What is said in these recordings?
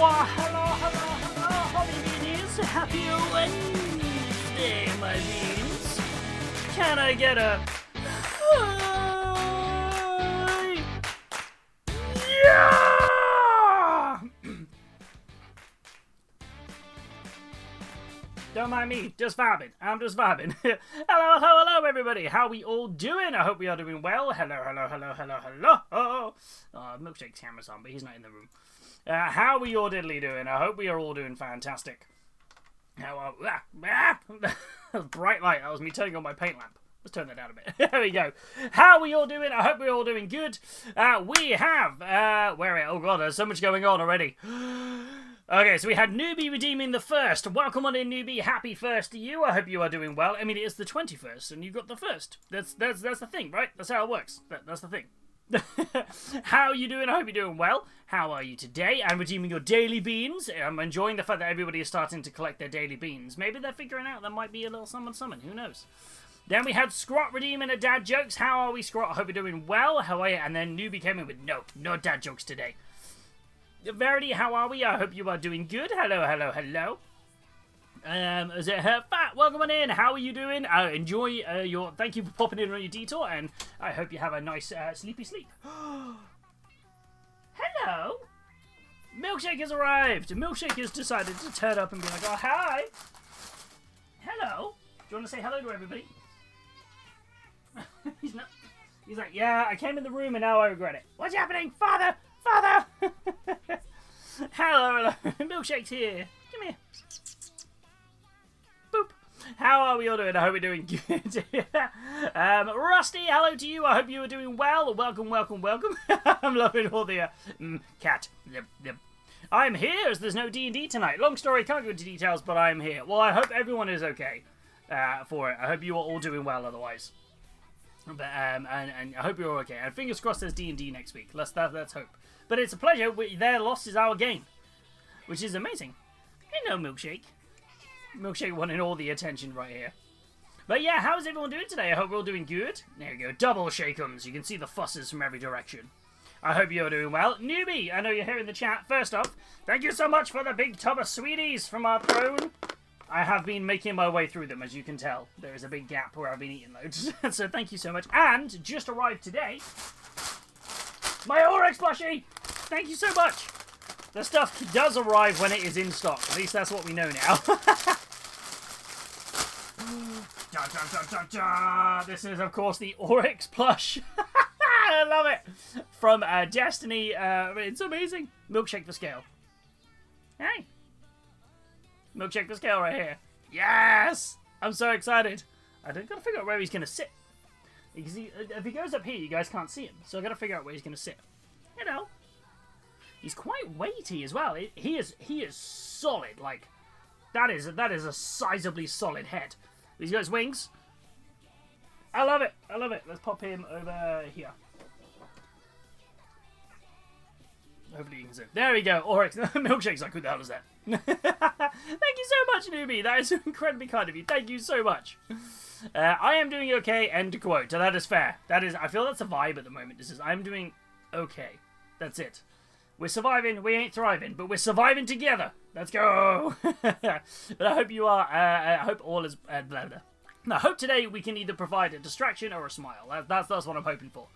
Hello, hobby beanies. Happy Wednesday, my beans. Can I get a hi? Yeah! Don't mind me, just vibing. I'm just vibing. hello, everybody. How we all doing? I hope we are doing well. Hello. Oh, Milkshake's camera's on, but he's not in the room. How are we all diddly doing? I hope we are all doing fantastic. How bright light. That was me turning on my paint lamp. Let's turn that down a bit. There we go. How are we all doing? I hope we're all doing good. We have... oh god, there's so much going on already. Okay, so we had Newbie redeeming the first. Welcome on in, Newbie. Happy first to you. I hope you are doing well. I mean, it is the 21st, and you got the first. That's the thing, right? That's how it works. That's the thing. How are you doing? I hope you're doing well. How are you today? I'm redeeming your daily beans. I'm enjoying the fact that everybody is starting to collect their daily beans. Maybe they're figuring out there might be a little summon. Who knows? Then we had Scrot redeeming a dad jokes. How are we, Scrot? I hope you're doing well. How are you? And then Newbie came in with no dad jokes today. Verity, how are we? I hope you are doing good. Hello. Is it her fat? Welcome on in. How are you doing? Enjoy your... Thank you for popping in on your detour, and I hope you have a nice sleepy sleep. Hello? Milkshake has arrived. Milkshake has decided to turn up and be like, oh, hi. Hello. Do you want to say hello to everybody? He's like, yeah, I came in the room and now I regret it. What's happening? Father! Hello. Milkshake's here. Come here. Boop. How are we all doing? I hope we're doing good. Rusty, hello to you. I hope you are doing well. Welcome. I'm loving all the cat. I'm here as there's no D&D tonight. Long story, can't go into details, but I'm here. Well, I hope everyone is okay for it. I hope you are all doing well otherwise. But and I hope you're all okay. And fingers crossed there's D&D next week. Let's hope. But it's a pleasure. Their loss is our gain, which is amazing. Hello, Milkshake. Milkshake wanting all the attention right here. But yeah, how's everyone doing today? I hope we're all doing good. There we go. Double shakeums. You can see the fusses from every direction. I hope you're doing well. Newbie, I know you're here in the chat. First off, thank you so much for the big tub of sweeties from our throne. I have been making my way through them, as you can tell. There is a big gap where I've been eating loads. So thank you so much. And just arrived today, my Oryx plushie! Thank you so much! The stuff does arrive when it is in stock. At least that's what we know now. This is, of course, the Oryx plush. I love it! From Destiny. It's amazing. Milkshake for scale. Hey! Milkshake for scale right here. Yes! I'm so excited. I don't gotta figure out where he's gonna sit. Because if he goes up here, you guys can't see him. So I gotta figure out where he's gonna sit. You know. He's quite weighty as well. He is solid. Like, that is a sizably solid head. He's got his wings. I love it. Let's pop him over here. Hopefully you can see. There we go. Oryx. Milkshake's like, who the hell is that? Thank you so much, Newbie. That is incredibly kind of you. Thank you so much. I am doing okay. End quote. So that is fair. I feel that's a vibe at the moment. This is, I'm doing okay. That's it. We're surviving. We ain't thriving, but we're surviving together. Let's go. But I hope you are. I hope all is. Blah, blah. I hope today we can either provide a distraction or a smile. That's what I'm hoping for.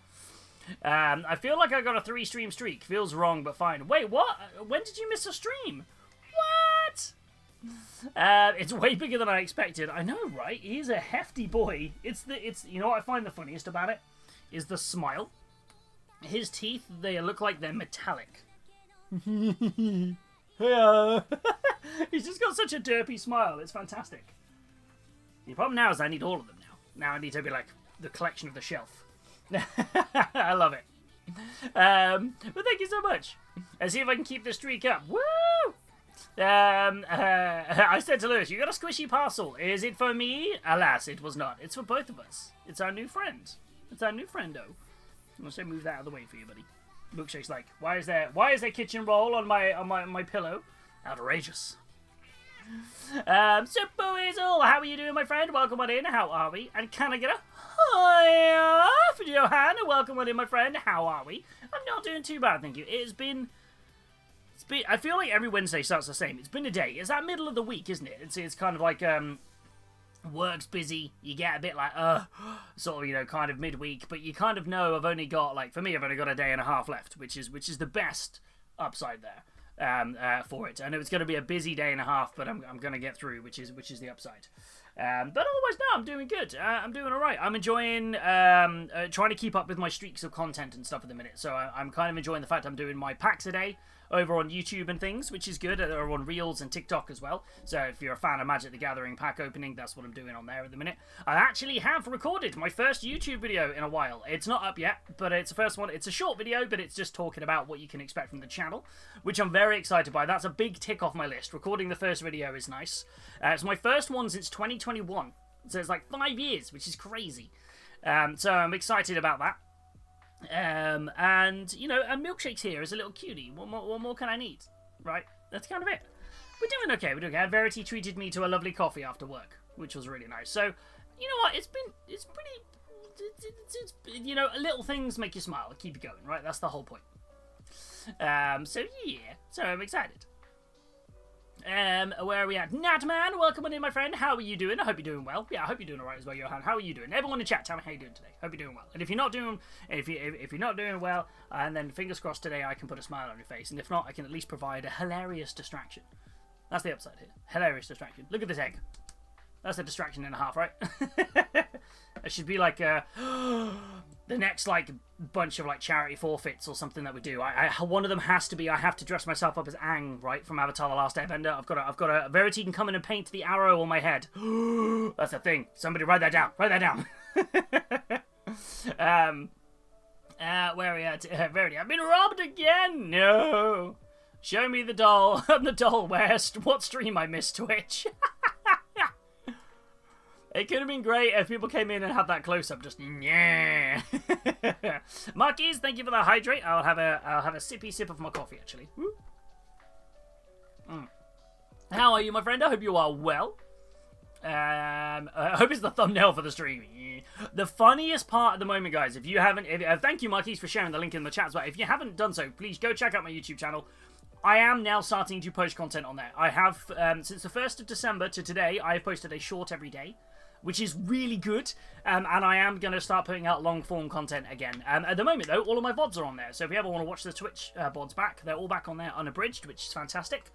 I feel like I got a 3-stream streak. Feels wrong, but fine. Wait, what? When did you miss a stream? What? It's way bigger than I expected. I know, right? He's a hefty boy. It's you know what I find the funniest about it? Is the smile. His teeth, they look like they're metallic. He's just got such a derpy smile. It's fantastic. The problem now is I need all of them now. Now I need to be like the collection of the shelf. I love it. But thank you so much. Let's see if I can keep the streak up. Woo! I said to Lewis, you got a squishy parcel. Is it for me? Alas, it was not. It's for both of us. It's our new friend. It's our new friendo. I'm gonna say move that out of the way for you, buddy. Milkshake's like, why is there kitchen roll on my pillow? Outrageous. Super Weasel, how are you doing, my friend? Welcome on in. How are we? And can I get a hiya for Johanna? Welcome on in, my friend. How are we? I'm not doing too bad, thank you. It's been been. I feel like every Wednesday starts the same. It's been a day. It's that middle of the week, isn't it? It's kind of like work's busy. You get a bit like sort of, you know, kind of midweek, but you kind of know I've only got, like, for me, I've only got a day and a half left, which is the best upside there for it. I know it's going to be a busy day and a half, but I'm going to get through, which is the upside. But otherwise, no, I'm doing good. I'm doing all right. I'm enjoying trying to keep up with my streaks of content and stuff at the minute. So I'm kind of enjoying the fact I'm doing my packs a day over on YouTube and things, which is good, or on Reels and TikTok as well. So if you're a fan of Magic the Gathering pack opening, that's what I'm doing on there at the minute. I actually have recorded my first YouTube video in a while. It's not up yet, but it's the first one. It's a short video, but it's just talking about what you can expect from the channel, which I'm very excited by. That's a big tick off my list. Recording the first video is nice. It's my first one since 2021, so it's like 5 years, which is crazy. So I'm excited about that. And, you know, a milkshake's here is a little cutie. What more can I need? Right? That's kind of it. We're doing okay. We're doing okay. Verity treated me to a lovely coffee after work, which was really nice. So, you know what? It's you know, little things make you smile. Keep you going, right? That's the whole point. So, yeah. So, I'm excited. Where are we at? Natman, welcome on in, my friend. How are you doing? I hope you're doing well. Yeah, I hope you're doing alright as well, Johan. How are you doing? Everyone in chat, tell me how you're doing today. Hope you're doing well. And if you're not doing, if you're not doing well, and then fingers crossed today, I can put a smile on your face. And if not, I can at least provide a hilarious distraction. That's the upside here. Hilarious distraction. Look at this egg. That's a distraction and a half, right? It should be like the next like bunch of like charity forfeits or something that we do. One of them has to be I have to dress myself up as Aang, right, from Avatar: The Last Airbender. I've got a Verity can come in and paint the arrow on my head. That's a thing. Somebody write that down. Write that down. Where are we at? Verity, I've been robbed again. No. Show me the doll. I'm the doll. What stream I missed? Twitch. It could have been great if people came in and had that close-up. Just yeah. Marquise, thank you for the hydrate. I'll have a sippy sip of my coffee actually. How are you, my friend? I hope you are well. I hope it's the thumbnail for the stream. The funniest part at the moment, guys, if you haven't, thank you, Marquise, for sharing the link in the chat as well. If you haven't done so, please go check out my YouTube channel. I am now starting to post content on there. I have, since the 1st of December to today, I have posted a short every day, which is really good, and I am going to start putting out long-form content again. At the moment, though, all of my VODs are on there, so if you ever want to watch the Twitch VODs back, they're all back on there unabridged, which is fantastic.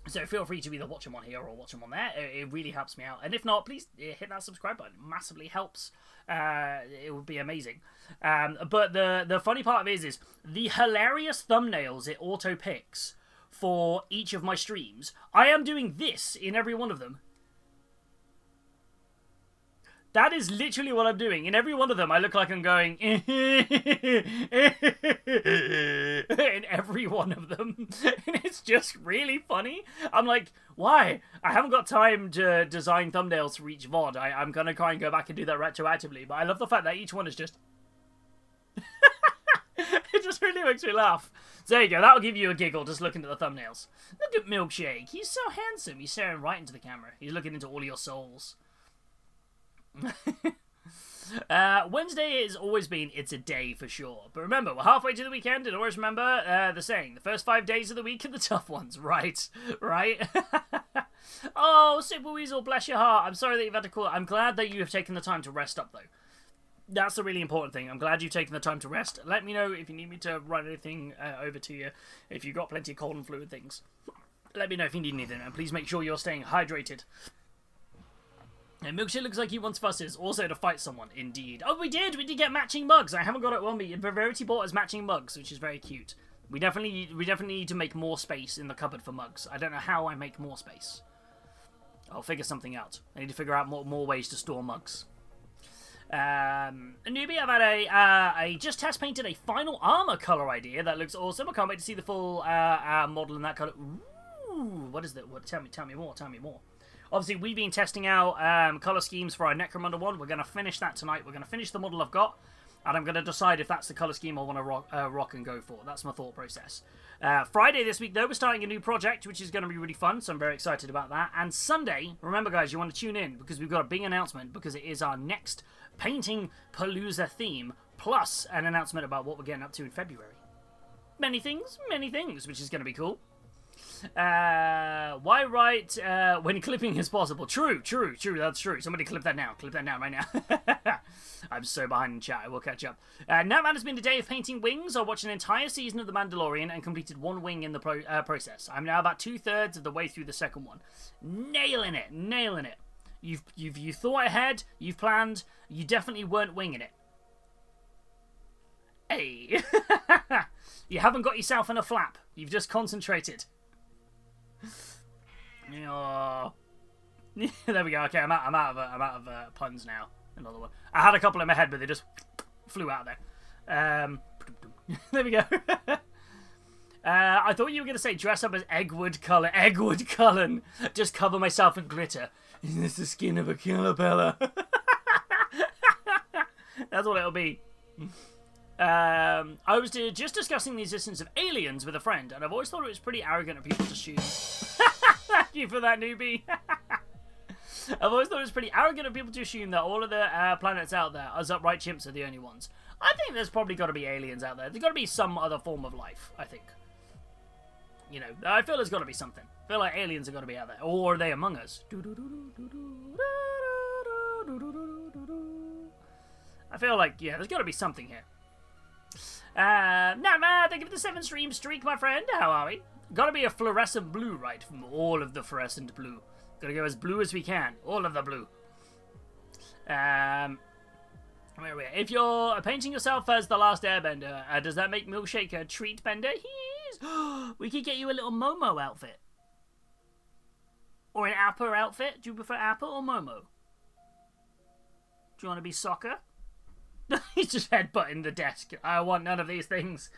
So feel free to either watch them on here or watch them on there. It really helps me out. And if not, please hit that subscribe button. It massively helps. It would be amazing. But the funny part of it is the hilarious thumbnails it auto-picks for each of my streams. I am doing this in every one of them. That is literally what I'm doing. In every one of them, I look like I'm going in every one of them. And it's just really funny. I'm like, why? I haven't got time to design thumbnails for each VOD. I'm going to try and go back and do that retroactively. But I love the fact that each one is just... It just really makes me laugh. So there you go. That'll give you a giggle just looking at the thumbnails. Look at Milkshake. He's so handsome. He's staring right into the camera. He's looking into all your souls. Wednesday has always been it's a day for sure, but remember we're halfway to the weekend, and always remember the saying, the first 5 days of the week are the tough ones. Right. Oh, Super Weasel, bless your heart. I'm sorry that you've had to call. I'm glad that you have taken the time to rest up though. That's the really important thing. I'm glad you've taken the time to rest. Let me know if you need me to write anything over to you, if you've got plenty of cold and fluid things. Let me know if you need anything, and please make sure you're staying hydrated. And Milkshake looks like he wants fusses, also to fight someone, indeed. Oh, we did get matching mugs. I haven't got it on me. Verity bought us matching mugs, which is very cute. We definitely need to make more space in the cupboard for mugs. I don't know how I make more space. I'll figure something out. I need to figure out more ways to store mugs. A newbie, I've had I just test painted a final armor color idea that looks awesome. I can't wait to see the full model in that color. Ooh, what is that? Tell me more. Obviously, we've been testing out colour schemes for our Necromunda one. We're going to finish that tonight. We're going to finish the model I've got, and I'm going to decide if that's the colour scheme I want to rock and go for. That's my thought process. Friday this week, though, we're starting a new project, which is going to be really fun, so I'm very excited about that. And Sunday, remember, guys, you want to tune in, because we've got a big announcement, because it is our next Painting Palooza theme, plus an announcement about what we're getting up to in February. many things, which is going to be cool. Why write when clipping is possible? True, that's true. Somebody clip that now right now. I'm so behind in chat, I will catch up. Now man, has been a day of painting wings. I watched an entire season of The Mandalorian and completed one wing in the process. I'm now about 2/3 of the way through the second one. Nailing it. You thought ahead, you've planned, you definitely weren't winging it. Hey. You haven't got yourself in a flap, you've just concentrated. Oh. There we go. Okay, I'm out of puns now. Another one. I had a couple in my head, but they just flew out there. There we go. I thought you were going to say dress up as Eggwood Cullen. Just cover myself in glitter. Isn't this the skin of a caterpillar? That's what it'll be. I was just discussing the existence of aliens with a friend, and I've always thought it was pretty arrogant of people to assume. Thank you for that, newbie. I've always thought it was pretty arrogant of people to assume that all of the planets out there, us upright chimps, are the only ones. I think there's probably got to be aliens out there. There's got to be some other form of life, I think. You know, I feel there's got to be something. I feel like aliens are going to be out there. Or are they among us? I feel like, yeah, there's got to be something here. Thank you for the 7-stream streak, my friend. How are we? Gotta be a fluorescent blue, right? From all of the fluorescent blue. Gotta go as blue as we can. All of the blue. Where are we? If you're painting yourself as the last airbender, does that make Milkshake a treat bender? We could get you a little Momo outfit. Or an Appa outfit. Do you prefer Appa or Momo? Do you want to be Soccer? He's just headbutting the desk. I want none of these things.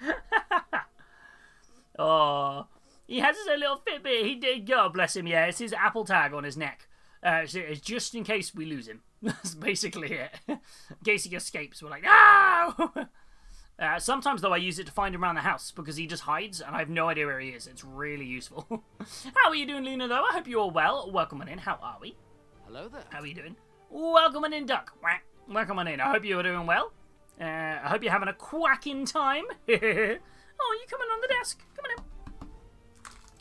Oh, he has his own little Fitbit. He did. God bless him. Yeah, it's his Apple tag on his neck. It's just in case we lose him. That's basically it. In case he escapes, we're like, no! Sometimes, though, I use it to find him around the house because he just hides and I have no idea where he is. It's really useful. How are you doing, Luna, though? I hope you're all well. Welcome on in. How are we? Hello there. How are you doing? Welcome on in, Duck. Welcome on in. I hope you're doing well. I hope you're having a quacking time. Oh, you coming on the desk? Come on in.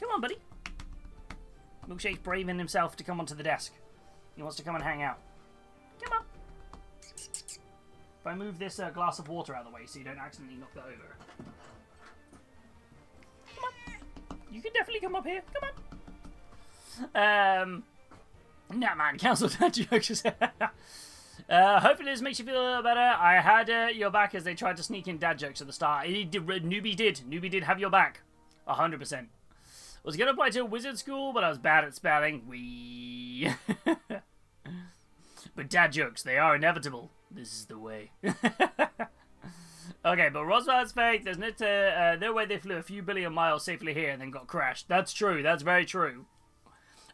Come on, buddy. Milkshake's braving himself to come onto the desk. He wants to come and hang out. Come on. If I move this glass of water out of the way so you don't accidentally knock that over. Come on. You can definitely come up here. Come on. Nah, man. Cancel that jokes. Hopefully this makes you feel a little better. I had your back as they tried to sneak in dad jokes at the start. Newbie did have your back. 100%. Was going to apply to a wizard school, but I was bad at spelling. But dad jokes, they are inevitable. This is the way. Okay, but Roswell's fake. There's no way they flew a few billion miles safely here and then got crashed. That's true. That's very true.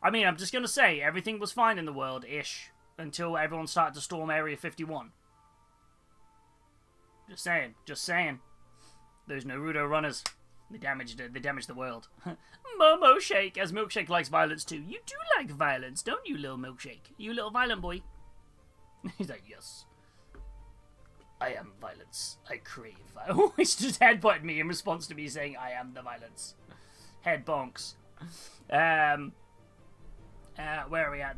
I mean, I'm just going to say, everything was fine in the world-ish. Until everyone started to storm Area 51. Just saying. Those Naruto runners, they damaged the world. Momo Shake, as Milkshake likes violence too. You do like violence, don't you, little Milkshake? You little violent boy. He's like, yes. I am violence. I crave violence. He's just headbutted me in response to me saying I am the violence. Head bonks. Where are we at?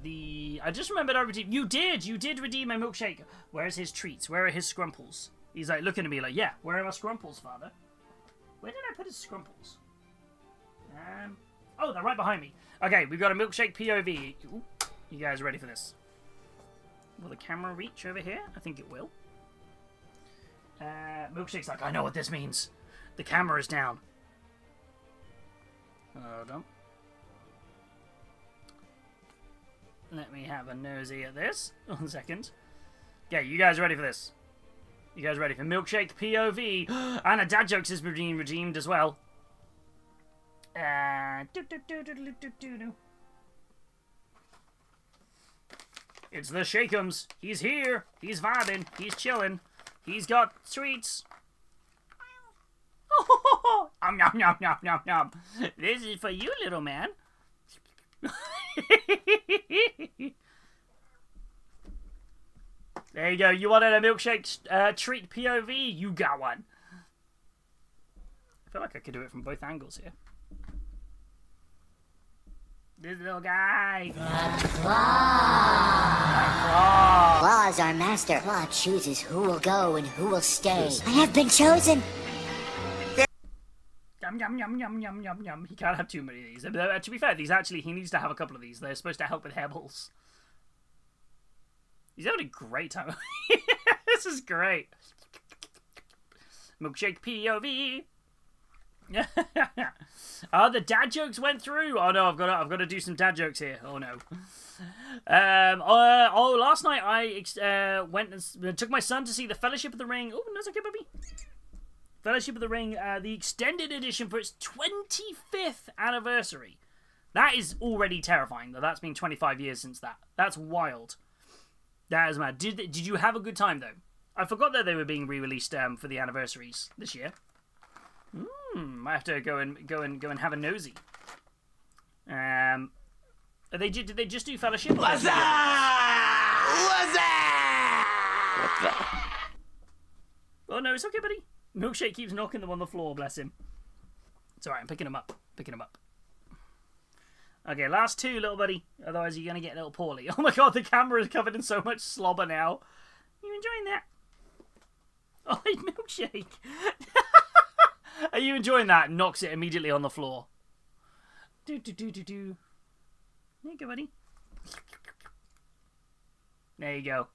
I just remembered I redeemed. You did redeem my Milkshake. Where's his treats? Where are his scrumples? He's like looking at me like, yeah, where are my scrumples, father? Where did I put his scrumples? Oh, they're right behind me. Okay, we've got a Milkshake POV. Ooh, you guys ready for this? Will the camera reach over here? I think it will. Milkshake's like, I know what this means. The camera is down. Hold on. Let me have a nosy at this. 1 second. Yeah, you guys ready for this? You guys ready for Milkshake POV? And a dad jokes is redeemed as well. It's the Shake'ems. He's here. He's vibing. He's chilling. He's got treats. Nom nom nom nom nom. This is for you, little man. There you go. You wanted a Milkshake treat POV? You got one. I feel like I could do it from both angles here. This little guy. Claw is our master. Claw chooses who will go and who will stay. I have been chosen. Yum, yum, yum, yum, yum, yum, yum. He can't have too many of these. To be fair, he needs to have a couple of these. They're supposed to help with hairballs. He's having a great time. This is great. Milkshake POV. Oh, the dad jokes went through. Oh no, I've got to do some dad jokes here. Oh no. Last night I went and took my son to see the Fellowship of the Ring. Oh, no, it's okay, baby. Fellowship of the Ring, the extended edition for its 25th anniversary. That is already terrifying, though. That's been 25 years since that. That's wild. That is mad. Did you have a good time, though? I forgot that they were being re-released for the anniversaries this year. I have to go and have a nosy. Did they just do Fellowship? What's that? What's that? Oh no, it's okay, buddy. Milkshake keeps knocking them on the floor. Bless him. It's alright. I'm picking him up. Okay, last two, little buddy. Otherwise, you're gonna get a little poorly. Oh my god, the camera is covered in so much slobber now. You enjoying that? Oh, Milkshake. Are you enjoying that? Knocks it immediately on the floor. Do. There you go, buddy. There you go.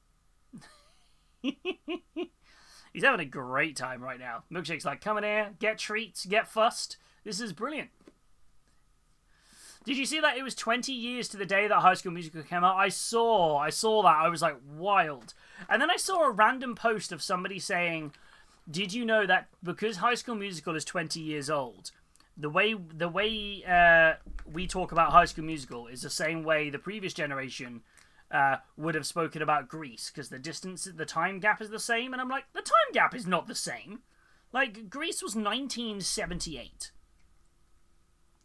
He's having a great time right now. Milkshake's like, come in here, get treats, get fussed. This is brilliant. Did you see that it was 20 years to the day that High School Musical came out? I saw that. I was like, wild. And then I saw a random post of somebody saying, did you know that because High School Musical is 20 years old, the way we talk about High School Musical is the same way the previous generation would have spoken about Grease, because the time gap is the same. And I'm like, the time gap is not the same. Like, Grease was 1978.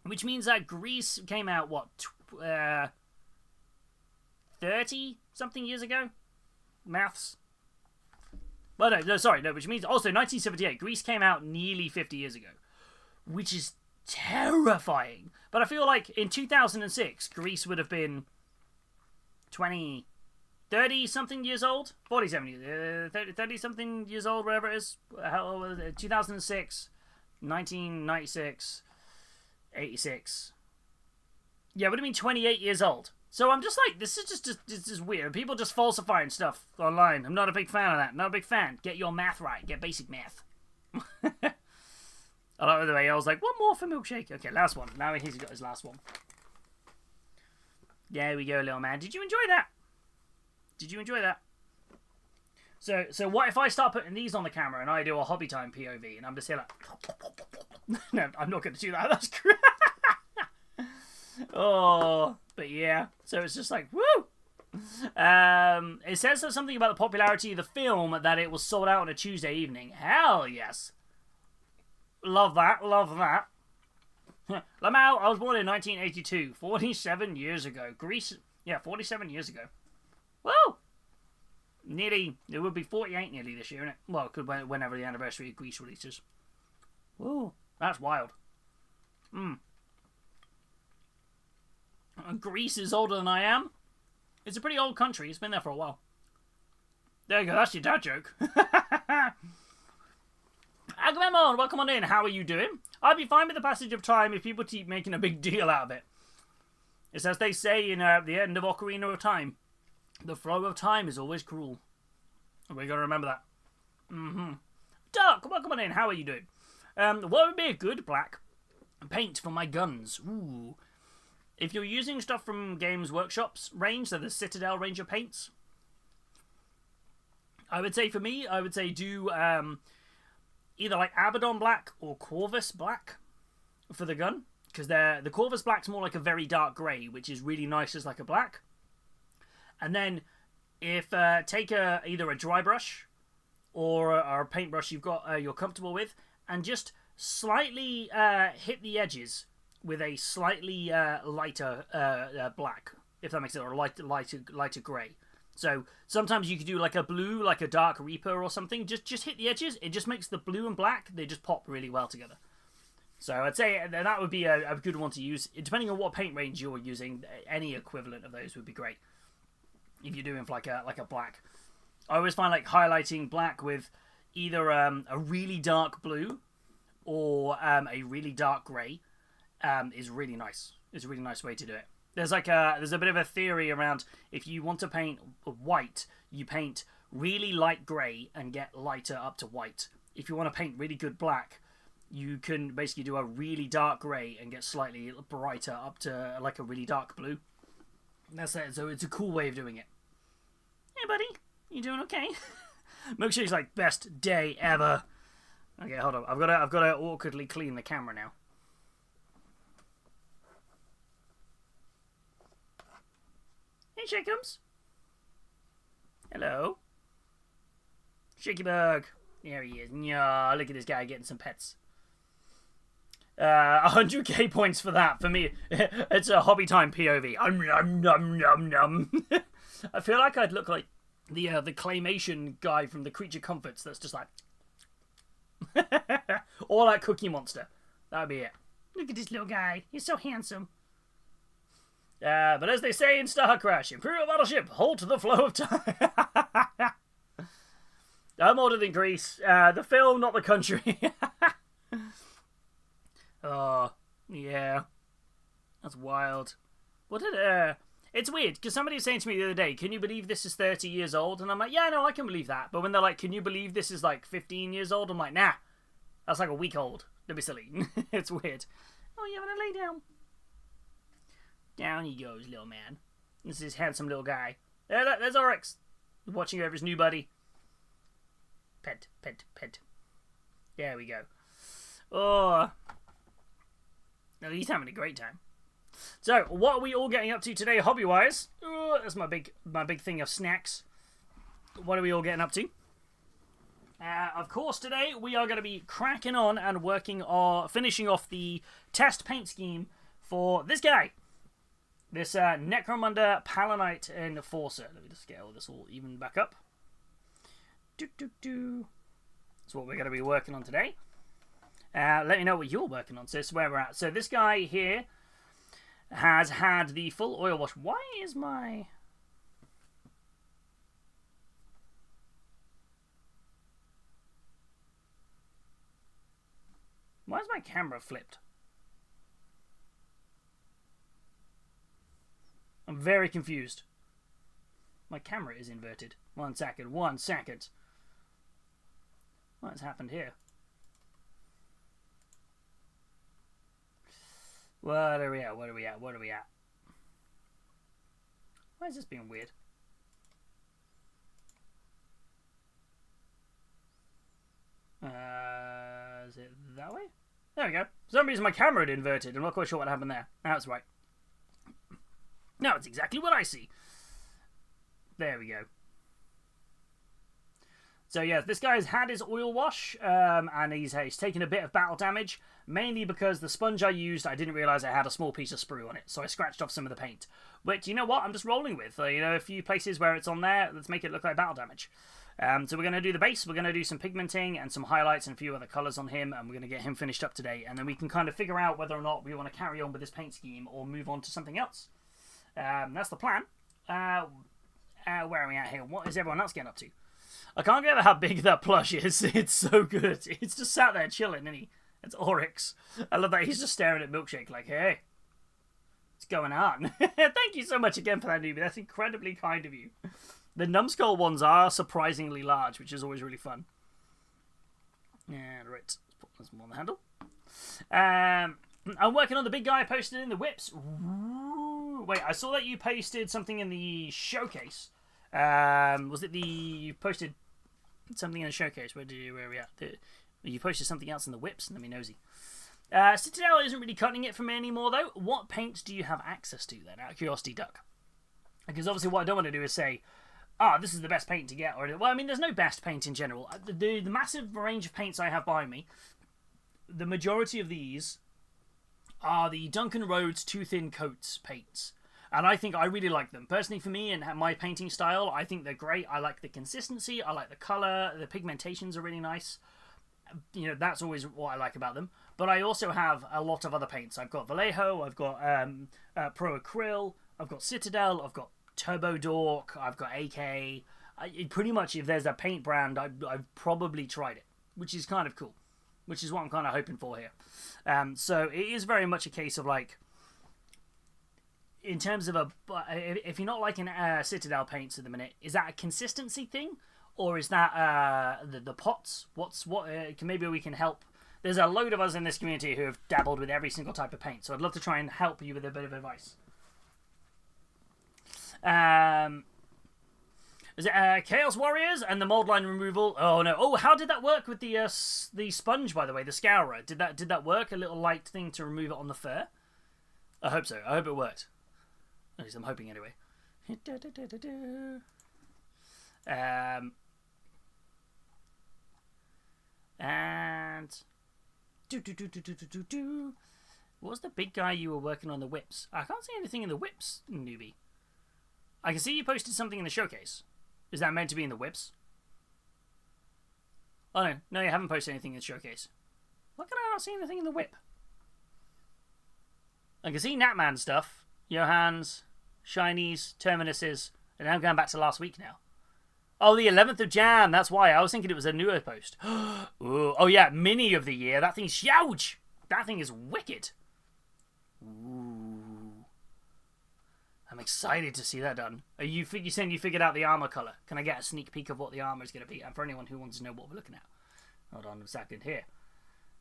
Which means that Grease came out, 30-something years ago? Maths. Well, no, which means also 1978. Grease came out nearly 50 years ago. Which is terrifying. But I feel like in 2006, Grease would have been 30-something years old? 47 years, 30-something years old, whatever it is. 2006, 1996, 86. Yeah, it would have been 28 years old. So I'm just like, this is weird. People just falsifying stuff online. I'm not a big fan of that. Not a big fan. Get your math right. Get basic math. I like the way I was like, one more for Milkshake. Okay, last one. Now he's got his last one. There we go, little man. Did you enjoy that? So what if I start putting these on the camera and I do a Hobbytime POV and I'm just here like... No, I'm not going to do that. That's great. Oh, but yeah. So it's just like, woo! It says something about the popularity of the film that it was sold out on a Tuesday evening. Hell yes. Love that. Lamau, I was born in 1982. 47 years ago. Greece, yeah, 47 years ago. Woo! Nearly, it would be 48 nearly this year, isn't it? Well, it could whenever the anniversary of Greece releases. Woo, that's wild. And Greece is older than I am. It's a pretty old country. It's been there for a while. There you go. That's your dad joke. Agamemnon, welcome on in. How are you doing? I'd be fine with the passage of time if people keep making a big deal out of it. It's as they say in the end of Ocarina of Time. The flow of time is always cruel. We're going to remember that. Duck, welcome on in. How are you doing? What would be a good black paint for my guns? Ooh. If you're using stuff from Games Workshop's range, so the Citadel range of paints, I would say for me, do either like Abaddon black or Corvus black for the gun, because the Corvus black's more like a very dark grey, which is really nice as like a black. And then if take either a dry brush or a paintbrush you're comfortable with, and just slightly hit the edges with a slightly lighter black, if that makes sense, or lighter grey. So sometimes you could do like a blue, like a dark Reaper or something. Just hit the edges. It just makes the blue and black, they just pop really well together. So I'd say that would be a good one to use. Depending on what paint range you're using, any equivalent of those would be great. If you're doing like a black. I always find like highlighting black with either a really dark blue or a really dark grey is really nice. It's a really nice way to do it. There's a bit of a theory around if you want to paint white, you paint really light grey and get lighter up to white. If you want to paint really good black, you can basically do a really dark grey and get slightly brighter up to like a really dark blue. That's it. So it's a cool way of doing it. Hey, buddy. You doing okay? Milkshake's like, best day ever. Okay, hold on. I've got to awkwardly clean the camera now. Hey, Shakeums. Hello. Shaky Bug. There he is. Yeah, look at this guy getting some pets. 100k points for that. For me, it's a Hobbytime POV. I feel like I'd look like the claymation guy from the Creature Comforts that's just like... or like Cookie Monster. That'd be it. Look at this little guy. He's so handsome. But as they say in Star Crash, Imperial Battleship, hold to the flow of time. I'm older than Greece. The film, not the country. Oh, yeah. That's wild. What did, It's weird, because somebody was saying to me the other day, can you believe this is 30 years old? And I'm like, yeah, no, I can believe that. But when they're like, can you believe this is like 15 years old? I'm like, nah. That's like a week old. Don't be silly. It's weird. Oh, you having a lay down? Down he goes, little man. This is handsome little guy. There's Oryx. Watching over his new buddy. Pet, pet, pet. There we go. Oh. No, he's having a great time. So, what are we all getting up to today, hobby-wise? Oh, that's my big thing of snacks. What are we all getting up to? Of course, today we are going to be cracking on and finishing off the test paint scheme for this guy. This Necromunda Palanite Enforcer. Let me just get all this all even back up. That's what we're going to be working on today. Let me know what you're working on. So this is where we're at. So this guy here has had the full oil wash. Why is my... Why is my camera flipped? I'm very confused. My camera is inverted. 1 second. 1 second. What's happened here? What are we at? What are we at? What are we at? Why is this being weird? Is it that way? There we go. For some reason my camera had inverted. I'm not quite sure what happened there. That's right. Now it's exactly what I see. There we go. So yeah, this guy's had his oil wash, and he's taken a bit of battle damage, mainly because the sponge I used, I didn't realise I had a small piece of sprue on it, so I scratched off some of the paint. Which, you know what, I'm just rolling with. You know, a few places where it's on there, let's make it look like battle damage. So we're going to do the base, we're going to do some pigmenting and some highlights and a few other colours on him, and we're going to get him finished up today, and then we can kind of figure out whether or not we want to carry on with this paint scheme or move on to something else. That's the plan. Where are we at here? What is everyone else getting up to? I can't get over how big that plush is. It's so good. It's just sat there chilling, isn't he? It's Oryx. I love that he's just staring at Milkshake like, hey, what's going on? Thank you so much again for that, newbie. That's incredibly kind of you. The numbskull ones are surprisingly large, which is always really fun. And right, let's put this one on the handle. I'm working on the big guy I posted in the whips. Ooh, wait, I saw that you posted something in the showcase. Was it you posted something in the showcase? Where are we at? You posted something else in the whips. Let me nosy. Citadel isn't really cutting it for me anymore, though. What paints do you have access to, then, out of curiosity, Duck? Because obviously what I don't want to do is say, this is the best paint to get. Or, well, I mean, there's no best paint in general. The massive range of paints I have behind me, the majority of these are the Duncan Rhodes Too Thin Coats paints. And I think I really like them. Personally, for me and my painting style, I think they're great. I like the consistency. I like the colour. The pigmentations are really nice. that's always what I like about them. But I also have a lot of other paints. I've got Vallejo, I've got Pro Acryl, I've got Citadel, I've got Turbo Dork, I've got AK. Pretty much, if there's a paint brand, I've probably tried it, which is kind of cool, which is what I'm kind of hoping for here. So it is very much a case of like, in terms of if you're not liking Citadel paints at the minute, is that a consistency thing? Or is that the pots? Maybe we can help. There's a load of us in this community who have dabbled with every single type of paint, so I'd love to try and help you with a bit of advice. Is it Chaos Warriors and the mold line removal? Oh no! Oh, how did that work with the sponge? By the way, the scourer. Did that work? A little light thing to remove it on the fur. I hope so. I hope it worked. At least I'm hoping anyway. And what was the big guy you were working on the whips? I can't see anything in the whips, newbie. I can see you posted something in the showcase. Is that meant to be in the whips? Oh no, you haven't posted anything in the showcase. Why can I not see anything in the whip? I can see Natman stuff, Johans, Shinies, Terminuses, and I'm going back to last week now. Oh, the 11th of Jan, that's why. I was thinking it was a newer post. Ooh. Oh yeah, mini of the year. That thing's huge. That thing is wicked. Ooh. I'm excited to see that done. You saying you figured out the armor color? Can I get a sneak peek of what the armor is going to be? And for anyone who wants to know what we're looking at. Hold on a second here.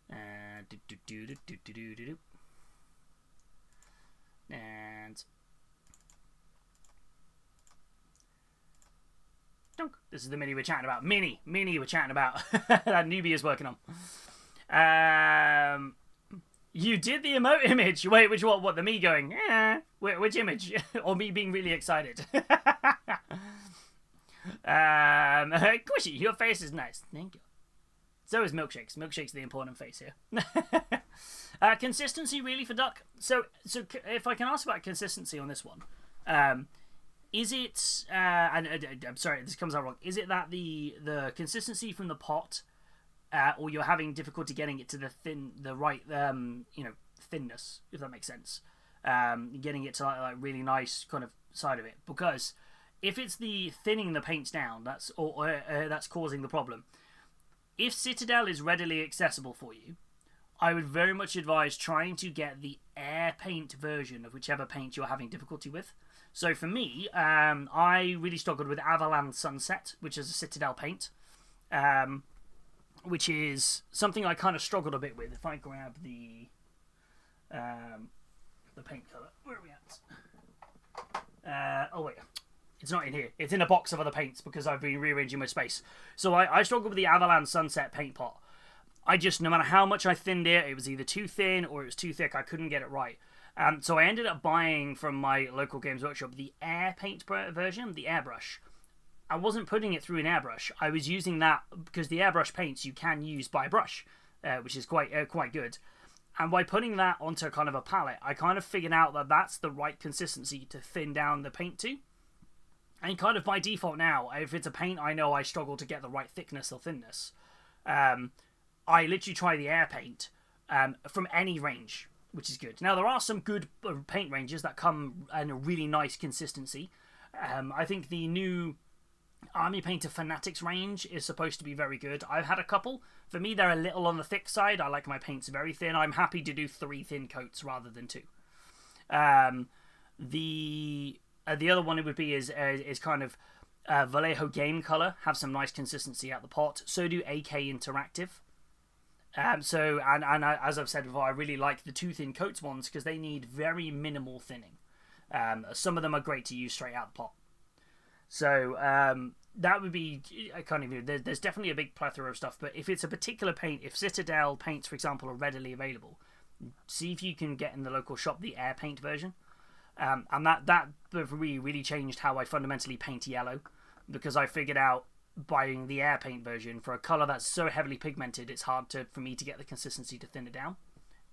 And this is the mini we're chatting about. Mini we're chatting about. That newbie is working on. You did the emote image. Wait, which one? What, the me going, which image? Or me being really excited? Squishy, your face is nice. Thank you. So is Milkshake's. Milkshake's the important face here. Consistency really for Duck. So if I can ask about consistency on this one, is it? I'm sorry, this comes out wrong. Is it that the consistency from the pot, or you're having difficulty getting it to the right thinness, if that makes sense? Getting it to like really nice kind of side of it, because if it's the thinning the paints down, that's causing the problem. If Citadel is readily accessible for you, I would very much advise trying to get the air paint version of whichever paint you're having difficulty with. So for me, I really struggled with Avalanche Sunset, which is a Citadel paint, which is something I kind of struggled a bit with. If I grab the paint color, where are we at? Oh wait, it's not in here. It's in a box of other paints because I've been rearranging my space. So I struggled with the Avalanche Sunset paint pot. No matter how much I thinned it was either too thin or it was too thick. I couldn't get it right. So I ended up buying from my local Games Workshop the air paint version, the airbrush. I wasn't putting it through an airbrush. I was using that because the airbrush paints you can use by brush, which is quite good. And by putting that onto kind of a palette, I kind of figured out that that's the right consistency to thin down the paint to. And kind of by default now, if it's a paint I know I struggle to get the right thickness or thinness, I literally try the air paint from any range, which is good. Now, there are some good paint ranges that come in a really nice consistency. I think the new Army Painter Fanatics range is supposed to be very good. I've had a couple. For me, they're a little on the thick side. I like my paints very thin. I'm happy to do 3 thin coats rather than 2. The other one it would be is kind of Vallejo Game Color. Have some nice consistency at the pot. So do AK Interactive. As I've said before, I really like the 2 thin coats ones because they need very minimal thinning. Some of them are great to use straight out the pot. So that would be kind of, there's definitely a big plethora of stuff. But if it's a particular paint, if Citadel paints, for example, are readily available, see if you can get in the local shop the air paint version. And that really changed how I fundamentally paint yellow, because I figured out buying the air paint version for a color that's so heavily pigmented, it's hard for me to get the consistency to thin it down.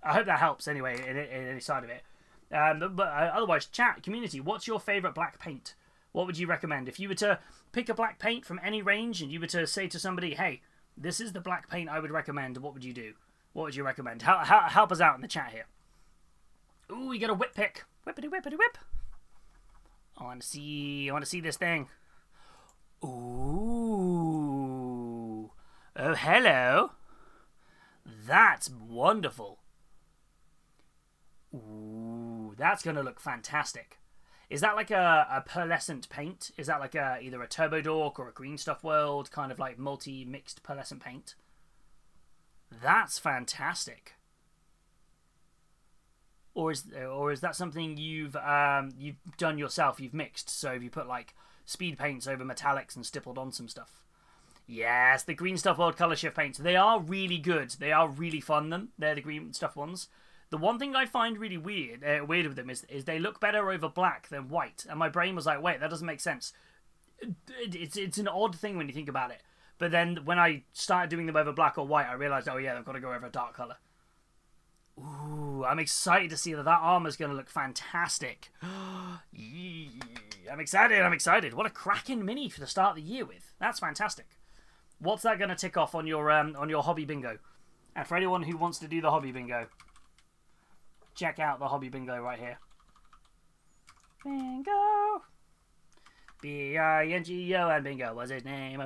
I hope that helps anyway in any side of it. But otherwise, chat community, what's your favorite black paint? What would you recommend if you were to pick a black paint from any range and you were to say to somebody, hey, This is the black paint I would recommend. What would you do? What would you recommend? Help us out in the chat here. Ooh, we got a whip pick. Whippity whippity whip. I want to see this thing. Ooh. Oh, hello. That's wonderful. Ooh, that's going to look fantastic. Is that like a pearlescent paint? Is that like either a Turbo Dork or a Green Stuff World kind of like multi-mixed pearlescent paint? That's fantastic. Or is that something you've done yourself? You've mixed, so have you put like speed paints over metallics and stippled on some stuff? Yes, the Green Stuff World Color Shift paints. They are really good. They are really fun. They're the Green Stuff ones. The one thing I find really weird with them is they look better over black than white. And my brain was like, wait, that doesn't make sense. It's an odd thing when you think about it. But then when I started doing them over black or white, I realized, oh yeah, I've got to go over a dark color. Ooh, I'm excited to see that armor's going to look fantastic. I'm excited. What a cracking mini for the start of the year with. That's fantastic. What's that going to tick off on your hobby bingo? And for anyone who wants to do the hobby bingo, check out the hobby bingo right here. Bingo. B-I-N-G-O and bingo was his name.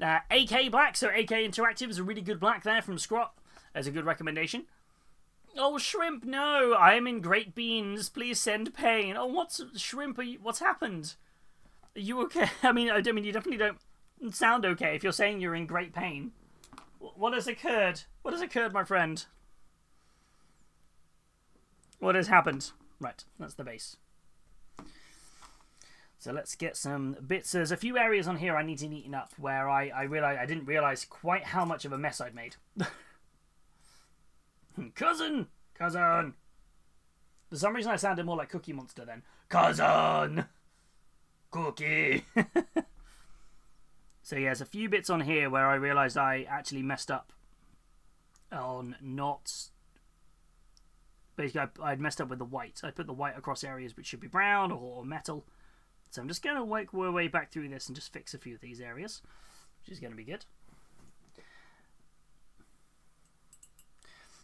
AK Black, so AK Interactive is a really good black there from Scrot. As a good recommendation. Oh, Shrimp, no! I am in great beans. Please send pain. Oh, what's Shrimp? What's happened? Are you okay? I mean, you definitely don't sound okay if you're saying you're in great pain. What has occurred? What has occurred, my friend? What has happened? Right, that's the base. So let's get some bits. There's a few areas on here I need to neaten up where I didn't realize quite how much of a mess I'd made. Cousin! For some reason I sounded more like Cookie Monster then. Cousin! Cookie! So yeah, there's a few bits on here where I realised I actually messed up on not... Basically, I'd messed up with the white. I put the white across areas which should be brown or metal. So I'm just going to work my way back through this and just fix a few of these areas, which is going to be good.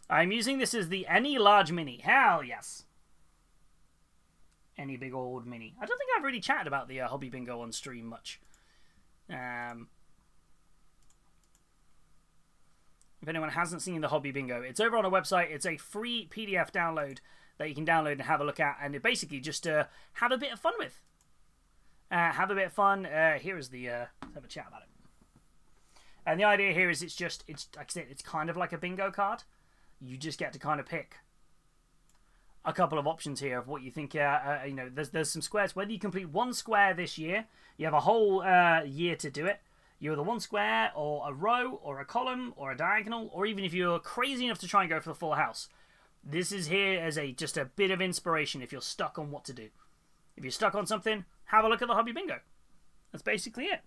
I'm using this as the Any Large Mini. Hell yes. Any big old mini. I don't think I've really chatted about the Hobby Bingo on stream much. If anyone hasn't seen the Hobby Bingo, it's over on a website. It's a free PDF download that you can download and have a look at. And it basically just have a bit of fun with. Have a bit of fun. Here is the... let's have a chat about it. And the idea here is it's like I said, it's kind of like a bingo card. You just get to kind of pick a couple of options here of what you think. There's some squares. Whether you complete one square this year, you have a whole year to do it. You're the one square, or a row, or a column, or a diagonal, or even if you're crazy enough to try and go for the full house. This is here as just a bit of inspiration if you're stuck on what to do. If you're stuck on something, have a look at the Hobby Bingo. That's basically it.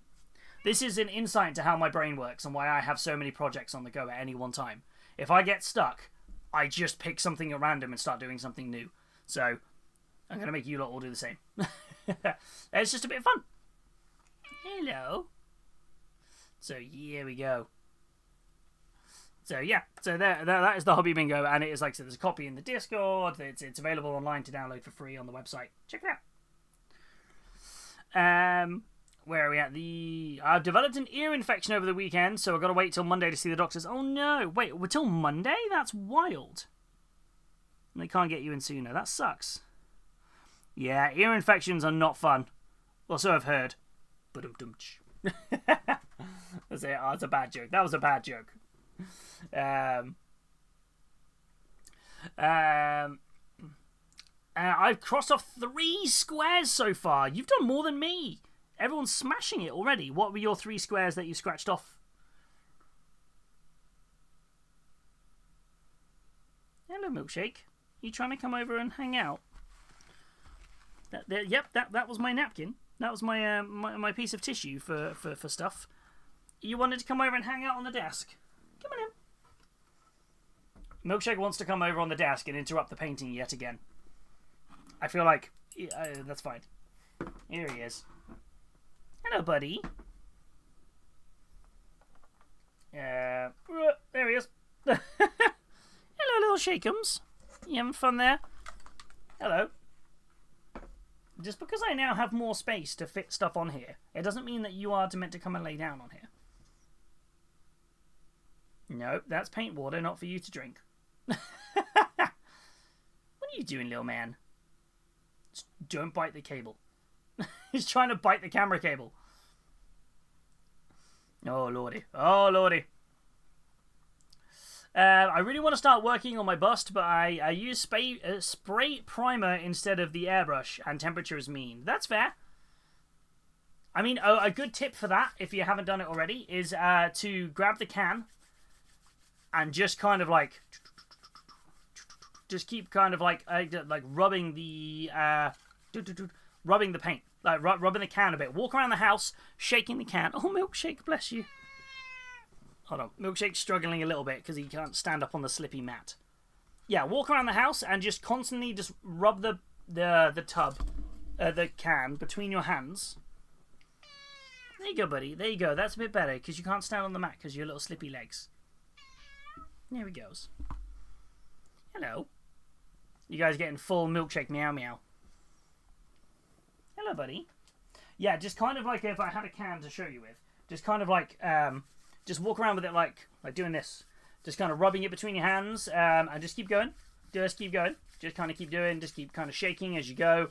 This is an insight into how my brain works and why I have so many projects on the go at any one time. If I get stuck, I just pick something at random and start doing something new. So, I'm going to make you lot all do the same. It's just a bit of fun. Hello. So, here we go. So, yeah. So, that is the Hobby Bingo. And it is, like I said, there's a copy in the Discord. It's available online to download for free on the website. Check it out. Where are we at? I've developed an ear infection over the weekend, so I've got to wait till Monday to see the doctors. Oh no, wait, till Monday? That's wild. And they can't get you in sooner. That sucks. Yeah, ear infections are not fun. Well, so I've heard. That's it. Oh, it's a bad joke. That was a bad joke. I've crossed off 3 squares so far. You've done more than me. Everyone's smashing it already. What were your 3 squares that you scratched off? Hello, Milkshake. You trying to come over and hang out? That was my napkin. That was my my piece of tissue for stuff. You wanted to come over and hang out on the desk. Come on in. Milkshake wants to come over on the desk and interrupt the painting yet again. I feel like that's fine. Here he is. Hello, buddy. There he is. Hello, little Shakeums. You having fun there? Hello. Just because I now have more space to fit stuff on here, it doesn't mean that you are meant to come and lay down on here. No, that's paint water, not for you to drink. What are you doing, little man? Just don't bite the cable. He's trying to bite the camera cable. Oh, lordy. Oh, lordy. I really want to start working on my bust, but I use spray primer instead of the airbrush, and temperature is mean. That's fair. I mean, a good tip for that, if you haven't done it already, is to grab the can and just kind of like... Just keep kind of like rubbing the rubbing the paint, like rubbing the can a bit. Walk around the house, shaking the can. Oh, Milkshake, bless you. Hold on, Milkshake's struggling a little bit because he can't stand up on the slippy mat. Yeah, walk around the house and just constantly just rub the can between your hands. There you go, buddy. There you go. That's a bit better because you can't stand on the mat because of your little slippy legs. There he goes. Hello. You guys getting full Milkshake meow meow. Hello, buddy. Yeah, just kind of like if I had a can to show you with. Just kind of like, just walk around with it like doing this. Just kind of rubbing it between your hands, and just keep going. Just keep going. Just kind of keep doing, just keep kind of shaking as you go.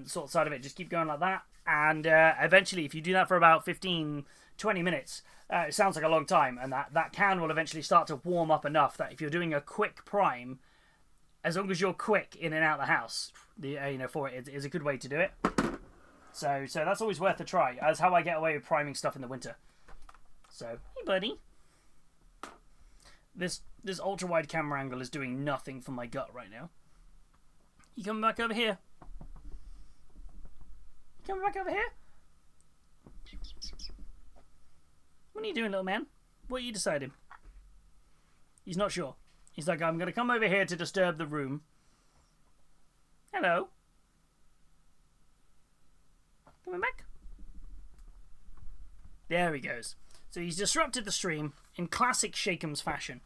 Sort of side of it, just keep going like that. And eventually, if you do that for about 15, 20 minutes, it sounds like a long time, and that can will eventually start to warm up enough that if you're doing a quick prime, as long as you're quick in and out of the house, for it is a good way to do it. So that's always worth a try. That's how I get away with priming stuff in the winter. So, hey buddy. This ultra wide camera angle is doing nothing for my gut right now. You coming back over here? Coming back over here? What are you doing, little man? What are you deciding? He's not sure. He's like, I'm going to come over here to disturb the room. Hello. Coming back? There he goes. So he's disrupted the stream in classic Shakeums fashion.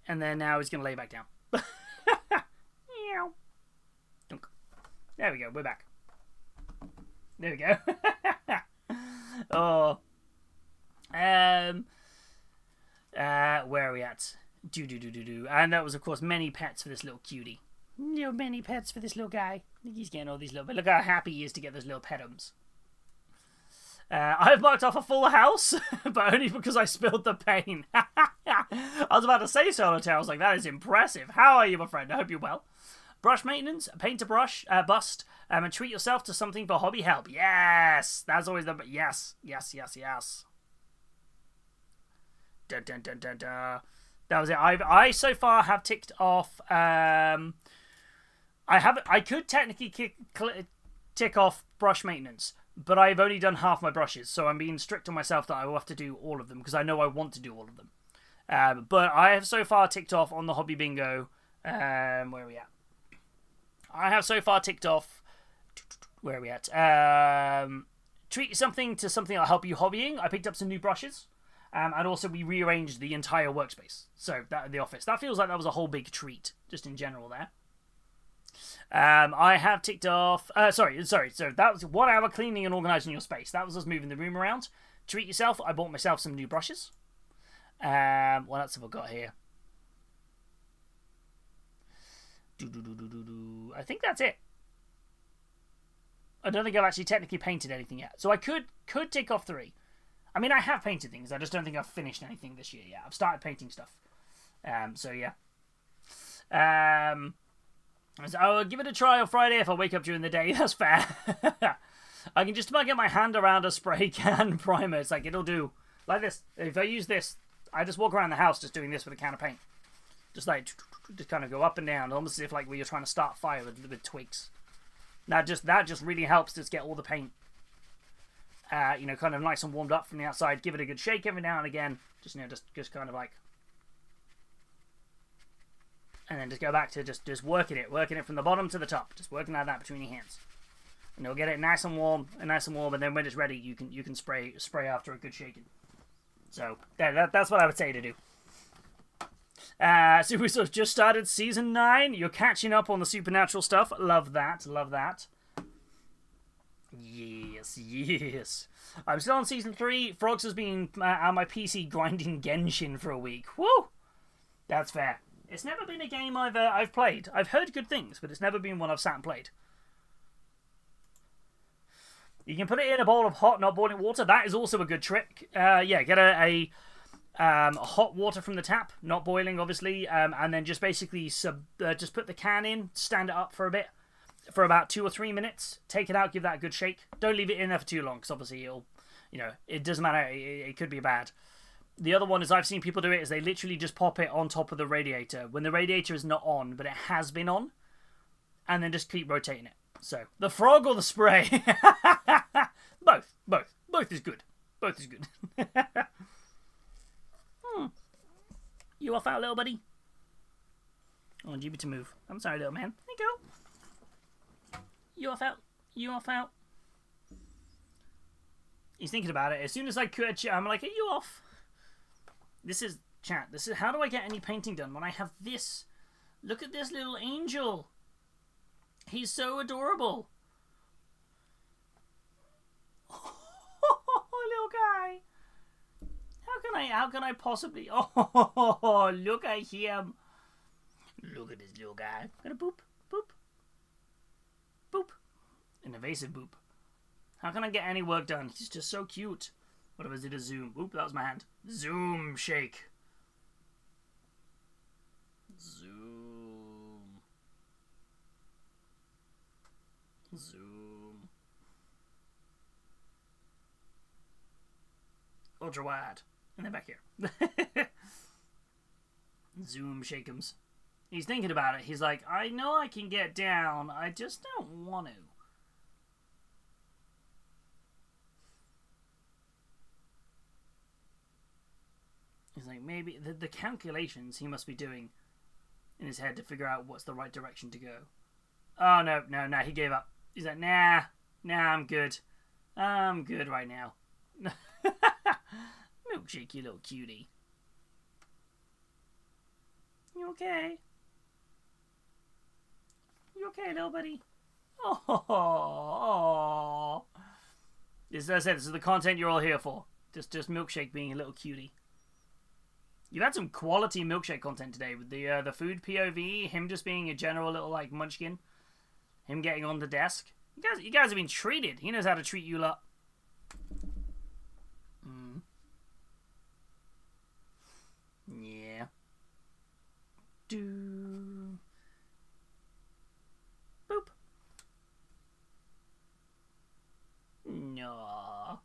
And then now he's going to lay back down. Meow. Dunk. There we go. We're back. There we go. Oh. Where are we at? And that was, of course, many pets for this little cutie. Many pets for this little guy. He's getting all these little... Look how happy he is to get those little petums. I've marked off a full house, but only because I spilled the paint. I was about to say Solitaire. I was like, that is impressive. How are you, my friend? I hope you're well. Brush maintenance, paint a brush, bust, and treat yourself to something for hobby help. Yes! That's always the... Yes. Dun, dun, dun, dun, dun. That was it. I so far have ticked off... I could technically tick off brush maintenance, but I've only done half my brushes, so I'm being strict on myself that I will have to do all of them, because I know I want to do all of them. But I have so far ticked off on the hobby bingo... where are we at? I have so far ticked off... Where are we at? Treat something to something that'll help you hobbying. I picked up some new brushes. And also we rearranged the entire workspace. So, the office. That feels like that was a whole big treat, just in general there. I have ticked off... Sorry. So that was 1 hour cleaning and organising your space. That was us moving the room around. Treat yourself. I bought myself some new brushes. What else have I got here? I think that's it. I don't think I've actually technically painted anything yet. So I could tick off 3. I mean, I have painted things. I just don't think I've finished anything this year yet. I've started painting stuff. So, yeah. So I'll give it a try on Friday if I wake up during the day. That's fair. I can just about get my hand around a spray can primer. It's like, it'll do. Like this. If I use this, I just walk around the house just doing this with a can of paint. Just like, just kind of go up and down. Almost as if like when you're trying to start fire with twigs. That just really helps to get all the paint kind of nice and warmed up from the outside. Give it a good shake every now and again. Just kind of like, and then just go back to just working it from the bottom to the top. Just working like that between your hands, and you'll get it nice and warm, and then when it's ready, you can spray after a good shaking. So that's what I would say to do. So we sort of just started season 9. You're catching up on the supernatural stuff. Love that. Love that. Yes, yes. I'm still on season 3. Frogs has been on my PC grinding Genshin for a week. Woo! That's fair. It's never been a game I've played. I've heard good things, but it's never been one I've sat and played. You can put it in a bowl of hot, not boiling water. That is also a good trick. Yeah, get a hot water from the tap, not boiling, obviously, and then just basically just put the can in, stand it up for a bit, for about 2 or 3 minutes. Take it out, give that a good shake. Don't leave it in there for too long, because obviously it doesn't matter. It could be bad. The other one is I've seen people do it is they literally just pop it on top of the radiator when the radiator is not on, but it has been on, and then just keep rotating it. So the frog or the spray, both is good. Both is good. You off out, little buddy? I want you to move. I'm sorry, little man. There you go. You off out. You off out. He's thinking about it. As soon as I could, I'm like, are you off? This is, chat, this is, how do I get any painting done when I have this? Look at this little angel. He's so adorable. Oh, little guy. How can I possibly? Oh, look at him. Look at this little guy. Gonna boop, boop, boop. An evasive boop. How can I get any work done? He's just so cute. What if I did a zoom? Oop, that was my hand. Zoom shake. Zoom. Zoom. Ultra wide. And then back here. Zoom shake'ems. He's thinking about it. He's like, I know I can get down. I just don't want to. He's like, maybe the calculations he must be doing in his head to figure out what's the right direction to go. Oh, no, he gave up. He's like, nah, I'm good. I'm good right now. Milkshake, you little cutie. You okay? You okay, little buddy? Oh. As I said, this is the content you're all here for. Just Milkshake being a little cutie. You've had some quality Milkshake content today with the food POV, him just being a general little like munchkin, him getting on the desk. You guys have been treated. He knows how to treat you lot. Yeah. Do. Boop. No.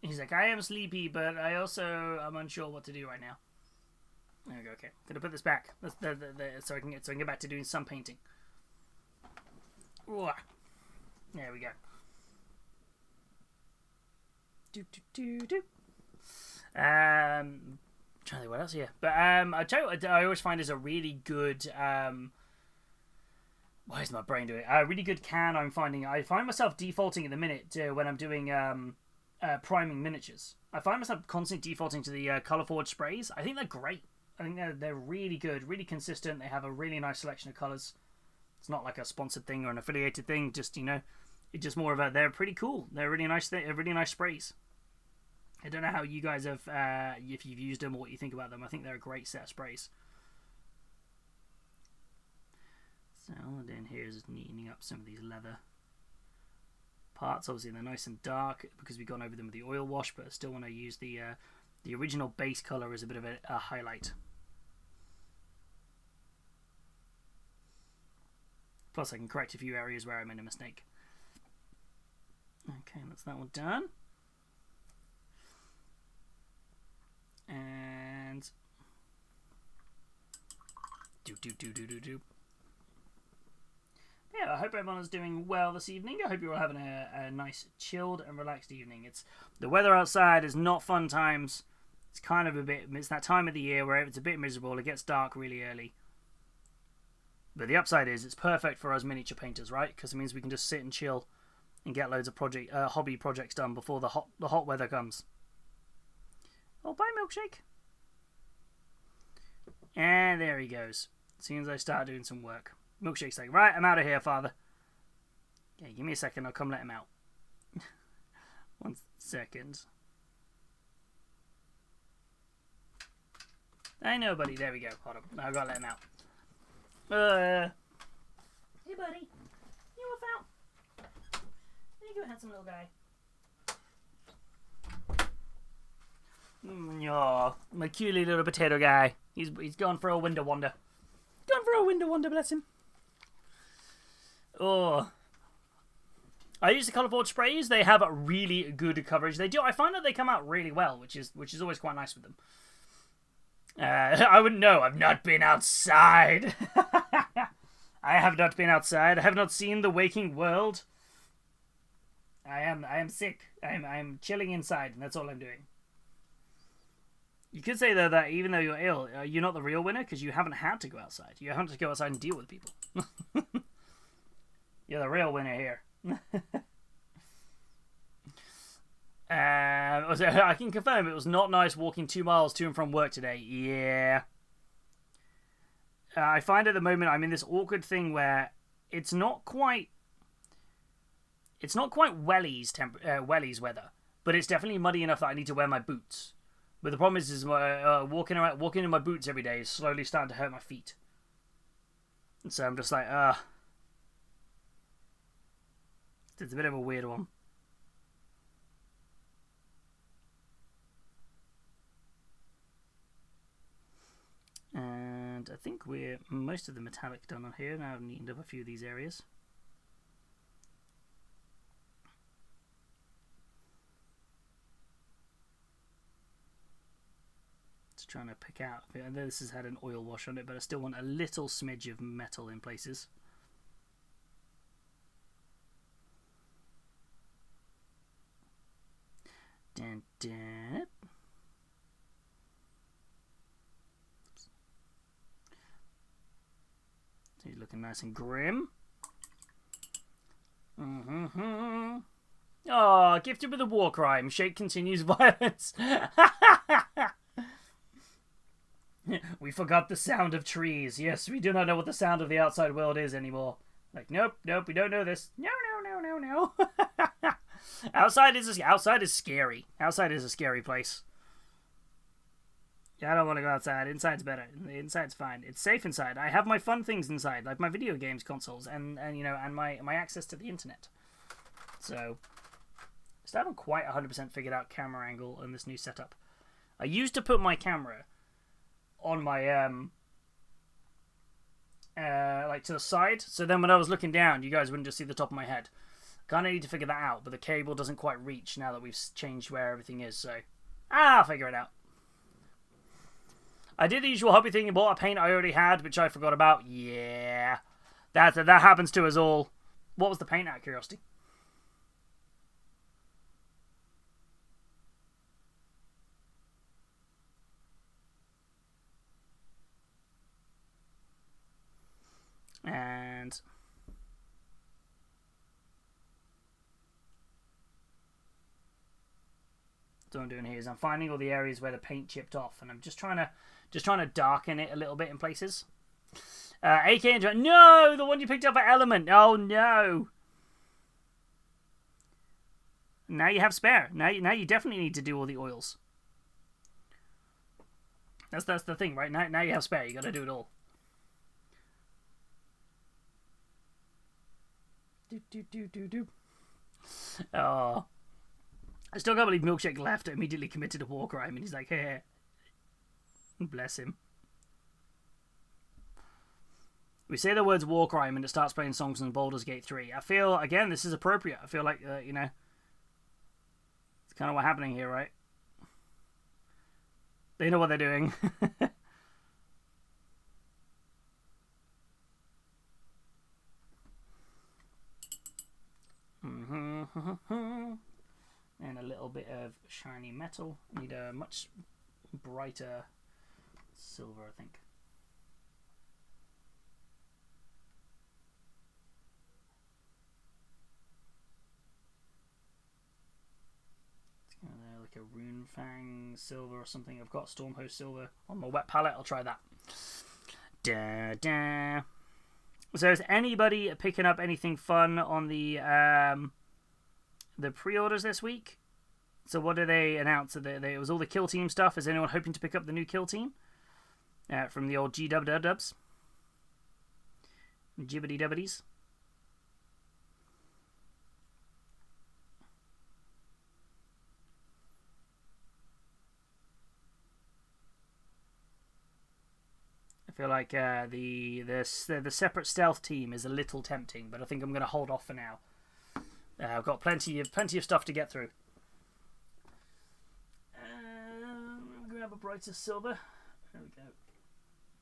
He's like, I am sleepy, but I also am unsure what to do right now. There we go. Okay, gonna put this back. So I can get back to doing some painting. Ooh. There we go. Trying to think what else here, but I tell you what, I always find is a really good. Why is my brain doing it? A really good can. I find myself defaulting at the minute when I'm doing priming miniatures. I find myself constantly defaulting to the color forward sprays. I think they're great. I think they're really good, really consistent. They have a really nice selection of colors. It's not like a sponsored thing or an affiliated thing. Just it's just more of a. They're pretty cool. They're really nice. They're really nice sprays. I don't know how you guys have, if you've used them or what you think about them. I think they're a great set of sprays. So then here's neatening up some of these leather parts. Obviously they're nice and dark because we've gone over them with the oil wash, but I still want to use the original base color as a bit of a highlight. Plus I can correct a few areas where I made a mistake. Okay, that's that one done. And yeah, I hope everyone is doing well this evening. I hope you're all having a nice chilled and relaxed evening. The weather outside is not fun times. It's kind of it's that time of the year where it's a bit miserable. It gets dark really early. But the upside is it's perfect for us miniature painters, right? Because it means we can just sit and chill and get loads of hobby projects done before the hot weather comes. Oh, bye, Milkshake. And there he goes. As soon as I start doing some work. Milkshake's like, right, I'm out of here, father. Okay, give me a second, I'll come let him out. 1 second. I know, buddy. There we go. Hold on. I've got to let him out. Hey, buddy. You off out? There you go, handsome little guy. Oh, my cutie little potato guy. He's gone for a window wander. Gone for a window wander, bless him. Oh. I use the Colour Forge sprays. They have a really good coverage. They do. I find that they come out really well, which is always quite nice with them. I wouldn't know. I've not been outside. I have not been outside. I have not seen the waking world. I am sick. I'm chilling inside, and that's all I'm doing. You could say, though, that even though you're ill, you're not the real winner because you haven't had to go outside. You haven't had to go outside and deal with people. You're the real winner here. I can confirm it was not nice walking 2 miles to and from work today. Yeah. I find at the moment I'm in this awkward thing where it's not quite wellies weather, but it's definitely muddy enough that I need to wear my boots. But the problem is walking in my boots every day is slowly starting to hurt my feet. And so I'm just like, it's a bit of a weird one. And I think we're most of the metallic done on here. Now I've neatened up a few of these areas. Just trying to pick out. I know this has had an oil wash on it, but I still want a little smidge of metal in places. Dun, dun. He's looking nice and grim. Oh, gifted with a war crime. Shake continues violence. We forgot the sound of trees. Yes, we do not know what the sound of the outside world is anymore. Like, nope, we don't know this. No. Outside is scary. Outside is a scary place. Yeah, I don't want to go outside. Inside's better. Inside's fine. It's safe inside. I have my fun things inside, like my video games consoles and my access to the internet. So, I still haven't quite 100% figured out camera angle on this new setup. I used to put my camera on my like to the side, so then when I was looking down, you guys wouldn't just see the top of my head. Kind of need to figure that out, but the cable doesn't quite reach now that we've changed where everything is. So, I'll figure it out. I did the usual hobby thing and bought a paint I already had, which I forgot about. Yeah, that happens to us all. What was the paint, out of curiosity? And what I'm doing here is I'm finding all the areas where the paint chipped off, and I'm just trying to darken it a little bit in places. AK and no, the one you picked up at Element. Oh no! Now you have spare. Now you definitely need to do all the oils. That's the thing, right? Now you have spare. You got to do it all. Do. Oh. I still can't believe Milkshake left, immediately committed a war crime, and he's like, hey. Bless him. We say the words war crime and it starts playing songs in Baldur's Gate 3. I feel, again, this is appropriate. I feel like, it's kind of what's happening here, right? They know what they're doing. And a little bit of shiny metal. I need a much brighter silver, I think. It's kind of like a Rune Fang silver or something. I've got Stormhost silver on my wet palette. I'll try that. Da, da. So is anybody picking up anything fun on the pre-orders this week? So what did they announce? It was all the Kill Team stuff. Is anyone hoping to pick up the new Kill Team from the old G-dubs? Jibbity-dubbities? I feel like the separate stealth team is a little tempting, but I think I'm going to hold off for now. I've got plenty of stuff to get through. Grab a brighter silver. There we go.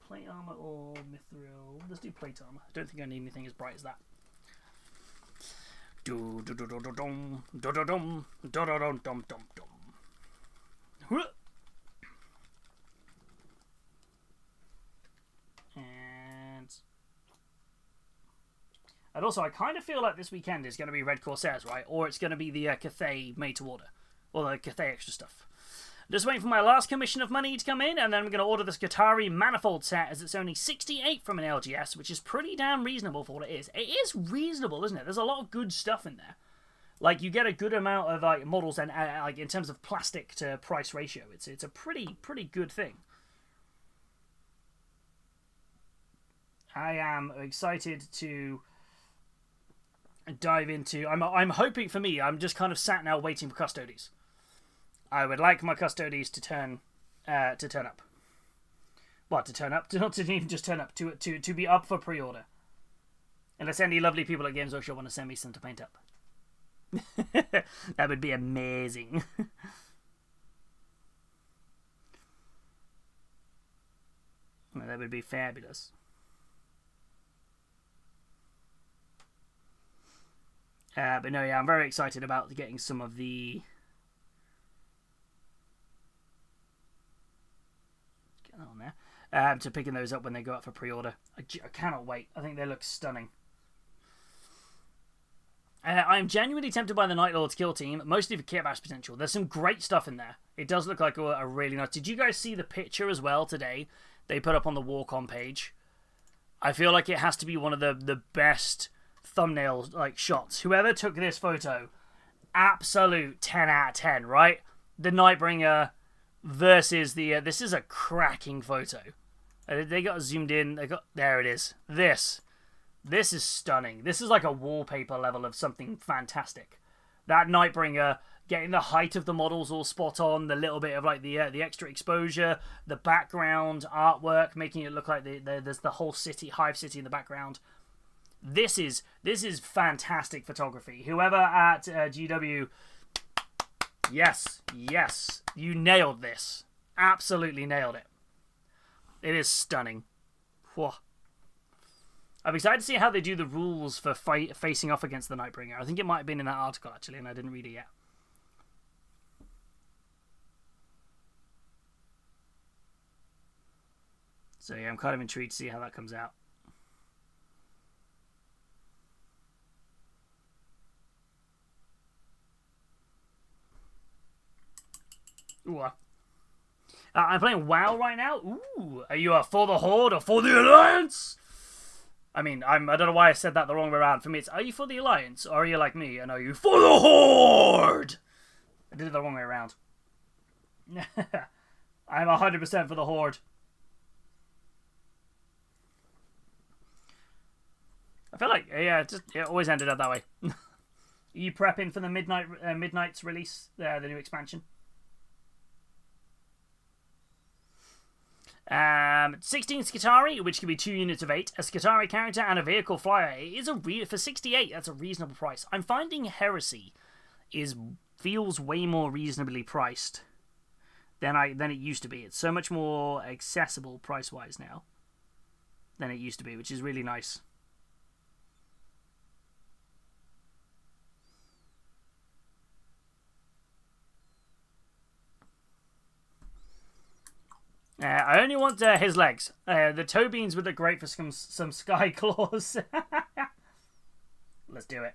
Plate armor or mithril. Let's do plate armor. I don't think I need anything as bright as that. Do do do do do dum do do dum do do dum dum dum dum. And also, I kind of feel like this weekend is going to be Red Corsairs, right? Or it's going to be the Cathay made to order. Or the Cathay extra stuff. Just waiting for my last commission of money to come in, and then I'm going to order this Guitari Manifold set, as it's only 68 from an LGS, which is pretty damn reasonable for what it is. It is reasonable, isn't it? There's a lot of good stuff in there. Like, you get a good amount of like models, and like in terms of plastic to price ratio, it's a pretty good thing. I am excited to dive into. I'm hoping, for me, I'm just kind of sat now waiting for Custodes. I would like my Custodes to turn up. What, to turn up? Not to even just turn up, to be up for pre-order. Unless any lovely people at Games Workshop want to send me some to paint up. That would be amazing. That would be fabulous. But no, yeah, I'm very excited about getting some of the... Get that on there. To picking those up when they go up for pre-order. I cannot wait. I think they look stunning. I'm genuinely tempted by the Night Lord's Kill Team, mostly for kit bash potential. There's some great stuff in there. It does look like a really nice... Did you guys see the picture as well today? They put up on the Warcon page. I feel like it has to be one of the best thumbnail like shots. Whoever took this photo, absolute 10 out of 10, right? The Nightbringer versus the this is a cracking photo. They got zoomed in. There it is. This is stunning. This is like a wallpaper level of something fantastic. That Nightbringer, getting the height of the models all spot on, the little bit of like the extra exposure, the background artwork, making it look like there's the whole city, Hive City in the background. This is fantastic photography. Whoever at GW, yes, you nailed this. Absolutely nailed it. It is stunning. Whoa. I'm excited to see how they do the rules for facing off against the Nightbringer. I think it might have been in that article, actually, and I didn't read it yet. So yeah, I'm kind of intrigued to see how that comes out. Ooh. I'm playing WoW right now. Ooh, are you for the Horde or for the Alliance? I mean, I don't know why I said that the wrong way around. For me, it's, are you for the Alliance or are you like me and are you for the Horde? I did it the wrong way around. I'm 100% for the Horde. I feel like, yeah, it always ended up that way. Are you prepping for the Midnight's release, the new expansion? 16 Skitari, which can be 2 units of 8, a Skitari character and a vehicle flyer. It is for 68, that's a reasonable price. I'm finding Heresy feels way more reasonably priced than it used to be. It's so much more accessible price-wise now than it used to be, which is really nice. I only want his legs. The toe beans would look great for some sky claws. Let's do it.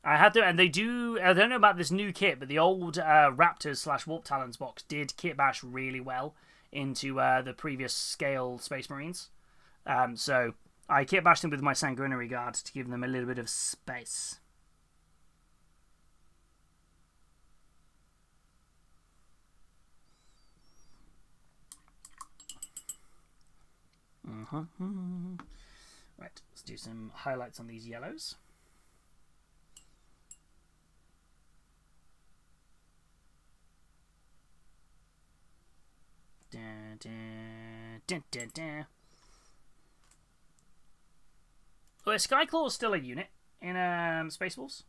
I had to, and they do. I don't know about this new kit, but the old Raptors / Warp Talons box did kit bash really well into the previous scale Space Marines. So I kit bashed them with my Sanguinary Guard to give them a little bit of space. Right, let's do some highlights on these yellows. Dun, dun, dun, dun, dun. Oh, is Skyclaw still a unit in Space Wolves?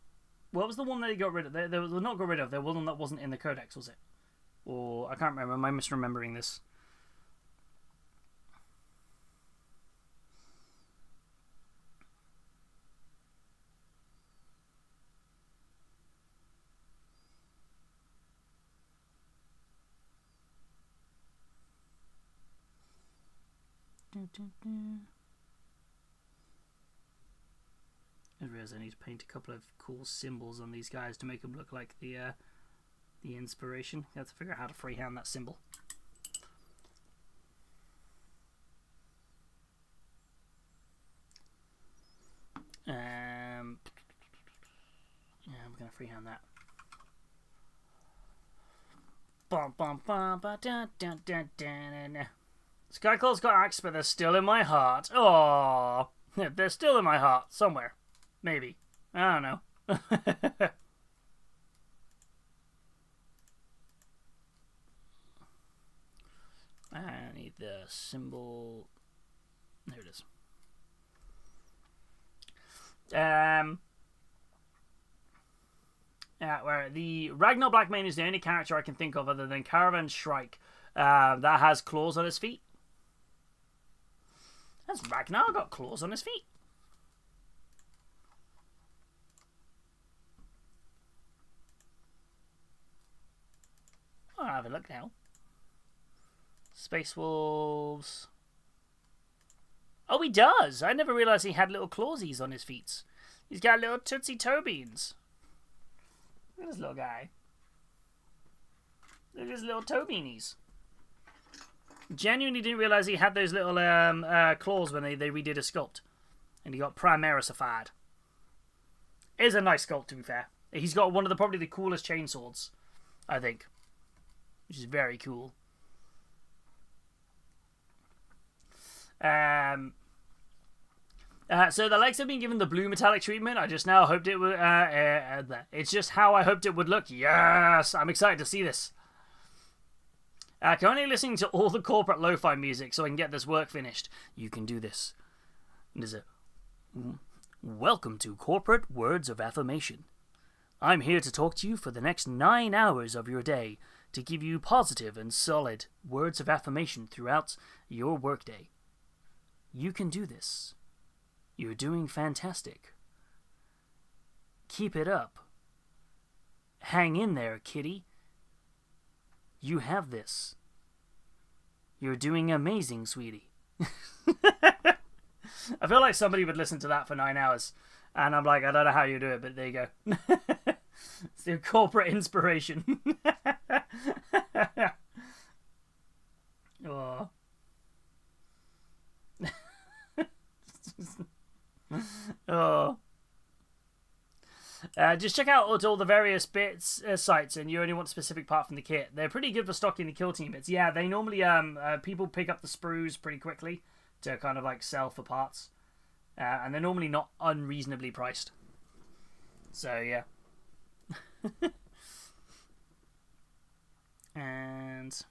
What was the one that they got rid of? They was not got rid of. There was one that wasn't in the Codex, was it? Or I can't remember. Am I misremembering this? I realize I need to paint a couple of cool symbols on these guys to make them look like the inspiration. I have to figure out how to freehand that symbol. Yeah, I'm gonna freehand that. Skyclaw's got axe, but they're still in my heart. Oh, they're still in my heart somewhere. Maybe. I don't know. I need the symbol. There it is. Where the Ragnar Blackmane is the only character I can think of other than Caravan Shrike that has claws on his feet. Has Ragnar got claws on his feet? I'll have a look now. Space Wolves. Oh, he does! I never realised he had little clawsies on his feet. He's got little Tootsie Toe Beans. Look at this little guy. Look at his little toe beanies. Genuinely didn't realise he had those little claws when they redid a sculpt. And he got Primarisified. It is a nice sculpt, to be fair. He's got one of probably the coolest chainswords, I think. Which is very cool. So the legs have been given the blue metallic treatment. I just now hoped it would. It's just how I hoped it would look. Yes, I'm excited to see this. Currently listening to all the corporate lo-fi music so I can get this work finished. You can do this. There's a welcome to Corporate Words of Affirmation. I'm here to talk to you for the next 9 hours of your day to give you positive and solid words of affirmation throughout your workday. You can do this. You're doing fantastic. Keep it up. Hang in there, kitty. You have this. You're doing amazing, sweetie. I feel like somebody would listen to that for 9 hours. And I'm like, I don't know how you do it, but there you go. It's the corporate inspiration. Oh. Oh. Just check out all the various bits sites, and you only want a specific part from the kit. They're pretty good for stocking the kill team bits. Yeah, they normally people pick up the sprues pretty quickly to kind of like sell for parts, and they're normally not unreasonably priced. So yeah. And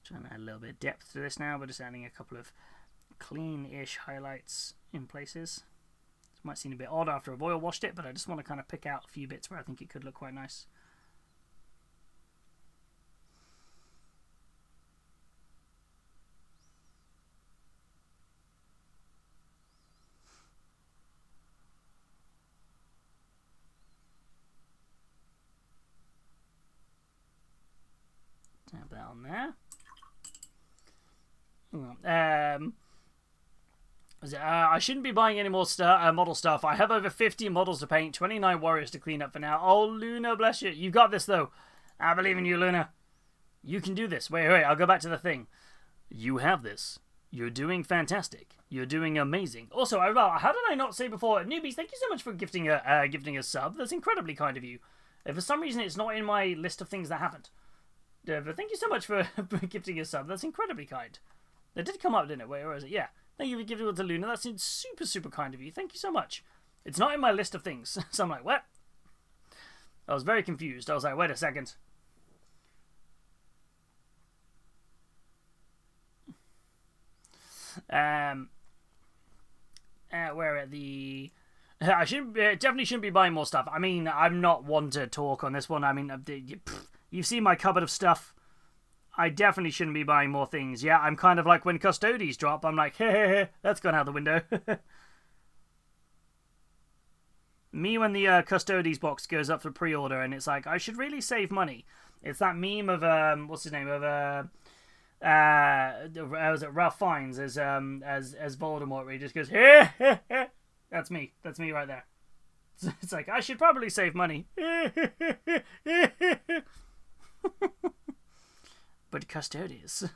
trying to add a little bit of depth to this now, but just adding a couple of clean-ish highlights in places. It might seem a bit odd after I've oil washed it, but I just want to kind of pick out a few bits where I think it could look quite nice. Have that on there. I shouldn't be buying any more model stuff. I have over 50 models to paint, 29 warriors to clean up for now. Oh, Luna, bless you. You got this, though. I believe in you, Luna. You can do this. Wait, I'll go back to the thing. You have this. You're doing fantastic. You're doing amazing. Also, how did I not say before? Newbies, thank you so much for gifting a sub. That's incredibly kind of you. For some reason, it's not in my list of things that happened. But thank you so much for gifting a sub. That's incredibly kind. It did come up, didn't it? Where is it? Yeah. Thank you for giving it to Luna. That's super, super kind of you. Thank you so much. It's not in my list of things. So I'm like, what? I was very confused. I was like, wait a second. Where are the... I definitely shouldn't be buying more stuff. I mean, I'm not one to talk on this one. I mean, you've seen my cupboard of stuff. I definitely shouldn't be buying more things. Yeah, I'm kind of like when Custodes drop, I'm like, hey, that's gone out the window. Me when the Custodes box goes up for pre-order and it's like, I should really save money. It's that meme of, what's his name, of, was it Ralph Fiennes as Voldemort, where he just goes, hey. That's me. That's me right there. It's like, I should probably save money. But Custodes,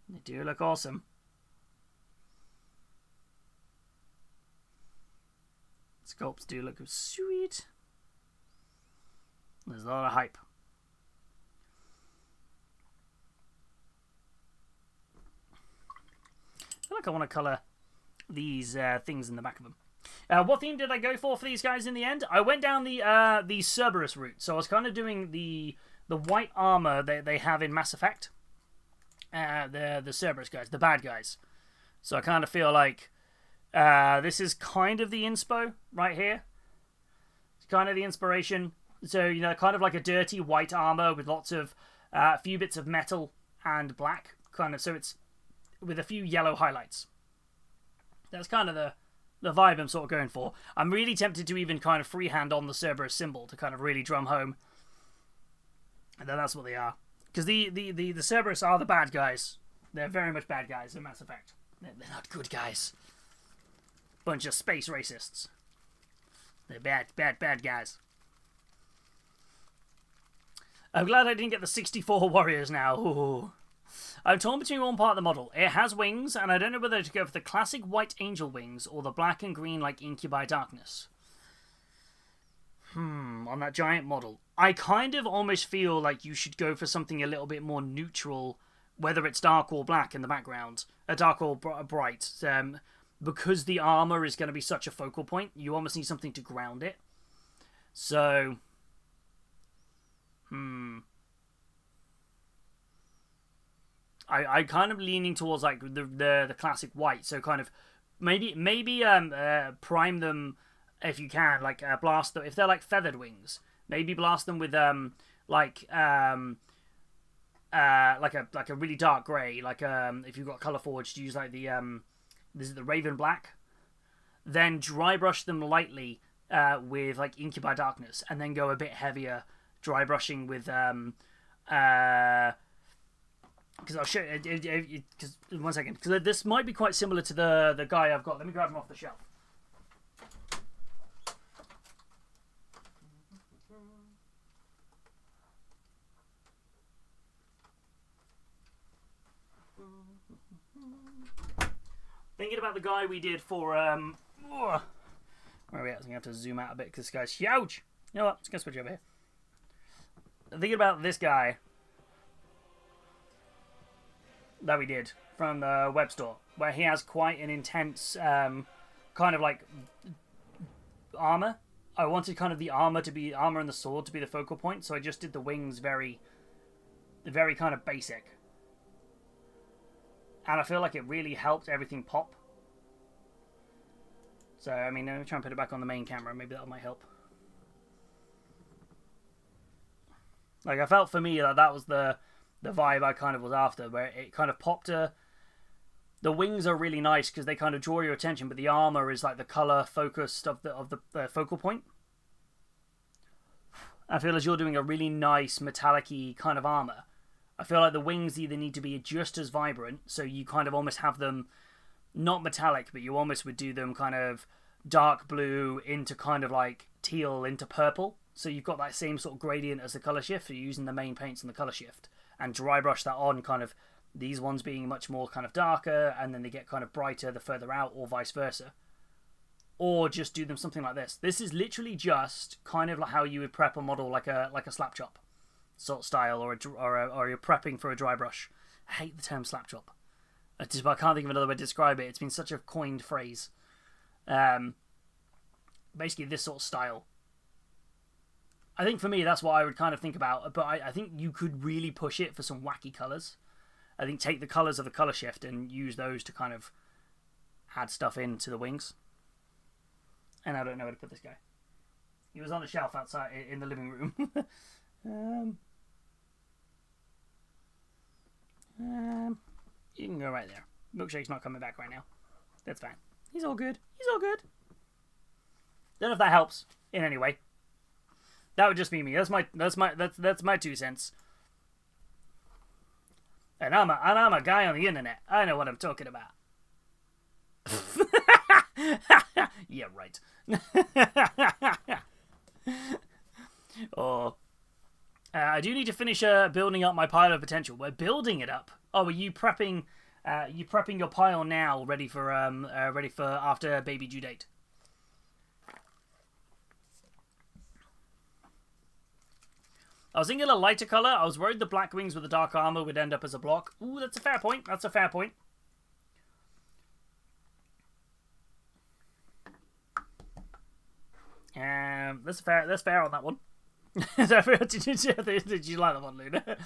they do look awesome. Sculpts do look sweet. There's a lot of hype. I feel like I want to colour these things in the back of them. What theme did I go for these guys in the end? I went down the Cerberus route. So I was kind of doing the white armor that they have in Mass Effect. The Cerberus guys, the bad guys. So I kind of feel like this is kind of the inspo right here. It's kind of the inspiration. So, you know, kind of like a dirty white armor with lots of a few bits of metal and black. Kind of, so it's with a few yellow highlights. That's kind of the vibe I'm sort of going for. I'm really tempted to even kind of freehand on the Cerberus symbol to kind of really drum home. And then that's what they are. Because the Cerberus are the bad guys. They're very much bad guys in Mass Effect. They're not good guys. Bunch of space racists. They're bad guys. I'm glad I didn't get the 64 warriors now. Ooh. I'm torn between one part of the model. It has wings, and I don't know whether to go for the classic white angel wings or the black and green like Incubi Darkness. On that giant model. I kind of almost feel like you should go for something a little bit more neutral, whether it's dark or black in the background. Dark or bright. Because the armor is going to be such a focal point, you almost need something to ground it. So... I kind of leaning towards like the classic white, so kind of maybe prime them if you can, like blast them if they're like feathered wings. Maybe blast them with like a really dark grey, like if you've got color forged, use like the this is the Raven Black. Then dry brush them lightly with like Incubi Darkness, and then go a bit heavier dry brushing with because I'll show you. Because 1 second, because this might be quite similar to the guy I've got. Let me grab him off the shelf. Thinking about the guy we did for where are we at? I'm gonna have to zoom out a bit because this guy's huge. You know what? Let's go switch over here. Thinking about this guy that we did from the web store, where he has quite an intense kind of like armor. I wanted kind of the armor and the sword to be the focal point, so I just did the wings very kind of basic. And I feel like it really helped everything pop. So, I mean, let me try and put it back on the main camera. Maybe that might help. Like, I felt for me that was the vibe I kind of was after, where it kind of popped the wings are really nice because they kind of draw your attention, but the armor is like the color focused of the focal point. I feel as you're doing a really nice metallic-y kind of armor. I feel like the wings either need to be just as vibrant, so you kind of almost have them not metallic, but you almost would do them kind of dark blue into kind of like teal into purple. So you've got that same sort of gradient as the color shift. So you're using the main paints and the color shift and dry brush that on, kind of these ones being much more kind of darker, and then they get kind of brighter the further out, or vice versa. Or just do them something like this. This is literally just kind of like how you would prep a model like a slap chop sort of style, or you're prepping for a dry brush. I hate the term slap chop. I can't think of another way to describe it. It's been such a coined phrase. Basically, this sort of style. I think for me, that's what I would kind of think about. But I think you could really push it for some wacky colours. I think take the colours of the colour shift and use those to kind of add stuff into the wings. And I don't know where to put this guy. He was on a shelf outside in the living room. You can go right there. Milkshake's not coming back right now. That's fine. He's all good. He's all good. Don't know if that helps in any way. That would just be me. That's my 2 cents. And I'm a guy on the internet. I know what I'm talking about. Yeah, right. Oh, I do need to finish building up my pile of potential. We're building it up. Oh, are you prepping? You prepping your pile now, ready for after baby due date? I was thinking a lighter color. I was worried the black wings with the dark armor would end up as a block. Ooh, that's a fair point. That's a fair point. That's fair on that one. Did you like that one, Luna?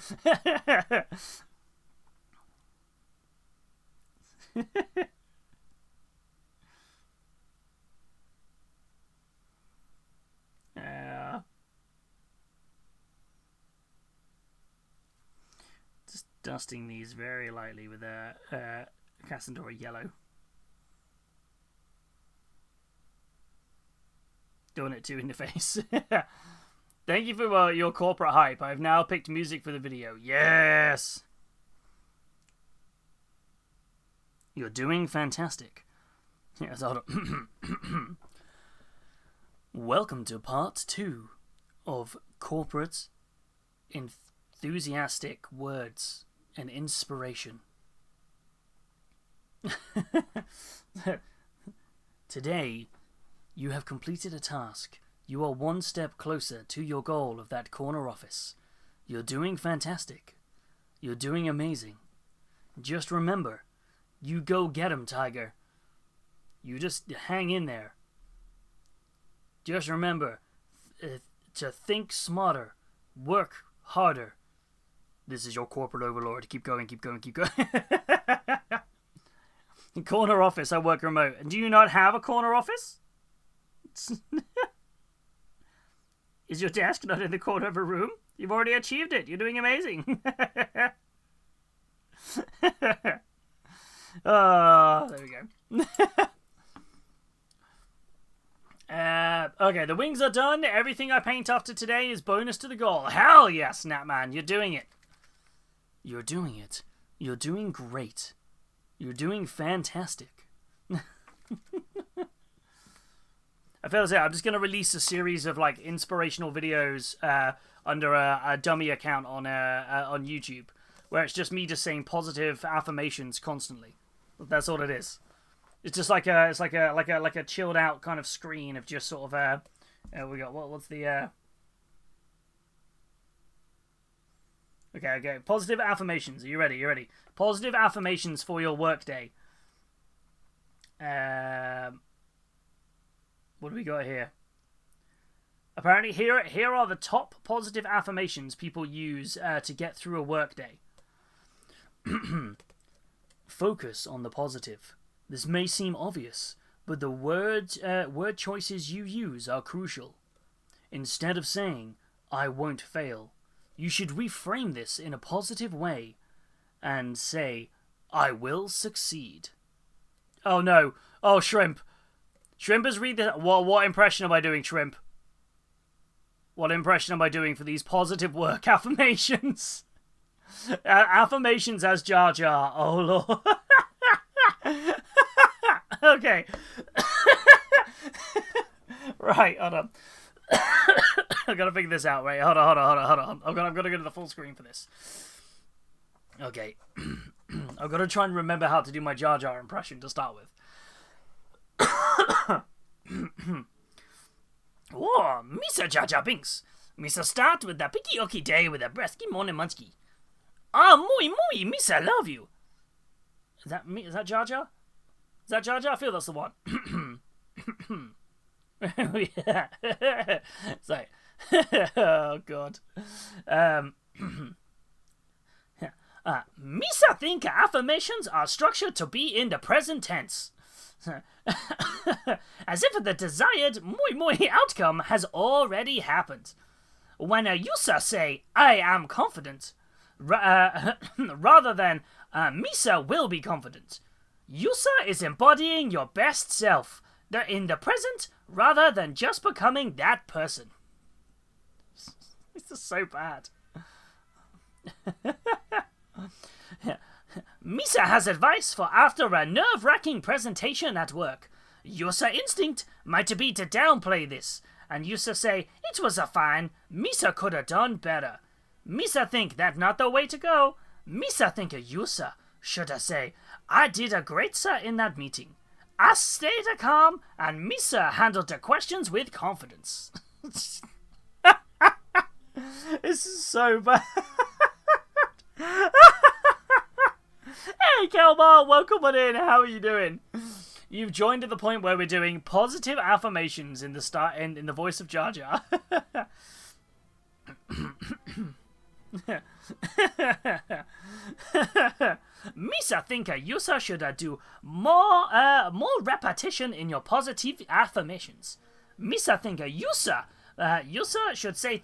Just dusting these very lightly with a Cassandra yellow. Doing it too in the face. Thank you for your corporate hype. I've now picked music for the video. Yes! You're doing fantastic. Yes, hold on. Welcome to part 2 of corporate enthusiastic words and inspiration. Today, you have completed a task. You are one step closer to your goal of that corner office. You're doing fantastic. You're doing amazing. Just remember, you go get 'em, Tiger. You just hang in there. Just remember to think smarter, work harder. This is your corporate overlord. Keep going, keep going, keep going. Corner office, I work remote. And do you not have a corner office? Is your desk not in the corner of a room? You've already achieved it. You're doing amazing. Oh, there we go. Okay, the wings are done. Everything I paint after today is bonus to the goal. Hell yes, Snapman. You're doing it. You're doing it. You're doing great. You're doing fantastic. I feel as though I'm just going to release a series of like inspirational videos under a dummy account on YouTube, where it's just me just saying positive affirmations constantly. That's all it is. It's just like a chilled out kind of screen of just sort of we got what's the Okay. Positive affirmations. Are you ready? You ready? Positive affirmations for your workday. What do we got here? Apparently, here are the top positive affirmations people use to get through a workday. Focus on the positive. This may seem obvious, but the word choices you use are crucial. Instead of saying, "I won't fail," you should reframe this in a positive way and say, "I will succeed." Oh no. Oh, Shrimp. Shrimp is read this. What impression am I doing, Shrimp? What impression am I doing for these positive work affirmations? Affirmations as Jar Jar. Oh, Lord. Okay. Right, hold on. I've got to figure this out. Wait, hold on. I'm going to go to the full screen for this. Okay. I've got to try and remember how to do my Jar Jar impression to start with. Whoa, Misa Jar Jar Binks. Misa start with the picky okie day with a breasty morning munchkie. Ah, muy, Misa, love you. Is that me? Is that Jar Jar? Is that Jar Jar? I feel that's the one. It's like, oh god. Misa think affirmations are structured to be in the present tense. As if the desired muy outcome has already happened. When a Yusa say, I am confident, rather than Misa will be confident. Yusa is embodying your best self in the present rather than just becoming that person. This is so bad. Misa has advice for after a nerve-wracking presentation at work. Yusa instinct might be to downplay this, and Yusa say, it was a fine, Misa could have done better. Misa think that not the way to go. Misa think a Yusa should have say, I did a great sir in that meeting. I stayed calm, and Misa handled the questions with confidence. This is so bad. Hey, Kelmar, welcome on in. How are you doing? You've joined at the point where we're doing positive affirmations in the start in the voice of Jar Jar. Misa think a user should do more repetition in your positive affirmations. Misa think a user should say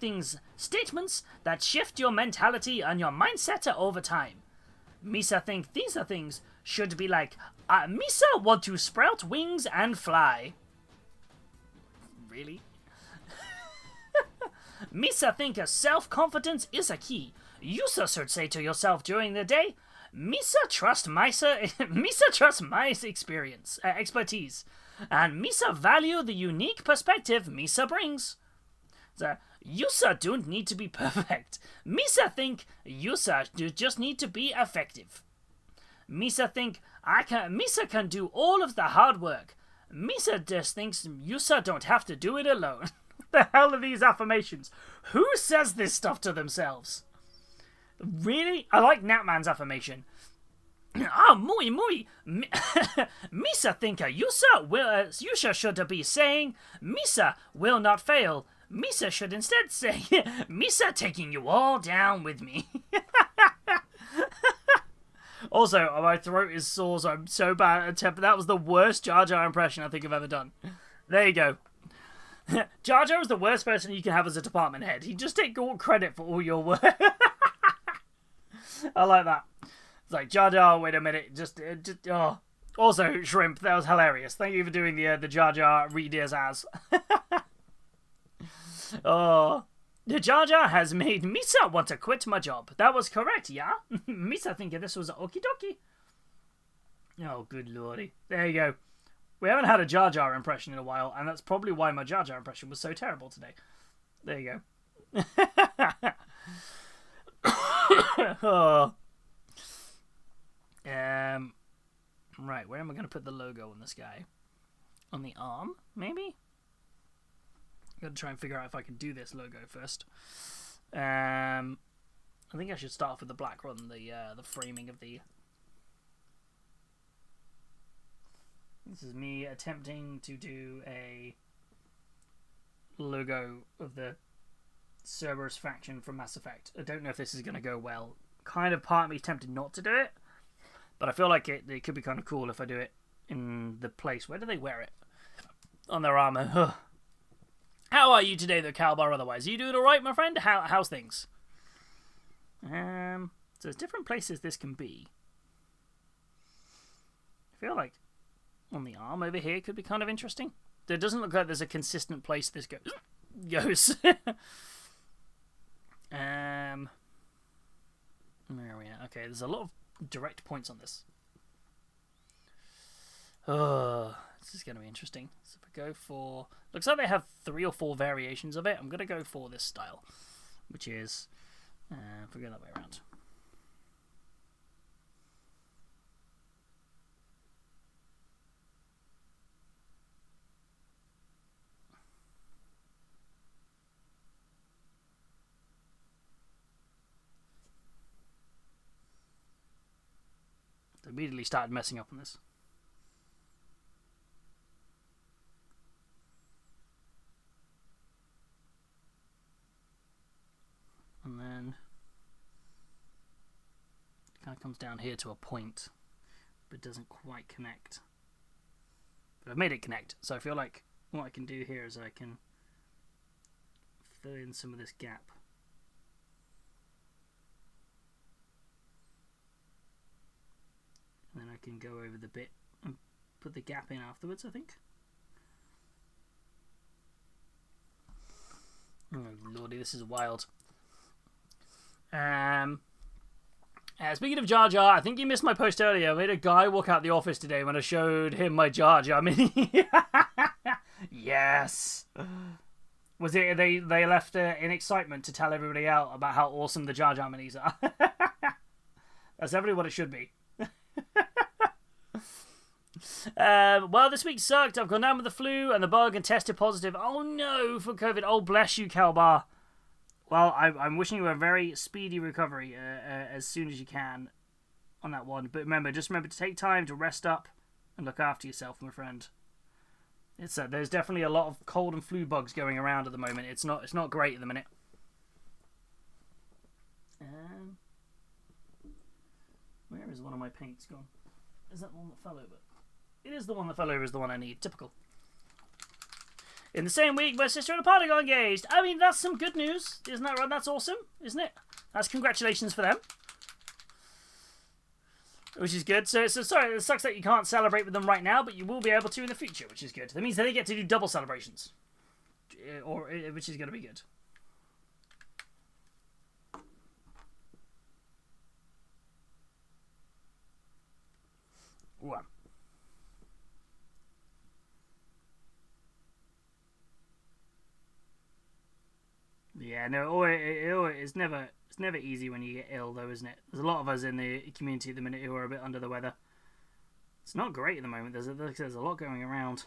statements that shift your mentality and your mindset over time. Misa think these are things should be like, Misa want to sprout wings and fly. Really? Misa think self-confidence is a key. Yusa should say to yourself during the day, Misa trust my expertise, and Misa value the unique perspective Misa brings. The Yusa don't need to be perfect. Misa think Yusa just need to be effective. Misa think Misa can do all of the hard work. Misa just thinks Yusa don't have to do it alone. What the hell are these affirmations? Who says this stuff to themselves? Really? I like Natman's affirmation. Muy. Misa think Yusa should be saying, Misa will not fail. Misa should instead say, Misa taking you all down with me. Also, my throat is sore, so I'm so bad at temper. That was the worst Jar Jar impression I think I've ever done. There you go. Jar Jar is the worst person you can have as a department head. He just take all credit for all your work. I like that. It's like, Jar Jar, wait a minute. Oh. Also, Shrimp, that was hilarious. Thank you for doing the Jar Jar readers as. Oh. The Jar Jar has made Misa want to quit my job. That was correct, yeah? Misa thinking this was okie dokie. Oh, good lordy. There you go. We haven't had a Jar Jar impression in a while, and that's probably why my Jar Jar impression was so terrible today. There you go. Oh. Right, where am I going to put the logo on this guy? On the arm, maybe? Got to try and figure out if I can do this logo first. I think I should start off with the black rather than the framing of the. This is me attempting to do a logo of the Cerberus faction from Mass Effect. I don't know if this is going to go well. Kind of part of me is tempted not to do it, but I feel like it could be kind of cool if I do it in the place. Where do they wear it? On their armor. How are you today, though, Calbar? Otherwise, are you doing all right, my friend? How's things? So there's different places this can be. I feel like on the arm over here could be kind of interesting. There doesn't look like there's a consistent place this goes. goes. Where are we at? Okay, there's a lot of direct points on this. Oh, this is going to be interesting. So if I go for... Looks like they have 3 or 4 variations of it. I'm going to go for this style, which is... if we go that way around. They immediately started messing up on this. And then it kind of comes down here to a point, but doesn't quite connect. But I've made it connect, so I feel like what I can do here is I can fill in some of this gap. And then I can go over the bit and put the gap in afterwards, I think. Oh lordy, this is wild. Speaking of Jar Jar, I think you missed my post earlier. I made a guy walk out the office today when I showed him my Jar Jar mini. Yes. Was it they left in excitement to tell everybody out about how awesome the Jar Jar minis are? That's definitely what it should be. Well, this week sucked. I've gone down with the flu and the bug and tested positive. Oh no, for COVID. Oh, bless you, Calbar. Well, I'm wishing you a very speedy recovery as soon as you can on that one. But just remember to take time to rest up and look after yourself, my friend. It's there's definitely a lot of cold and flu bugs going around at the moment. It's not great at the minute. Where is one of my paints gone? Is that the one that fell over? It is the one that fell over is the one I need. Typical. In the same week, my sister and a partner got engaged. I mean, that's some good news. Isn't that right? That's awesome, isn't it? That's congratulations for them. Which is good. So sorry, it sucks that you can't celebrate with them right now, but you will be able to in the future, which is good. That means that they get to do double celebrations. Which is going to be good. Ooh. Yeah, no, it's never easy when you get ill, though, isn't it? There's a lot of us in the community at the minute who are a bit under the weather. It's not great at the moment. There's a lot going around.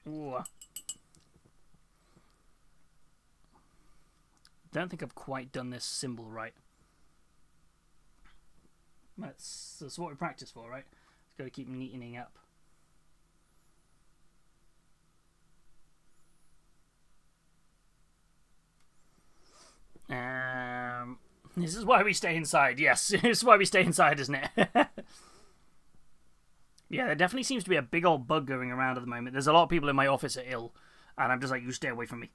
Ooh. Don't think I've quite done this symbol right. That's what we practice for, right? It's got to keep neatening up. This is why we stay inside. Yes, this is why we stay inside, isn't it? Yeah, there definitely seems to be a big old bug going around at the moment. There's a lot of people in my office are ill, and I'm just like, you stay away from me.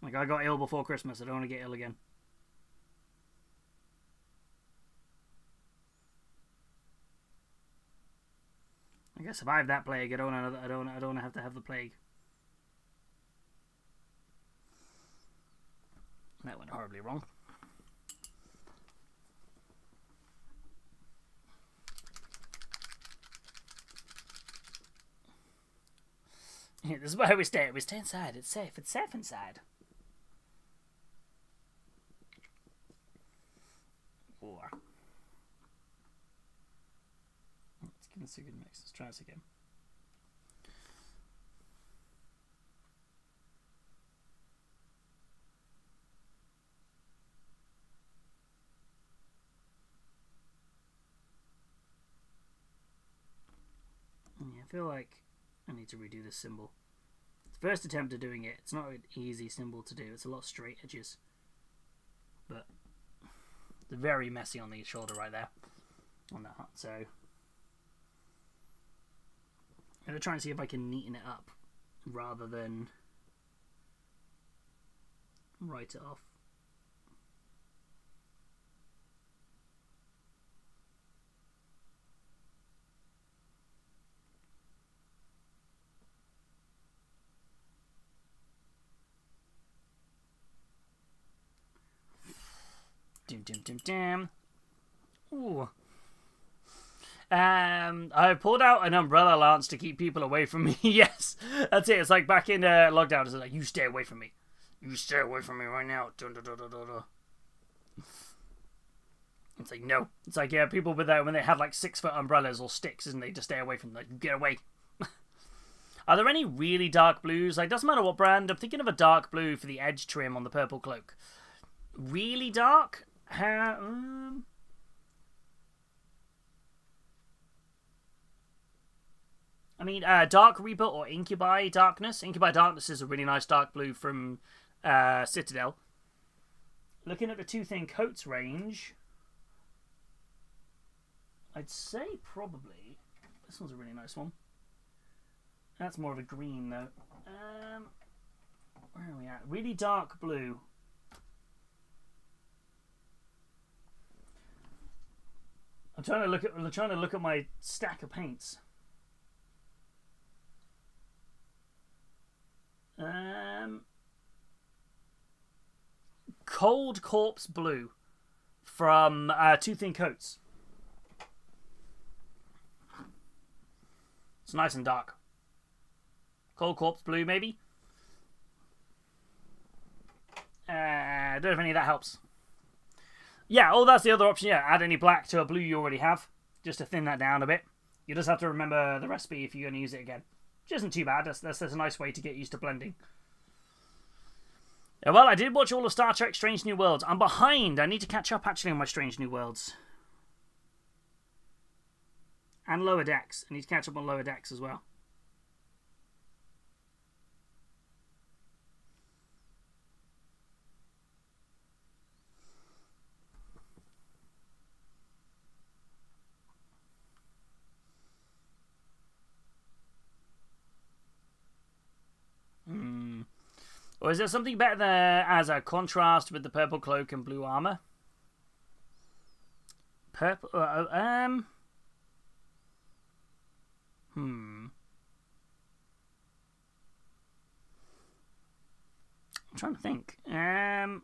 Like, I got ill before Christmas. I don't want to get ill again. Like, I survived that plague. I don't want to have to have the plague. That went horribly wrong. Yeah, this is where we stay. We stay inside. It's safe. It's safe inside. Or let's give this a good mix. Let's try this again. Yeah, I feel like I need to redo this symbol. It's the first attempt at doing it. It's not an easy symbol to do. It's a lot of straight edges. But it's very messy on the shoulder right there. On that hut. So I'm going to try and see if I can neaten it up rather than write it off. Ooh. I pulled out an umbrella lance to keep people away from me. Yes, that's it. It's like back in lockdown. It's like, you stay away from me. You stay away from me right now. Dun, dun, dun, dun, dun, dun. It's like, no. It's like, yeah, people with when they have like 6-foot umbrellas or sticks, isn't they? Just stay away from them. Like, get away. Are there any really dark blues? Like, doesn't matter what brand. I'm thinking of a dark blue for the edge trim on the purple cloak. Really dark? I mean, Dark Reaper or Incubi Darkness. Incubi Darkness is a really nice dark blue from Citadel. Looking at the Two Thin Coats range, I'd say probably this one's a really nice one. That's more of a green though. Where are we at? Really dark blue. I'm trying to look at my stack of paints. Cold Corpse Blue from Two Thin Coats. It's nice and dark. Cold Corpse Blue, maybe? I don't know if any of that helps. Yeah, oh, that's the other option. Yeah, add any black to a blue you already have, just to thin that down a bit. You just have to remember the recipe if you're going to use it again. Which isn't too bad. That's a nice way to get used to blending. Yeah, well, I did watch all of Star Trek Strange New Worlds. I'm behind. I need to catch up, actually, on my Strange New Worlds. And Lower Decks. I need to catch up on Lower Decks as well. Or is there something better there as a contrast with the purple cloak and blue armor? Purple. I'm trying to think. I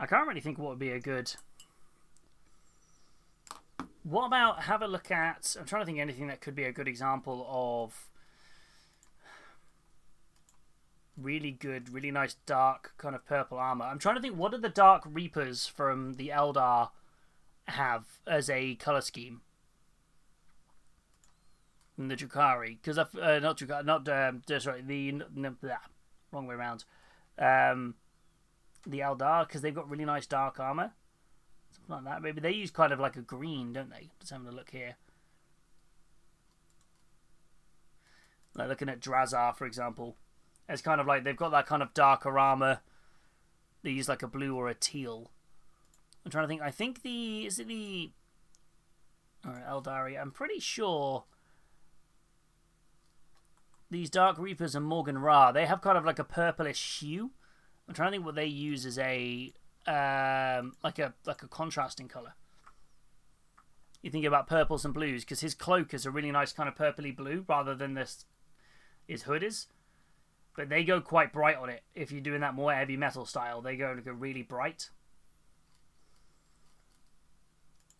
can't really think what would be a good. What about have a look at... I'm trying to think of anything that could be a good example of really good, really nice dark kind of purple armor. I'm trying to think, what do the Dark Reapers from the Eldar have as a color scheme? In the Drukhari. Because not Drukhari, sorry, wrong way around. The Eldar, because they've got really nice dark armor. Something like that. Maybe they use kind of like a green, don't they? Just having a look here. Like looking at Drazar, for example. It's kind of like they've got that kind of darker armor. They use like a blue or a teal. I'm trying to think. I think is it the... Alright, Eldari. I'm pretty sure these Dark Reapers and Morgan Ra, they have kind of like a purplish hue. I'm trying to think what they use as a... like a contrasting color. You think about purples and blues because his cloak is a really nice kind of purpley blue rather than his hood is, but they go quite bright on it. If you're doing that more heavy metal style, they go really bright.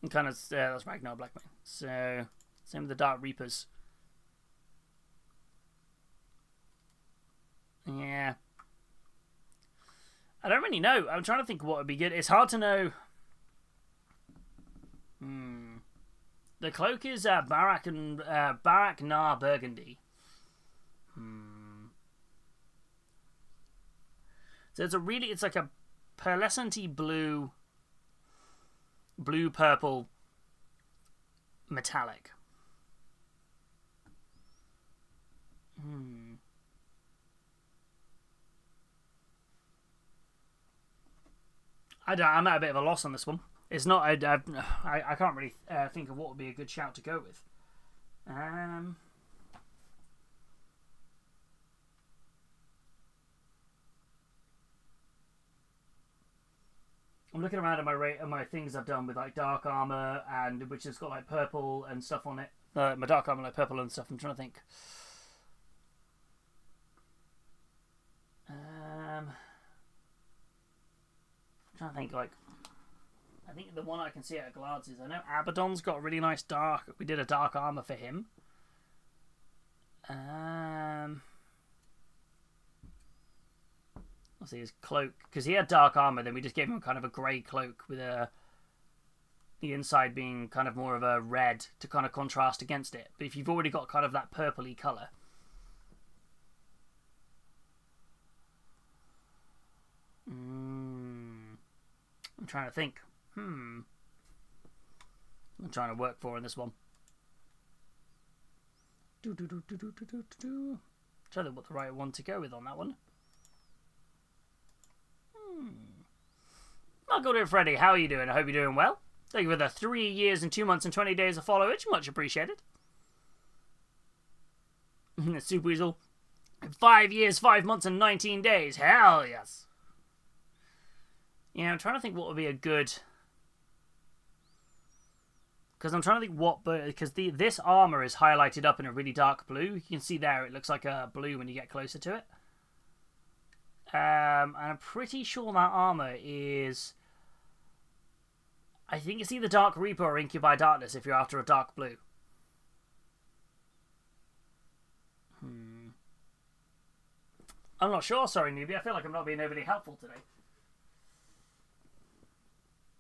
And kind of that's Ragnar Blackmane. So same with the Dark Reapers. Yeah. I don't really know. I'm trying to think what would be good. It's hard to know. The cloak is Barak Nar Burgundy. So it's like a pearlescent-y blue purple metallic. I'm at a bit of a loss on this one. It's not. I can't really think of what would be a good shout to go with. I'm looking around at my things I've done with like dark armor and which has got like purple and stuff on it My dark armor like purple and stuff. I'm trying to think. I'm trying to think, like, I think the one I can see at a glance is, I know Abaddon's got a really nice dark, we did a dark armor for him. Let's see his cloak, because he had dark armor, then we just gave him kind of a grey cloak with the inside being kind of more of a red to kind of contrast against it. But if you've already got kind of that purpley colour, I'm trying to think. I'm trying to work for in this one. Trying to think what the right one to go with on that one. I'll go to Freddy. How are you doing? I hope you're doing well. Thank you for the 3 years and 2 months and 20 days of followage. Much appreciated. Super Weasel. 5 years, 5 months and 19 days. Hell yes. Yeah, I'm trying to think what would be a good... Because I'm trying to think what... Because this armor is highlighted up in a really dark blue. You can see there it looks like a blue when you get closer to it. And I'm pretty sure that armor is... I think it's either Dark Reaper or Incubi Darkness if you're after a dark blue. I'm not sure, sorry, newbie. I feel like I'm not being overly helpful today.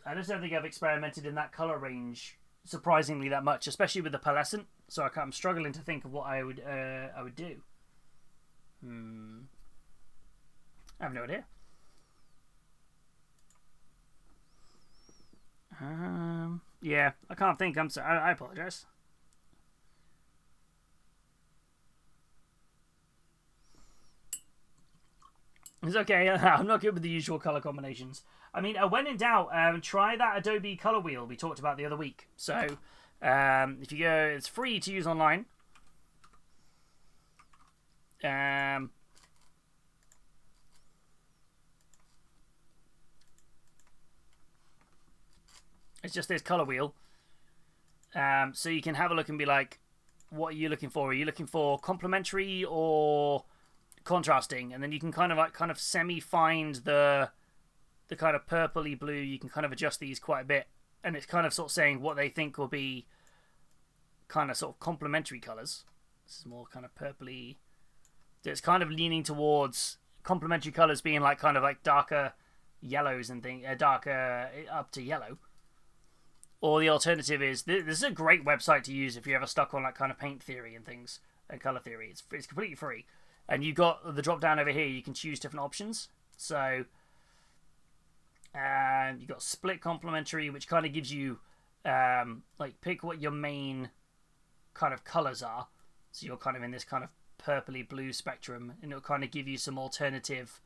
I just don't think I've experimented in that colour range surprisingly that much, especially with the pearlescent. So I'm struggling to think of what I would do. I have no idea. Yeah, I can't think. I'm sorry. I apologise. It's okay. I'm not good with the usual colour combinations. I mean, when in doubt, try that Adobe Color Wheel we talked about the other week. So, if you go, it's free to use online. It's just this color wheel. So you can have a look and be like, what are you looking for? Are you looking for complementary or contrasting? And then you can kind of semi find the kind of purpley blue. You can kind of adjust these quite a bit, and it's kind of sort of saying what they think will be kind of sort of complementary colors. This is more kind of purpley. It's kind of leaning towards complementary colors being like kind of like darker yellows and things, darker up to yellow. Or the alternative is, this is a great website to use if you're ever stuck on like kind of paint theory and things, and color theory. It's completely free. And you've got the drop down over here, you can choose different options. So, you've got split complementary, which kind of gives you, like, pick what your main kind of colors are. So you're kind of in this kind of purpley blue spectrum, and it'll kind of give you some alternative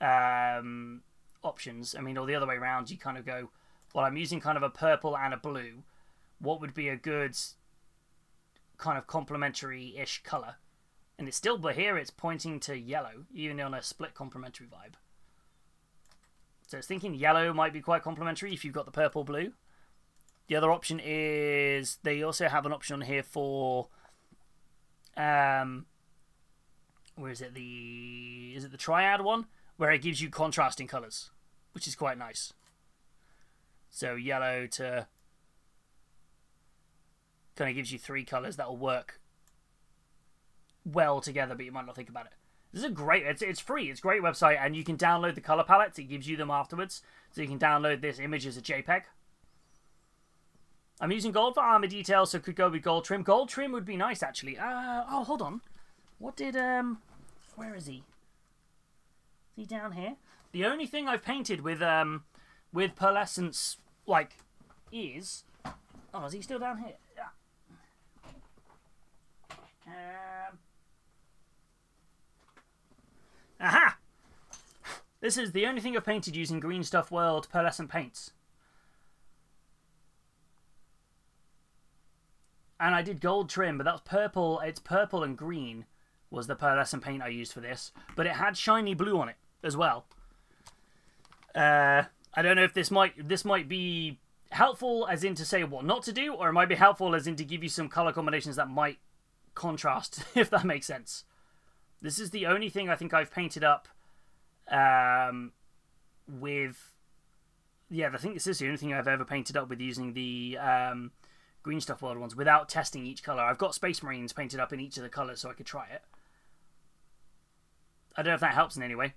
options. I mean, or the other way around, you kind of go, well, I'm using kind of a purple and a blue. What would be a good kind of complementary-ish colour? And it's still, but here it's pointing to yellow, even on a split complementary vibe. So it's thinking yellow might be quite complementary if you've got the purple-blue. The other option is, they also have an option here for, where is it? Is it the triad one? Where it gives you contrasting colours, which is quite nice. So yellow to kind of gives you 3 colours that will work well together, but you might not think about it. This is a great, it's free, it's a great website, and you can download the colour palettes. It gives you them afterwards, so you can download this image as a JPEG. I'm using gold for armor details, so could go with gold trim. Gold trim would be nice, actually. Oh, hold on. What did, where is he? Is he down here? The only thing I've painted with pearlescence, like, is... Oh, is he still down here? Yeah. Aha! This is the only thing I've painted using Green Stuff World pearlescent paints. And I did gold trim, but that was purple. It's purple and green was the pearlescent paint I used for this. But it had shiny blue on it as well. I don't know if this might be helpful as in to say what not to do, or it might be helpful as in to give you some color combinations that might contrast, if that makes sense. This is the only thing I think I've painted up with... Yeah, I think this is the only thing I've ever painted up with using the Green Stuff World ones without testing each color. I've got Space Marines painted up in each of the colors so I could try it. I don't know if that helps in any way.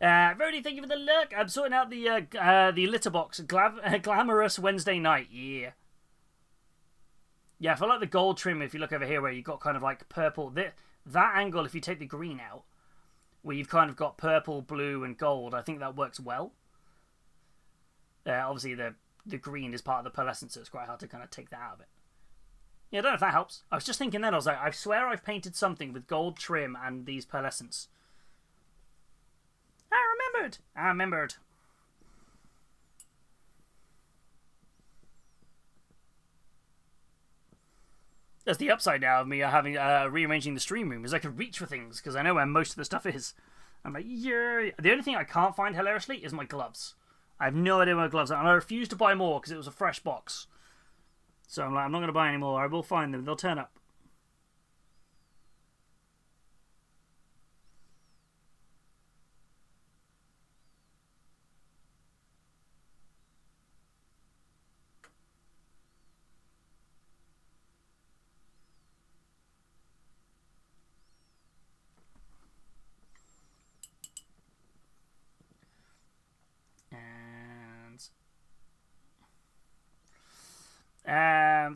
Rody, thank you for the look. I'm sorting out the litter box. Glamorous Wednesday night. Yeah. Yeah, I feel like the gold trim, if you look over here where you've got kind of like purple. That angle, if you take the green out, where you've kind of got purple, blue, and gold, I think that works well. Obviously, the green is part of the pearlescence, so it's quite hard to kind of take that out of it. Yeah, I don't know if that helps. I was just thinking then, I was like, I swear I've painted something with gold trim and these pearlescence. I remembered. That's the upside now of me having rearranging the stream room, is I can reach for things because I know where most of the stuff is. I'm like, yeah. The only thing I can't find, hilariously, is my gloves. I have no idea where my gloves are, and I refuse to buy more because it was a fresh box. So I'm like, I'm not going to buy any more. I will find them. They'll turn up.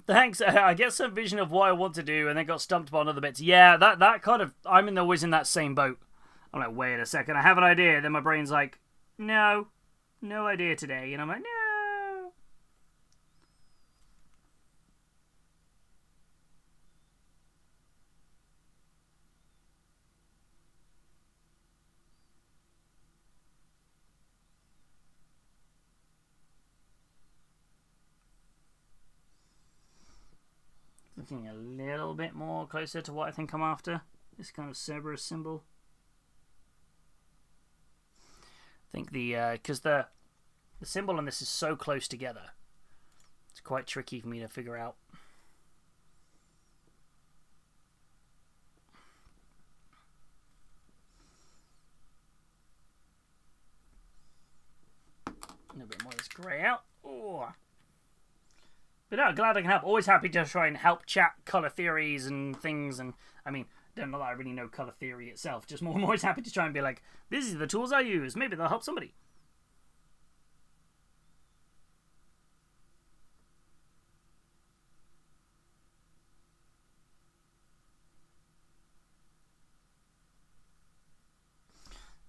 Thanks. I get some vision of what I want to do and then got stumped by other bits. Yeah, that kind of... I'm always in that same boat. I'm like, wait a second, I have an idea. Then my brain's like, no idea today. And I'm like, no. Looking a little bit more closer to what I think I'm after. This kind of Cerberus symbol. I think because the symbol on this is so close together, it's quite tricky for me to figure out. A little bit more of this grey out. Oh. But no, glad I can help. Always happy to try and help chat colour theories and things. And I mean, don't know that I really know colour theory itself. Just more, I'm always happy to try and be like, these are the tools I use. Maybe they'll help somebody.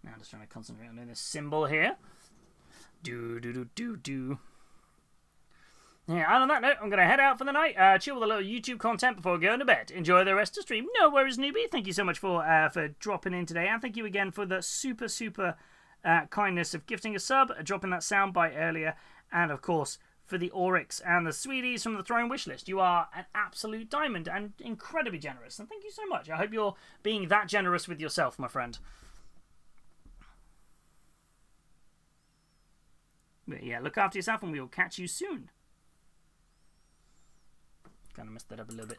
Now I'm just trying to concentrate on doing this symbol here. Do. Yeah, and on that note, I'm going to head out for the night, chill with a little YouTube content before going to bed. Enjoy the rest of the stream. No worries, newbie. Thank you so much for dropping in today, and thank you again for the super kindness of gifting a sub, dropping that soundbite earlier, and of course, for the Oryx and the Sweeties from the Throne Wishlist. You are an absolute diamond and incredibly generous, and thank you so much. I hope you're being that generous with yourself, my friend. But yeah, look after yourself, and we will catch you soon. Kind of messed that up a little bit.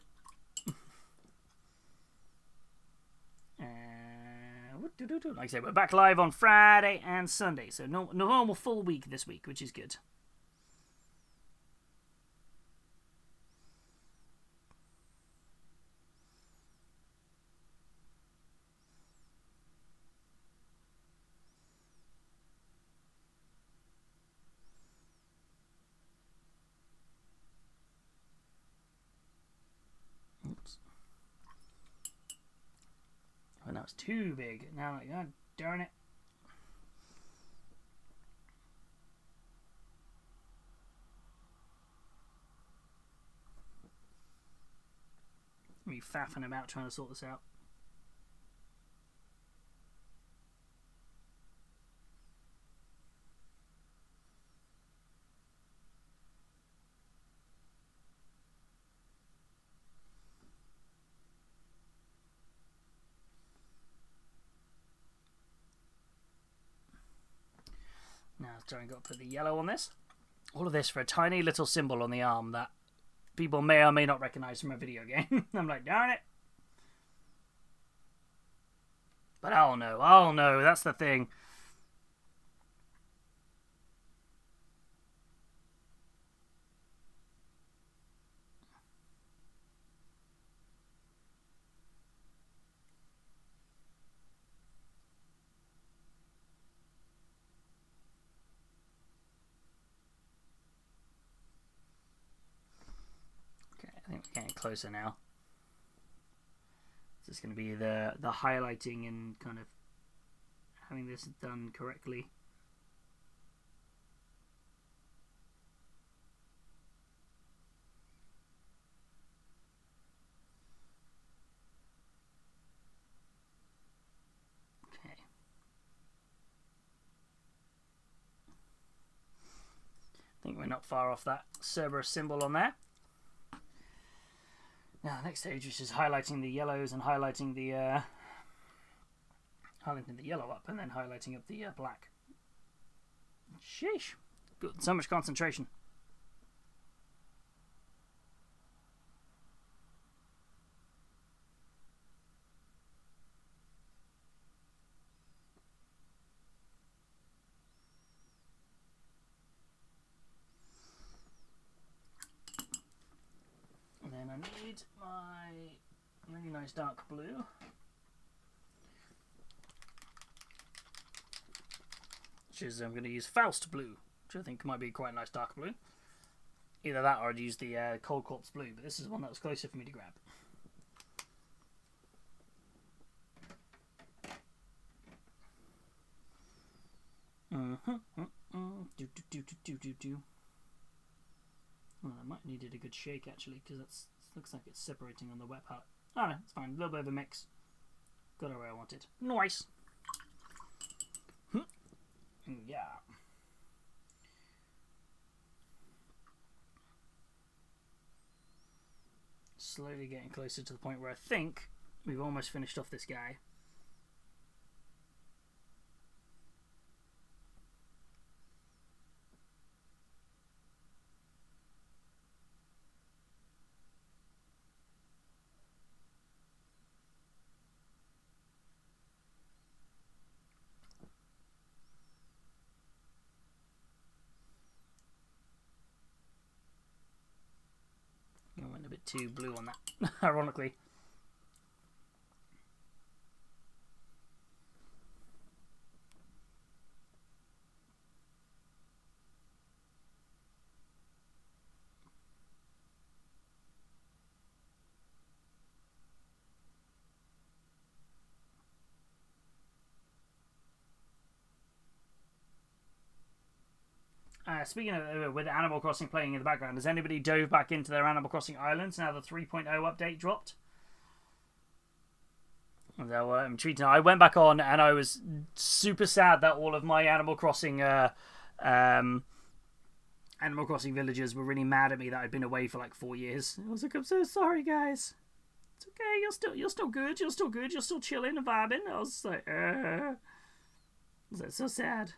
Like I said, we're back live on Friday and Sunday, so no normal full week this week, which is good. Oh, that was too big. Now, God darn it. Me faffing about trying to sort this out. Now, let's try and go put the yellow on this. All of this for a tiny little symbol on the arm that people may or may not recognize from a video game. I'm like, darn it. But I'll know, that's the thing. I think we're getting closer now. This is going to be the highlighting and kind of having this done correctly. Okay. I think we're not far off that Cerberus symbol on there. Now, the next stage, which is highlighting the yellows and highlighting the yellow up, and then highlighting up the black. Sheesh! Good, so much concentration. And then I need my really nice dark blue. Which is, I'm going to use Faust blue, which I think might be quite a nice dark blue. Either that or I'd use the Cold Corpse blue, but this is one that was closer for me to grab. Well, I might needed a good shake actually, because it looks like it's separating on the wet part. Oh no, it's fine. A little bit of a mix. Got it where I wanted. Nice. Yeah. Slowly getting closer to the point where I think we've almost finished off this guy. I went a bit too blue on that, ironically. Speaking of with Animal Crossing playing in the background, has anybody dove back into their Animal Crossing islands now the 3.0 update dropped? So I'm treating. I went back on and I was super sad that all of my Animal Crossing villagers were really mad at me that I'd been away for like 4 years. I was like, I'm so sorry, guys. It's okay. You're still good. You're still good. You're still chilling and vibing. I was like, that's so sad.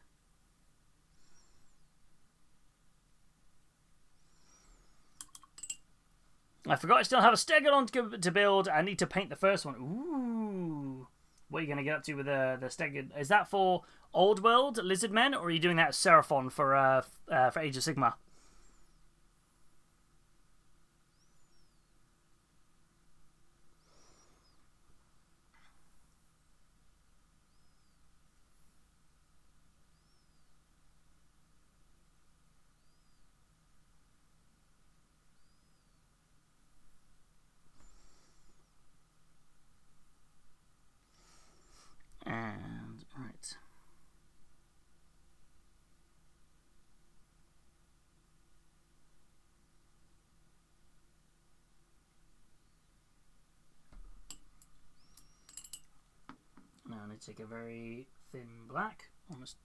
I forgot I still have a Stegodon to build. I need to paint the first one. Ooh. What are you going to get up to with the Stegodon? Is that for Old World Lizardmen, or are you doing that as Seraphon for Age of Sigmar? And, right. Now I need to take a very thin black, almost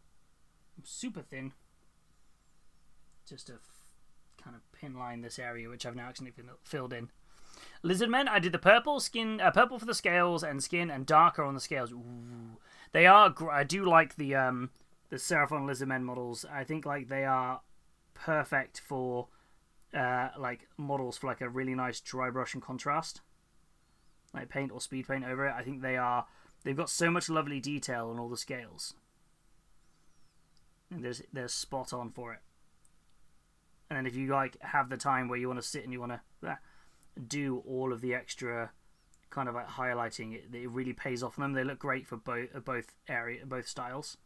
super thin, just to kind of pin line this area, which I've now actually filled in. Lizardmen, I did the purple skin, purple for the scales and skin, and darker on the scales. Ooh, they are. I do like the Seraphon Lizardmen models. I think like they are perfect for like models for like a really nice dry brush and contrast, like paint or speed paint over it. I think they've got so much lovely detail on all the scales, and they're spot on for it. And then if you like have the time where you want to sit and you want to do all of the extra kind of like highlighting, it really pays off on them. They look great for both styles.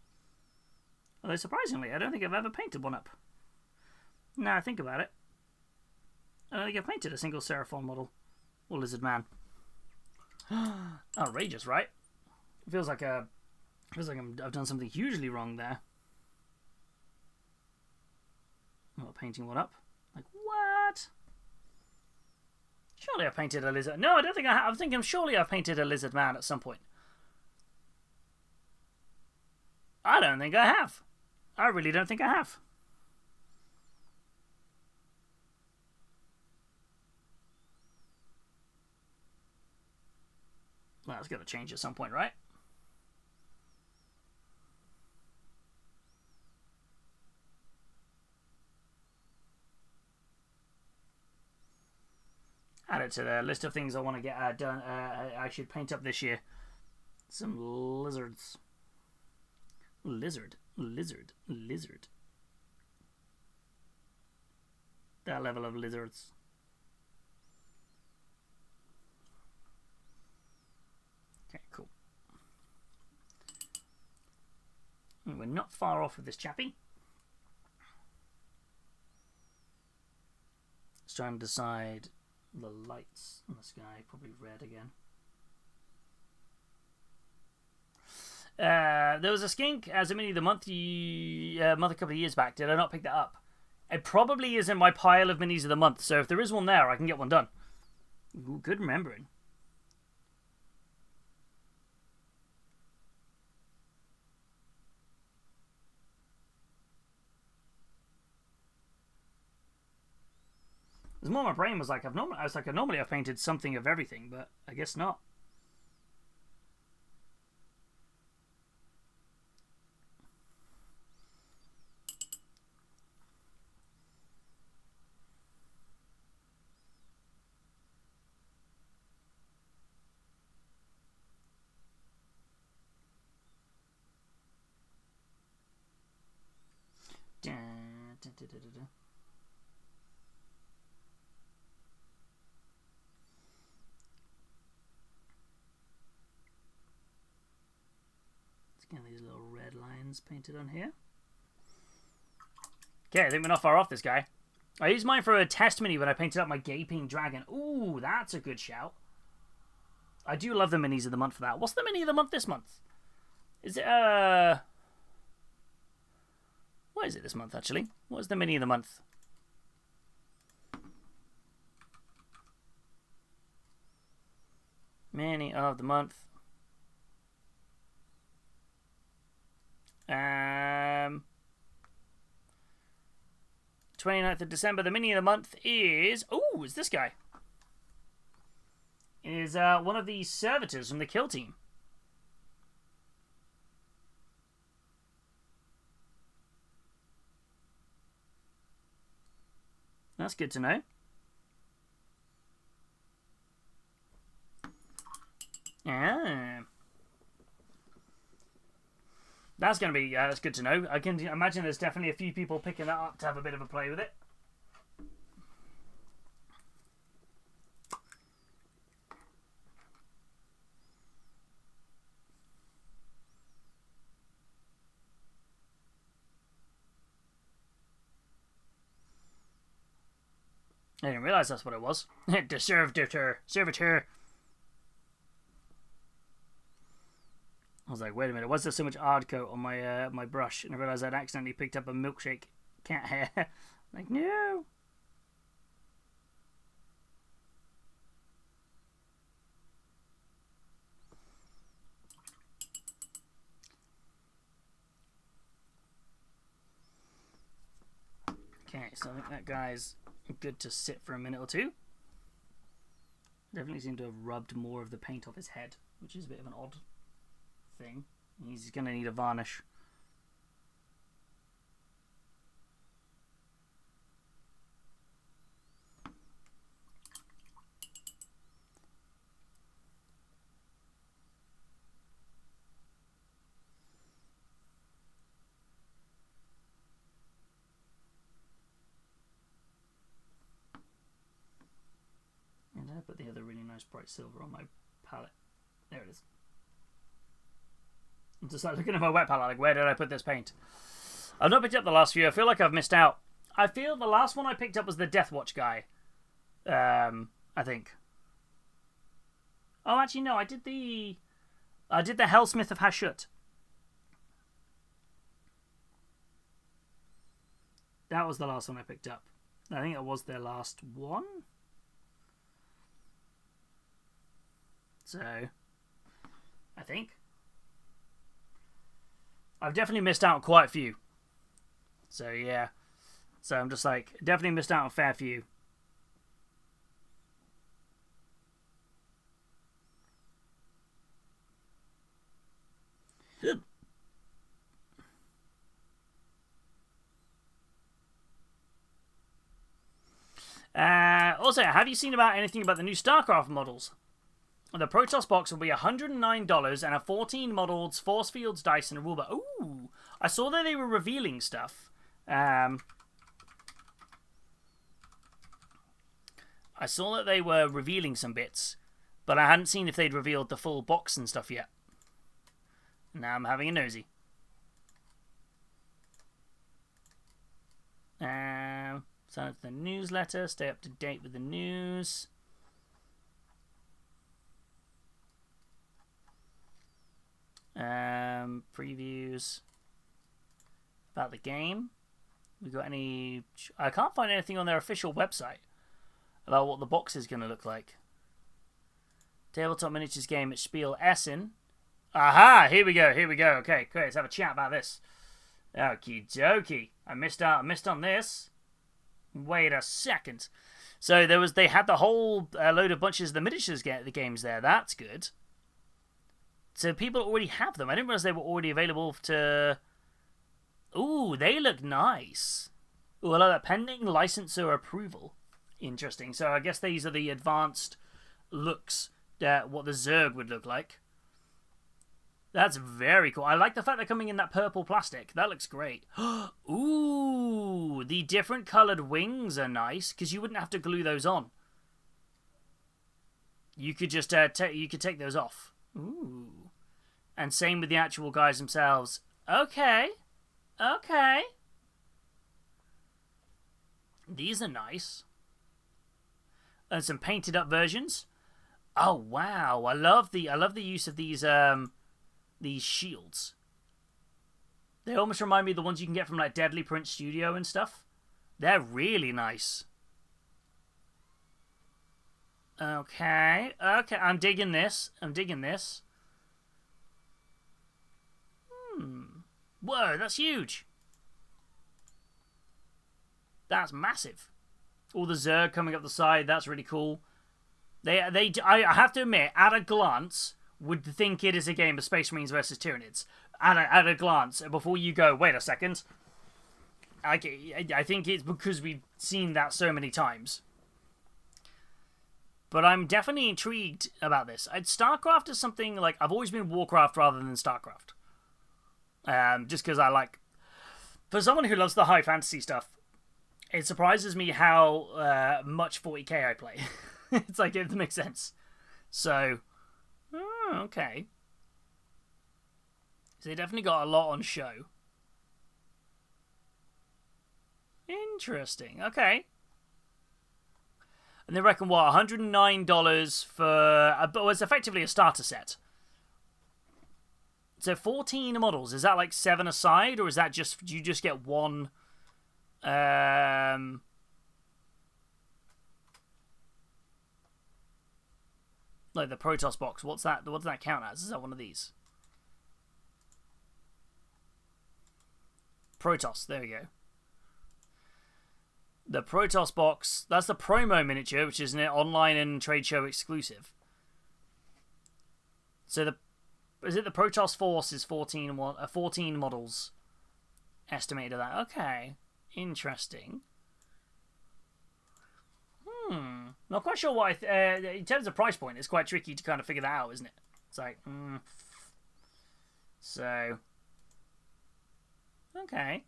Although surprisingly, I don't think I've ever painted one up. Now I think about it, I don't think I've painted a single Seraphon model or Lizard Man. Outrageous, right? It feels like I've done something hugely wrong there. I'm not painting one up. Like, what? Surely I've painted a lizard. No, I don't think I have. I'm thinking surely I've painted a Lizard Man at some point. I don't think I have. I really don't think I have. Well, that's got to change at some point, right? Add it to the list of things I want to get done. I should paint up this year. Some lizards. Lizard. That level of lizards. Okay, cool. We're not far off with this chappy. Let's try and decide the lights in the sky. Probably red again. There was a skink as a mini the month a couple of years back. Did I not pick that up? It probably is in my pile of minis of the month, so if there is one there, I can get one done. Ooh, good remembering. There's more my brain was like, normally I've painted something of everything, but I guess not. Let's get these little red lines painted on here. Okay, I think we're not far off this guy. I used mine for a test mini when I painted up my Gaping Dragon. Ooh, that's a good shout. I do love the minis of the month for that. What's the mini of the month this month? Is it, what is it this month, actually? What is the mini of the month? Mini of the month. 29th of December. The mini of the month is... Ooh, it's this guy. It is one of the servitors from the kill team. That's good to know. Yeah. That's going to be, that's good to know. I can imagine there's definitely a few people picking that up to have a bit of a play with it. I didn't realise that's what it was. Servitor. I was like, wait a minute, why's there so much hard coat on my my brush? And I realised I'd accidentally picked up a milkshake cat hair. Like, no. Okay, so I think that guy's good to sit for a minute or two. Definitely seem to have rubbed more of the paint off his head, which is a bit of an odd thing. He's going to need a varnish. nice bright silver on my palette. There it is. I'm just like looking at my wet palette, like, where did I put this paint? I've not picked up the last few. I feel like I've missed out. I feel the last one I picked up was the Deathwatch guy. I think. Oh, actually, no. I did the Hellsmith of Hashut. That was the last one I picked up. I think it was their last one. So, I think. I've definitely missed out on quite a few. So, yeah. So, I'm just like, definitely missed out on a fair few. Also, have you seen anything about the new StarCraft models? The Protoss box will be $109 and a 14 modeled force fields, dice, and a rulebook. Ooh! I saw that they were revealing stuff. I saw that they were revealing some bits, but I hadn't seen if they'd revealed the full box and stuff yet. Now I'm having a nosy. Sign up to the newsletter, stay up to date with the news. Previews about the game. We got any? I can't find anything on their official website about what the box is going to look like. Tabletop miniatures game at Spiel Essen. Aha! Here we go. Okay, great. Let's have a chat about this. Okie dokie. I missed on this. Wait a second. So they had the whole load of bunches of the miniatures the games there. That's good. So people already have them. I didn't realize they were already available to... Ooh, they look nice. Ooh, I like that. Pending licensor approval. Interesting. So I guess these are the advanced looks that what the Zerg would look like. That's very cool. I like the fact they're coming in that purple plastic. That looks great. Ooh, the different coloured wings are nice because you wouldn't have to glue those on. You could just take those off. Ooh. And same with the actual guys themselves. Okay. These are nice. And some painted up versions. Oh wow. I love the use of these shields. They almost remind me of the ones you can get from like Deadly Print Studio and stuff. They're really nice. Okay. I'm digging this. Whoa, that's huge. That's massive. All the Zerg coming up the side. That's really cool. I have to admit, at a glance, would think it is a game of Space Marines versus Tyranids. At a glance, before you go, wait a second. I think it's because we've seen that so many times. But I'm definitely intrigued about this. StarCraft is something like... I've always been Warcraft rather than StarCraft. Just because I like... For someone who loves the high fantasy stuff, it surprises me how much 40k I play. It's like, it makes sense. So... okay. So they definitely got a lot on show. Interesting. Okay. And they reckon, what, $109 for... But it's effectively a starter set. So 14 models. Is that like 7 aside? Or is that just... Do you just get one... Like the Protoss box. What's that? What does that count as? Is that one of these? Protoss. There we go. The Protoss box. That's the promo miniature, which is an online and trade show exclusive. So is it the Protoss Force is 14 models estimated of that? Okay, interesting. Not quite sure what in terms of price point, it's quite tricky to kind of figure that out, isn't it? It's like, So, okay.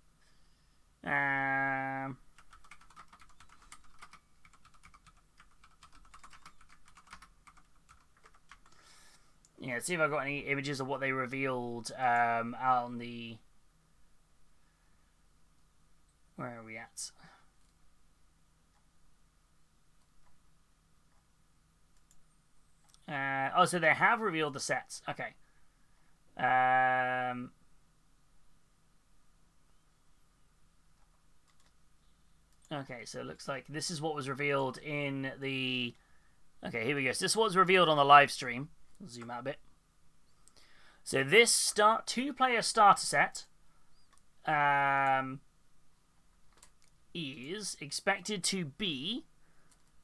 Let's see if I've got any images of what they revealed out on the... Where are we at? Oh, so they have revealed the sets. Okay. Okay, so it looks like this is what was revealed in the... Okay, here we go. So this was revealed on the live stream. I'll zoom out a bit. So this two-player starter set is expected to be...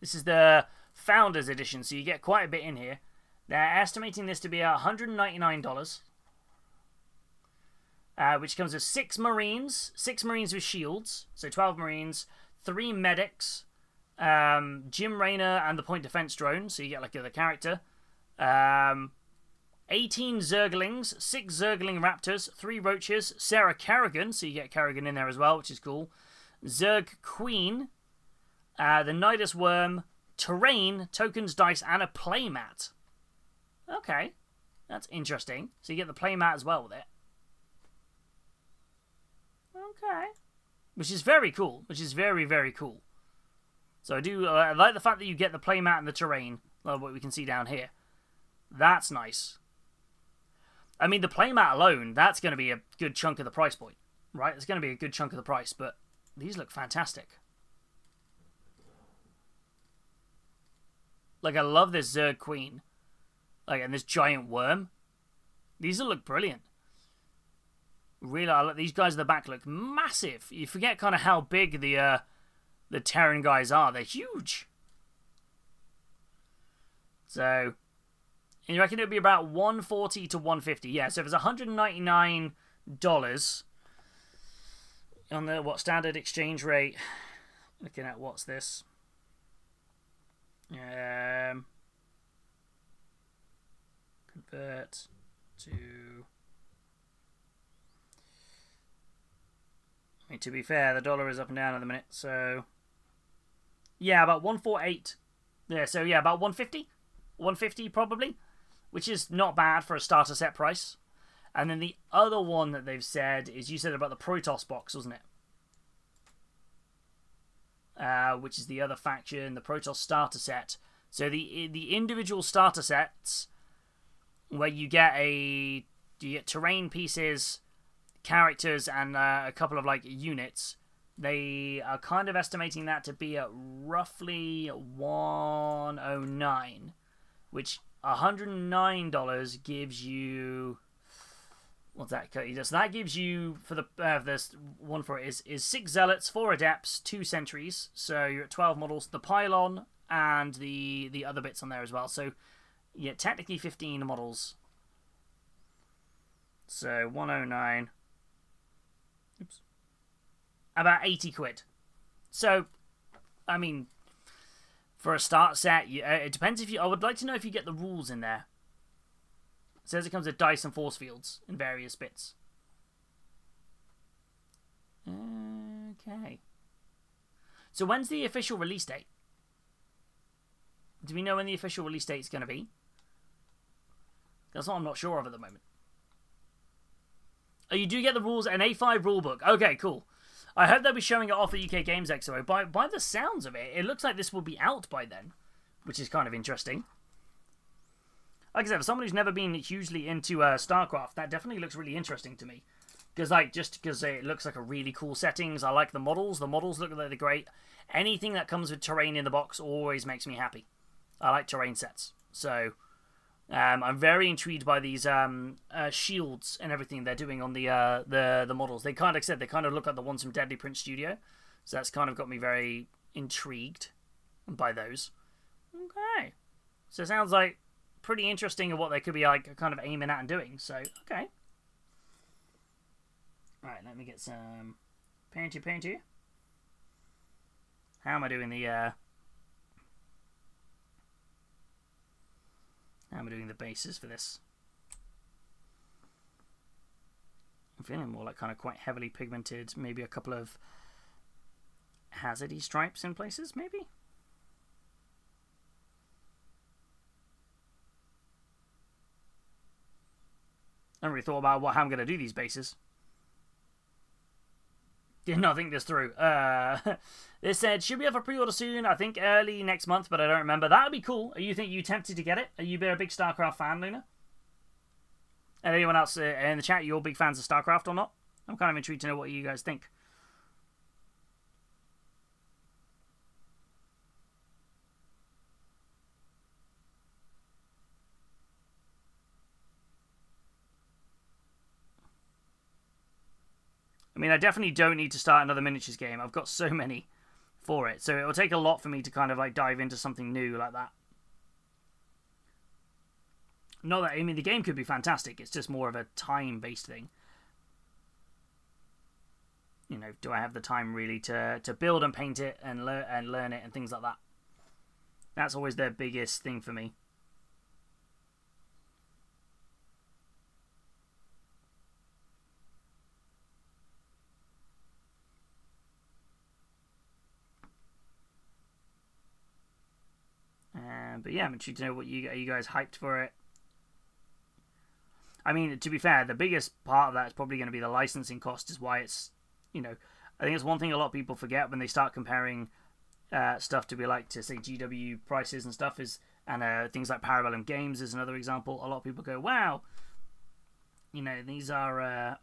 This is the Founders Edition, so you get quite a bit in here. They're estimating this to be $199, which comes with 6 Marines with shields, so 12 Marines, 3 medics, Jim Raynor and the point defense drone, so you get like the character, 18 Zerglings, 6 Zergling Raptors, 3 Roaches, Sarah Kerrigan, so you get Kerrigan in there as well, which is cool, Zerg Queen, the Nidus Worm, terrain, tokens, dice, and a playmat. Okay, that's interesting. So you get the playmat as well with it. Okay. Which is very cool. Which is very, very cool. So I like the fact that you get the playmat and the terrain, like what we can see down here. That's nice. I mean, the playmat alone, that's going to be a good chunk of the price point, right? It's going to be a good chunk of the price, but these look fantastic. Like, I love this Zerg Queen. Like, and this giant worm. These look brilliant. Really, these guys at the back look massive. You forget kind of how big the Terran guys are. They're huge. So, and you reckon it would be about $140 to $150? Yeah, so if it's $199 on the standard exchange rate, looking at what's this? Convert to... I mean, to be fair, the dollar is up and down at the minute, so... Yeah, about 148. Yeah, so yeah, about 150. 150 probably, which is not bad for a starter set price. And then the other one that they've said is, you said about the Protoss box, wasn't it? Which is the other faction, the Protoss starter set. So the individual starter sets, where you get terrain pieces, characters, and a couple of like units. They are kind of estimating that to be at roughly $109, which $109 gives you... What's that? So that gives you, for this one for it, is 6 Zealots, 4 Adepts, 2 Sentries. So you're at 12 models. The Pylon and the other bits on there as well. So, yeah, technically 15 models. So, 109. Oops. About 80 quid. So, I mean, for a start set, it depends if you... I would like to know if you get the rules in there. It says it comes with dice and force fields in various bits. Okay. So when's the official release date? Do we know when the official release date is going to be? That's what I'm not sure of at the moment. Oh, you do get the rules, an A5 rulebook. Okay, cool. I hope they'll be showing it off at UK Games Expo. By the sounds of it, it looks like this will be out by then, which is kind of interesting. Like I said, for someone who's never been hugely into StarCraft, that definitely looks really interesting to me. Because, just because it looks like a really cool settings. I like the models. The models look like they're great. Anything that comes with terrain in the box always makes me happy. I like terrain sets. So, I'm very intrigued by these shields and everything they're doing on the models. They kind of look like the ones from Deadly Prince Studio. So that's kind of got me very intrigued by those. Okay. So it sounds like pretty interesting of what they could be like kind of aiming at and doing. So, okay. Alright, let me get some paint you. How am I doing the bases for this? I'm feeling more like kind of quite heavily pigmented, maybe a couple of hazardy stripes in places, maybe? haven't really thought about how I'm going to do these bases. Did not think this through. They said, should we have a pre-order soon? I think early next month, but I don't remember. That would be cool. Are you tempted to get it? Are you a big StarCraft fan, Luna? And anyone else in the chat, you're big fans of StarCraft or not? I'm kind of intrigued to know what you guys think. I mean, I definitely don't need to start another miniatures game. I've got so many for it. So it'll take a lot for me to kind of like dive into something new like that. Not that, I mean, the game could be fantastic. It's just more of a time-based thing. You know, do I have the time really to build and paint it and learn it and things like that? That's always the biggest thing for me. But yeah, I'm intrigued to know what are you guys hyped for it. I mean, to be fair, the biggest part of that is probably going to be the licensing cost, is why it's, you know, I think it's one thing a lot of people forget when they start comparing stuff to be like, to say GW prices and stuff and things like Parabellum Games is another example. A lot of people go, wow, you know, these are,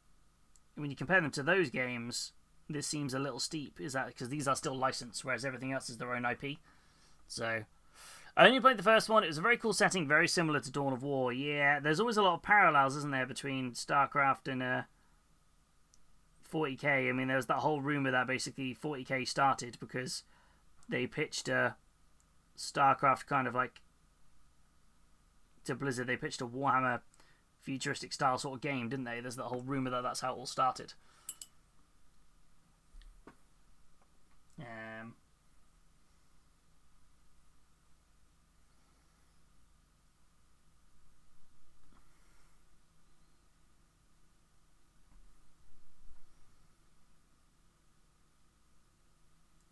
when you compare them to those games, this seems a little steep. Is that because these are still licensed, whereas everything else is their own IP? So, I only played the first one. It was a very cool setting, very similar to Dawn of War. Yeah, there's always a lot of parallels, isn't there, between StarCraft and 40k. I mean, there was that whole rumor that basically 40k started because they pitched a StarCraft kind of like to Blizzard. They pitched a Warhammer futuristic style sort of game, didn't they? There's that whole rumor that that's how it all started.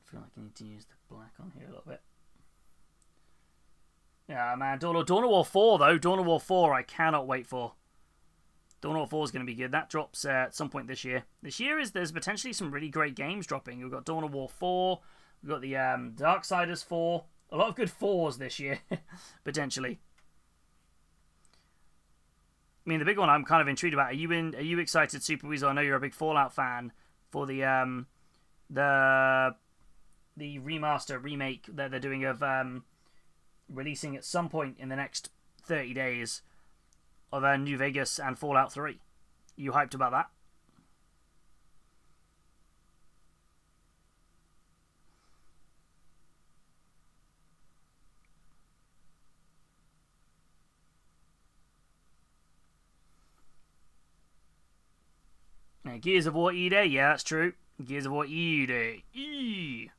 I feel like I need to use the black on here a little bit. Yeah, man. Dawn of War 4, though. Dawn of War 4, I cannot wait for. Dawn of War 4 is going to be good. That drops at some point this year. There's potentially some really great games dropping. We've got Dawn of War 4. We've got the Darksiders 4. A lot of good 4s this year, potentially. I mean, the big one I'm kind of intrigued about. Are you excited, Super Weasel? I know you're a big Fallout fan for the remaster remake that they're doing of releasing at some point in the next 30 days of New Vegas and Fallout 3. You hyped about that? Gears of War E-Day? Yeah, that's true. Gears of War E-Day. E-Day.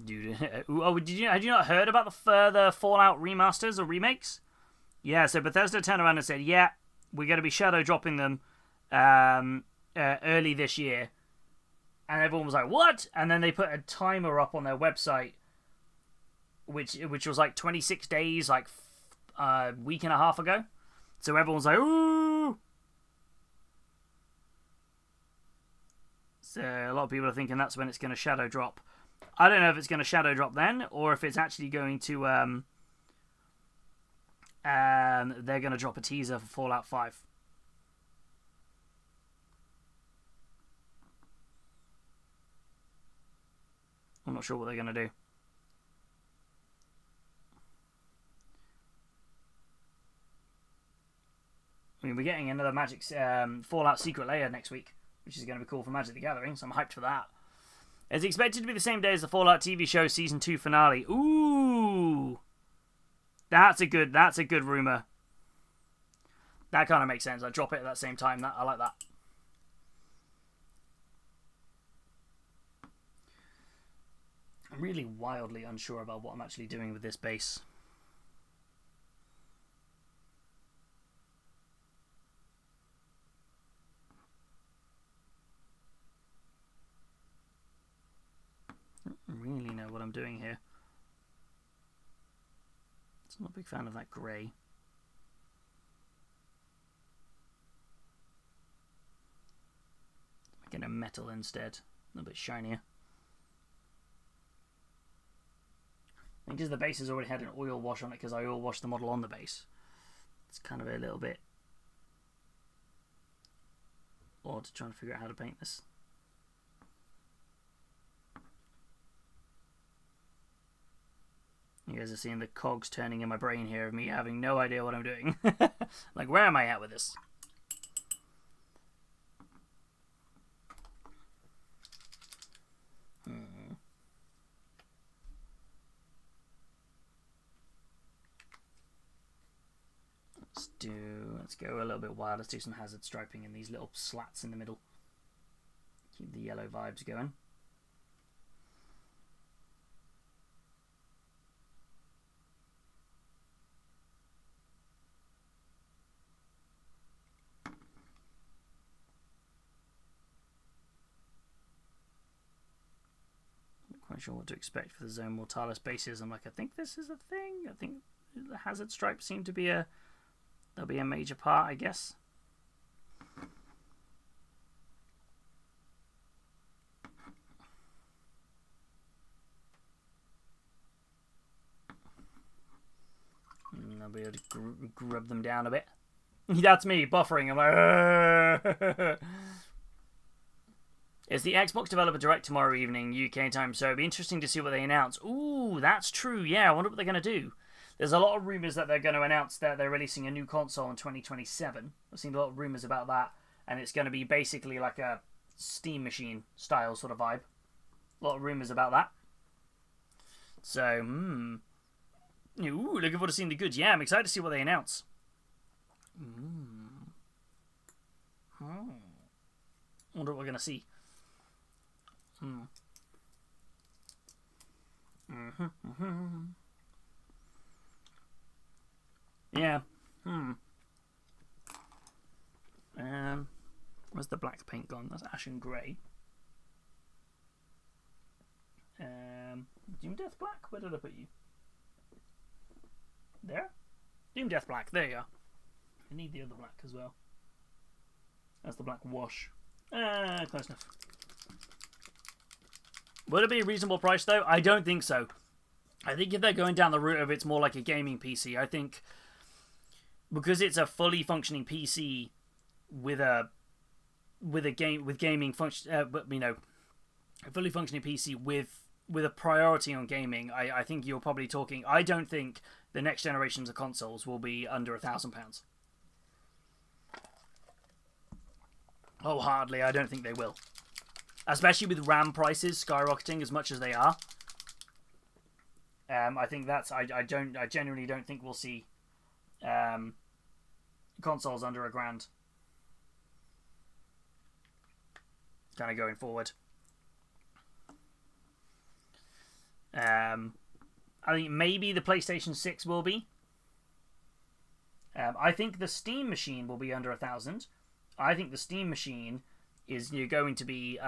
Dude, had you not heard about the further Fallout remasters or remakes? Yeah, so Bethesda turned around and said, yeah, we're going to be shadow dropping them early this year. And everyone was like, what? And then they put a timer up on their website, which was like 26 days, like a week and a half ago. So everyone's like, ooh! So a lot of people are thinking that's when it's going to shadow drop. I don't know if it's going to shadow drop then, or if it's actually going to they're going to drop a teaser for Fallout 5. I'm not sure what they're going to do. I mean, we're getting another Magic Fallout Secret Lair next week, which is going to be cool for Magic the Gathering, so I'm hyped for that. It's expected to be the same day as the Fallout TV show Season 2 finale. Ooh! That's a good rumor. That kind of makes sense. I drop it at that same time. I like that. I'm really wildly unsure about what I'm actually doing with this base. I don't really know what I'm doing here. I'm not a big fan of that grey. Get a metal instead, a little bit shinier. I think because the base has already had an oil wash on it, because I oil washed the model on the base. It's kind of a little bit odd to try and figure out how to paint this. You guys are seeing the cogs turning in my brain here of me having no idea what I'm doing. Like, where am I at with this? Let's go a little bit wild. Let's do some hazard striping in these little slats in the middle. Keep the yellow vibes going. Not quite sure what to expect for the Zone Mortalis bases. I'm like, I think this is a thing. I think the hazard stripes seem to be there'll be a major part, I guess. And I'll be able to grub them down a bit. That's me buffering. I'm like, it's the Xbox Developer Direct tomorrow evening, UK time, so it'll be interesting to see what they announce. Ooh, that's true. Yeah, I wonder what they're going to do. There's a lot of rumours that they're going to announce that they're releasing a new console in 2027. I've seen a lot of rumours about that, and it's going to be basically like a Steam Machine style sort of vibe. A lot of rumours about that. So, ooh, looking forward to seeing the goods. Yeah, I'm excited to see what they announce. Wonder what we're going to see. Yeah. Where's the black paint gone? That's ashen grey. Doom Death Black? Where did I put you? There? Doom Death Black. There you are. I need the other black as well. That's the black wash. Close enough. Would it be a reasonable price though? I don't think so. I think if they're going down the route of it's more like a gaming PC, I think because it's a fully functioning PC with gaming function, but you know, a fully functioning PC with a priority on gaming, I think you're probably talking. I don't think the next generations of consoles will be under £1,000. Oh, hardly. I don't think they will, especially with RAM prices skyrocketing as much as they are. I think that's. I genuinely don't think we'll see consoles under £1,000. Kind of going forward. I think maybe the PlayStation 6 will be. I think the Steam Machine will be under £1,000. I think the Steam Machine is going to be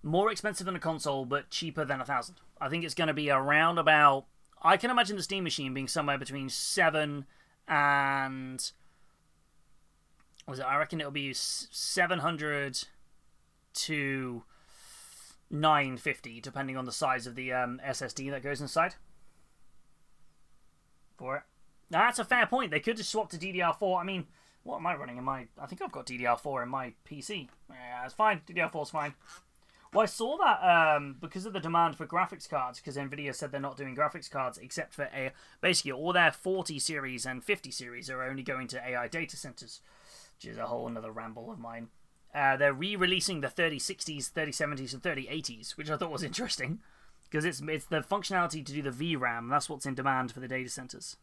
more expensive than a console, but cheaper than £1,000. I think it's going to be around about. I can imagine the Steam Machine being somewhere between 7 and. Was it? I reckon it'll be 700 to 950, depending on the size of the SSD that goes inside. For it. Now, that's a fair point. They could just swap to DDR4. I mean, what am I running in my... I think I've got DDR4 in my PC. Yeah, it's fine. DDR4's fine. Well, I saw that because of the demand for graphics cards, because Nvidia said they're not doing graphics cards except for basically all their 40 series and 50 series are only going to AI data centers, which is a whole another ramble of mine. They're re-releasing the 3060s, 3070s, and 3080s, which I thought was interesting, because it's the functionality to do the VRAM. That's what's in demand for the data centers.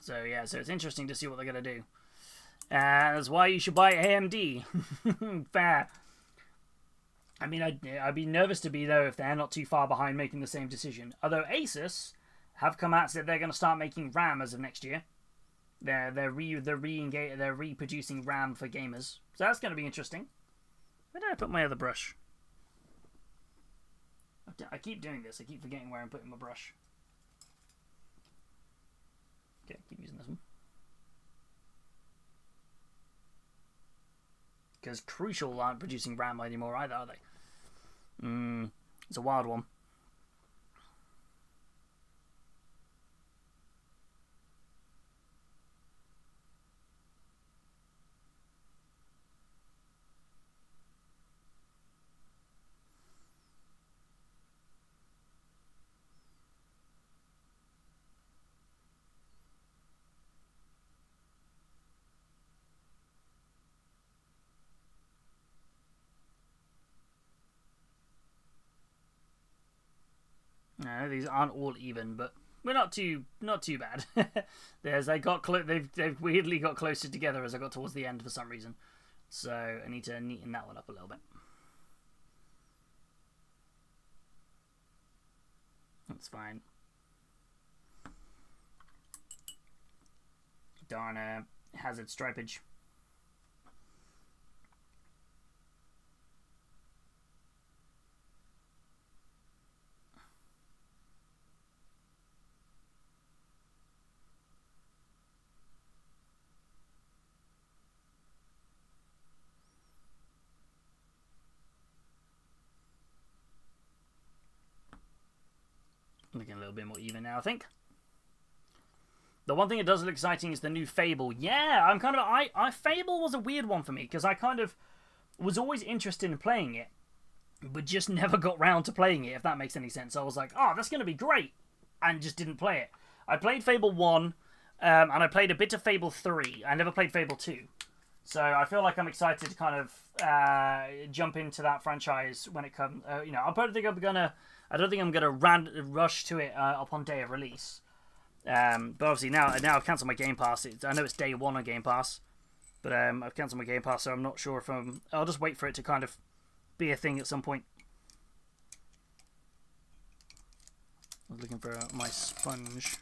So yeah, so it's interesting to see what they're gonna do. That's why you should buy AMD. Fair. I mean, I'd be nervous to be though if they're not too far behind making the same decision. Although Asus have come out and said they're going to start making RAM as of next year. They're reproducing RAM for gamers, so that's going to be interesting. Where did I put my other brush? I keep doing this. I keep forgetting where I'm putting my brush. Okay, keep using this one. Because Crucial aren't producing RAM anymore either, are they? It's a wild one. No, these aren't all even, but we're not too bad. They've weirdly got closer together as I got towards the end for some reason. So I need to neaten that one up a little bit. That's fine. Darn hazard stripage. Looking a little bit more even now, I think. The one thing that does look exciting is the new Fable. Yeah, I'm kind of... Fable was a weird one for me, because I kind of was always interested in playing it, but just never got round to playing it, if that makes any sense. I was like, oh, that's going to be great, and just didn't play it. I played Fable 1, and I played a bit of Fable 3. I never played Fable 2. So I feel like I'm excited to kind of jump into that franchise when it comes... you know, I don't think I'm gonna rush to it upon day of release. But obviously now I've cancelled my Game Pass. I know it's day 1 on Game Pass, but I've cancelled my Game Pass, so I'm not sure if I'll just wait for it to kind of be a thing at some point. I was looking for my sponge.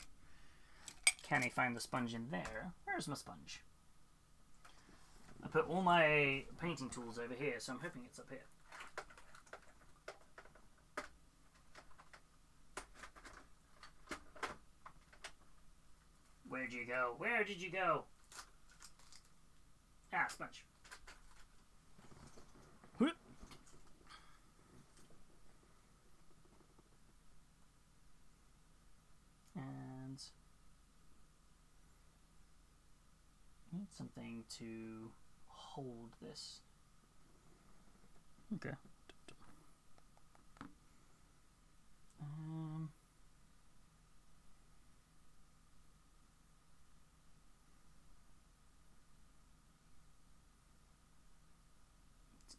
Can I find the sponge in there? Where's my sponge? I put all my painting tools over here, so I'm hoping it's up here. Where'd you go? Where did you go? Ah, sponge. Whoop. And I need something to hold this. Okay.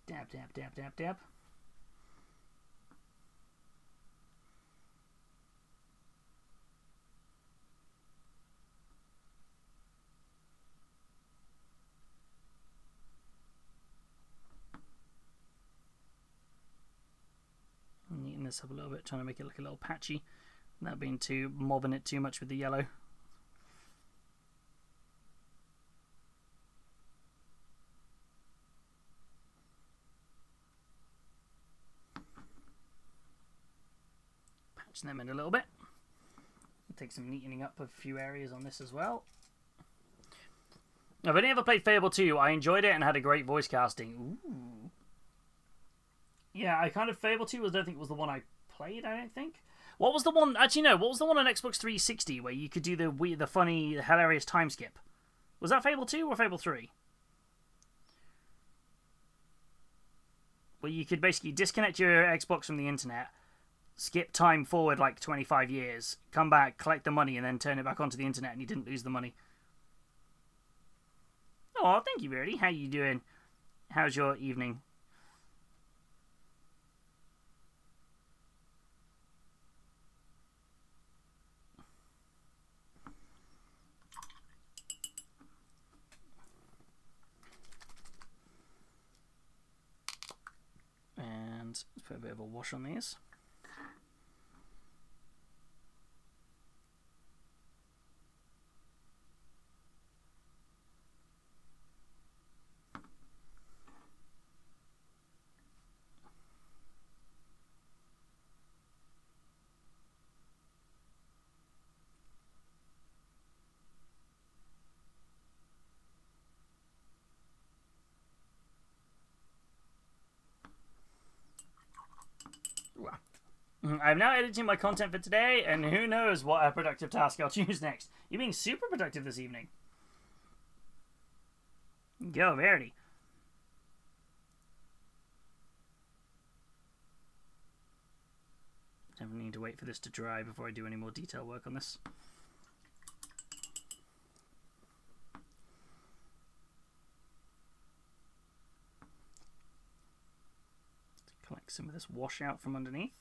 Dab, dab, dab, dab, dab. Neaten this up a little bit, trying to make it look a little patchy, without being mobbing it too much with the yellow. Them in a little bit. Take some neatening up of a few areas on this as well. I've only ever played Fable 2. I enjoyed it and had a great voice casting. Ooh. Yeah, I kind of... Fable 2 I don't think was the one I played, I don't think. What was the one... Actually, no. What was the one on Xbox 360 where you could do the funny, hilarious time skip? Was that Fable 2 or Fable 3? Where you could basically disconnect your Xbox from the internet, skip time forward like 25 years, come back, collect the money, and then turn it back onto the internet, and you didn't lose the money. Oh, thank you, Verity. How you doing? How's your evening? put a bit of a wash on these. I'm now editing my content for today, and who knows what a productive task I'll choose next. You're being super productive this evening. Go, Verity. Definitely need to wait for this to dry before I do any more detail work on this. Collect some of this wash out from underneath.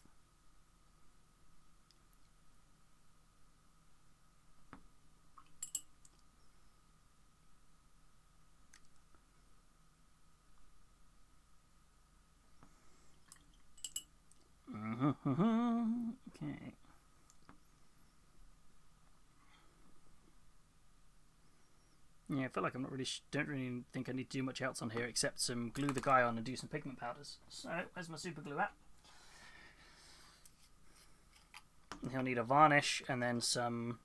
Okay. Yeah, I feel like I'm not really. Don't really think I need to do much else on here except some glue the guy on and do some pigment powders. So where's my super glue at? He'll need a varnish and then some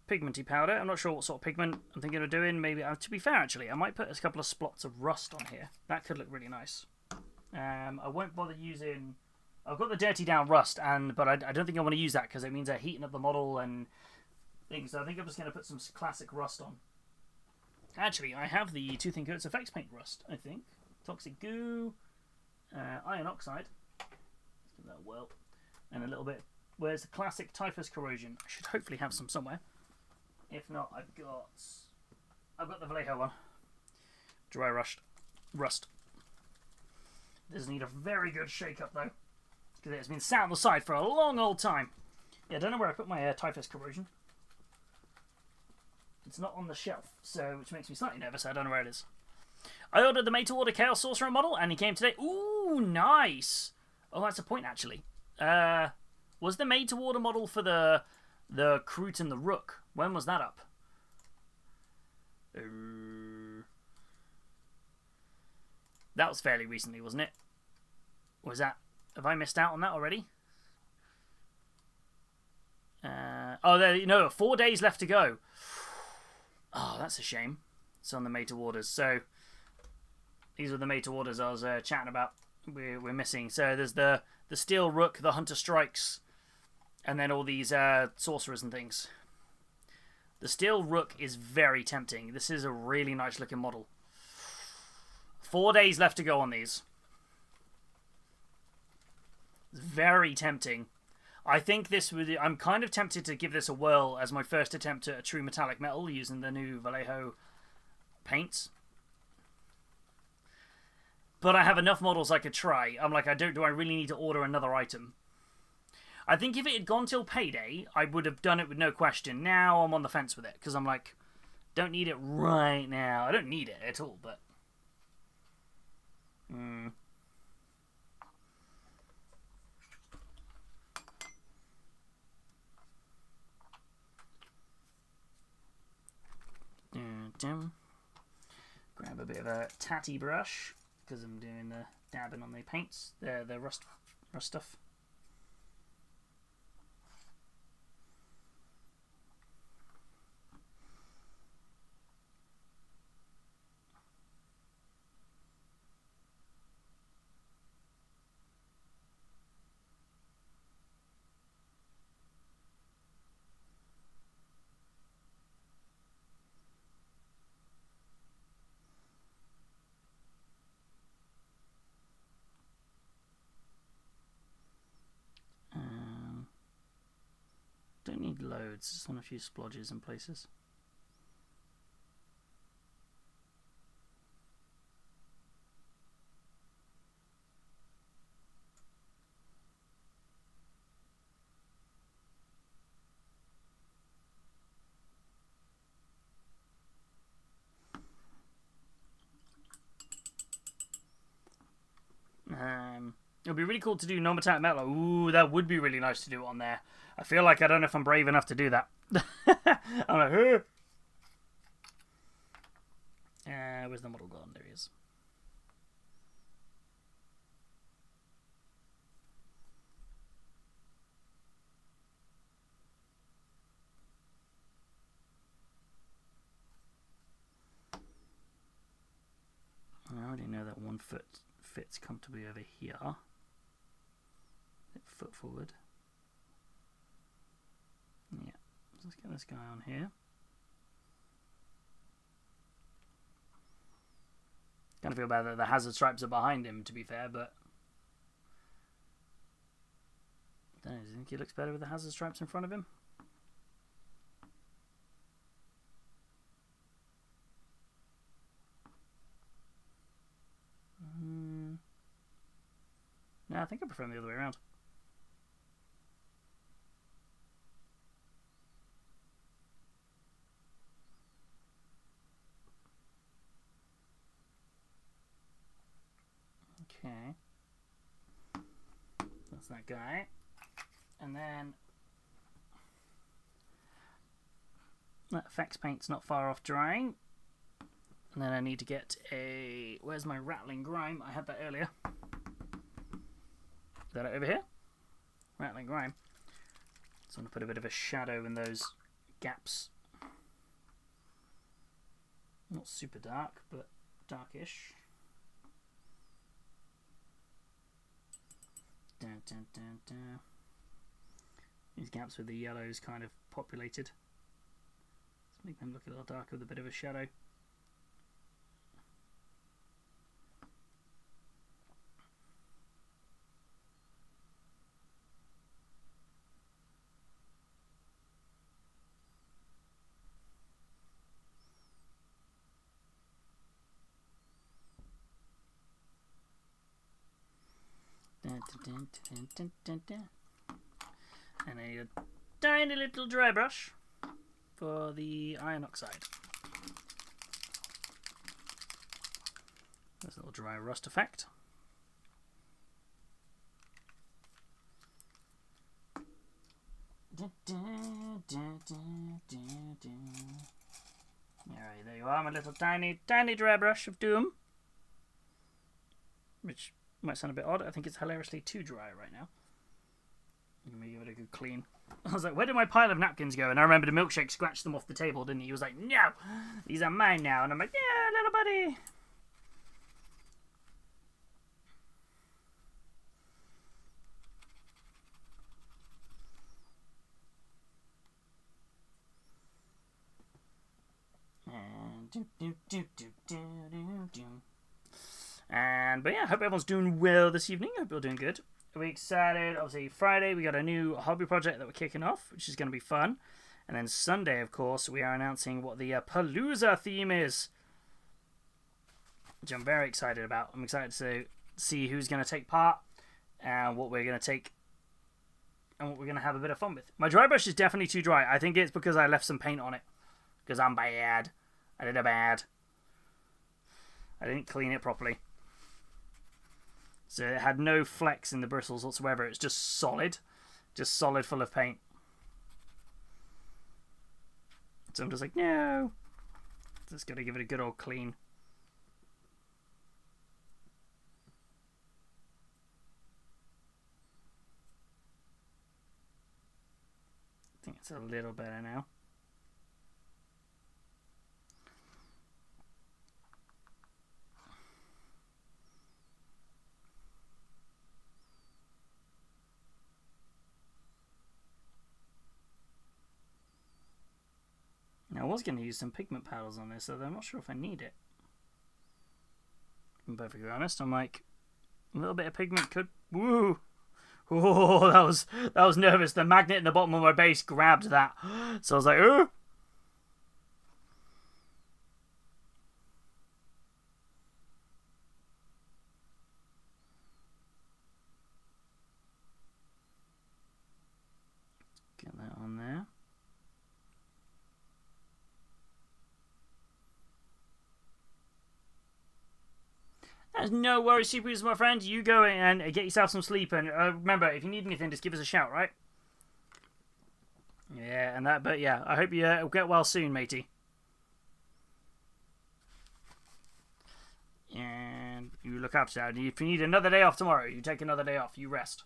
pigmenty powder. I'm not sure what sort of pigment I'm thinking of doing. Maybe, to be fair, actually, I might put a couple of splots of rust on here. That could look really nice. I won't bother using. I've got the dirty down rust, but I don't think I want to use that because it means I'm heating up the model and things. So I think I'm just going to put some classic rust on. Actually, I have the Tooth & Coats Effects Paint rust, I think. Toxic goo, iron oxide. Let's give that a whirl. And a little bit. Where's the classic typhus corrosion? I should hopefully have some somewhere. If not, I've got the Vallejo one. Dry rust. Does need a very good shake up though, because it's been sat on the side for a long old time. Yeah, I don't know where I put my typhus corrosion. It's not on the shelf, so which makes me slightly nervous. I don't know where it is. I ordered the made-to-order Chaos Sorcerer model, and he came today. Ooh, nice. Oh, that's a point actually. Was the made-to-order model for the Kroot and the Rook? When was that up? That was fairly recently, wasn't it? Was that? Have I missed out on that already? No, 4 days left to go. Oh, that's a shame. It's on the made-to-orders. So these are the made-to-orders I was chatting about. We're missing. So there's the Steel Rook, the Hunter Strikes, and then all these sorcerers and things. The Steel Rook is very tempting. This is a really nice looking model. 4 days left to go on these. It's very tempting. I think this would. I'm kind of tempted to give this a whirl as my first attempt at a true metallic metal using the new Vallejo paints. But I have enough models I could try. I'm like, do I really need to order another item? I think if it had gone till payday, I would have done it with no question. Now I'm on the fence with it because I'm like, don't need it right now. I don't need it at all, but. Grab a bit of a tatty brush because I'm doing the dabbing on the paints, the rust stuff. Don't need loads, just want a few splodges in places. It would be really cool to do non-metallic metal. Ooh, that would be really nice to do on there. I feel like I don't know if I'm brave enough to do that. I'm like, where's the model gone? There he is. I already know that 1 foot fits comfortably over here. Foot forward. Yeah, let's get this guy on here. Kind of feel bad that the hazard stripes are behind him, to be fair, but I don't know, do you think he looks better with the hazard stripes in front of him? No, I think I prefer him the other way around. Okay. That's that guy. And then that effects paint's not far off drying. And then I need to get a... Where's my rattling grime? I had that earlier. Is that it over here? Rattling grime. So I'm going to put a bit of a shadow in those gaps. Not super dark, but darkish. Dun, dun, dun, dun. These gaps with the yellows kind of populated. Let's make them look a little darker with a bit of a shadow. And I need a tiny little dry brush for the iron oxide. There's a little dry rust effect. Alright, there you are, my little tiny dry brush of doom. Which might sound a bit odd. I think it's hilariously too dry right now. Let me give it a good clean. I was like, where did my pile of napkins go? And I remember the milkshake scratched them off the table, didn't he? He was like, no, these are mine now. And I'm like, yeah, little buddy. But yeah, I hope everyone's doing well this evening. I hope you're doing good. We're excited. Obviously, Friday we got a new hobby project that we're kicking off, which is going to be fun. And then Sunday, of course, we are announcing what the Palooza theme is, which I'm very excited about. I'm excited to see who's going to take part and what we're going to take and what we're going to have a bit of fun with. My dry brush is definitely too dry. I think it's because I left some paint on it. Because I'm bad. I did a bad. I didn't clean it properly. So it had no flecks in the bristles whatsoever. It's just solid. Just solid full of paint. So I'm just like, no. Just got to give it a good old clean. I think it's a little better now. Now, I was going to use some pigment paddles on this, so I'm not sure if I need it. I'm perfectly honest. I'm like, a little bit of pigment could... Woo! Oh, that was nervous. The magnet in the bottom of my base grabbed that. So I was like, oh! Get that on there. There's no worries, Super Users, my friend. You go and get yourself some sleep. And remember, if you need anything, just give us a shout, right? Yeah, and that. But yeah, I hope you get well soon, matey. And you look after that. If you need another day off tomorrow, you take another day off. You rest.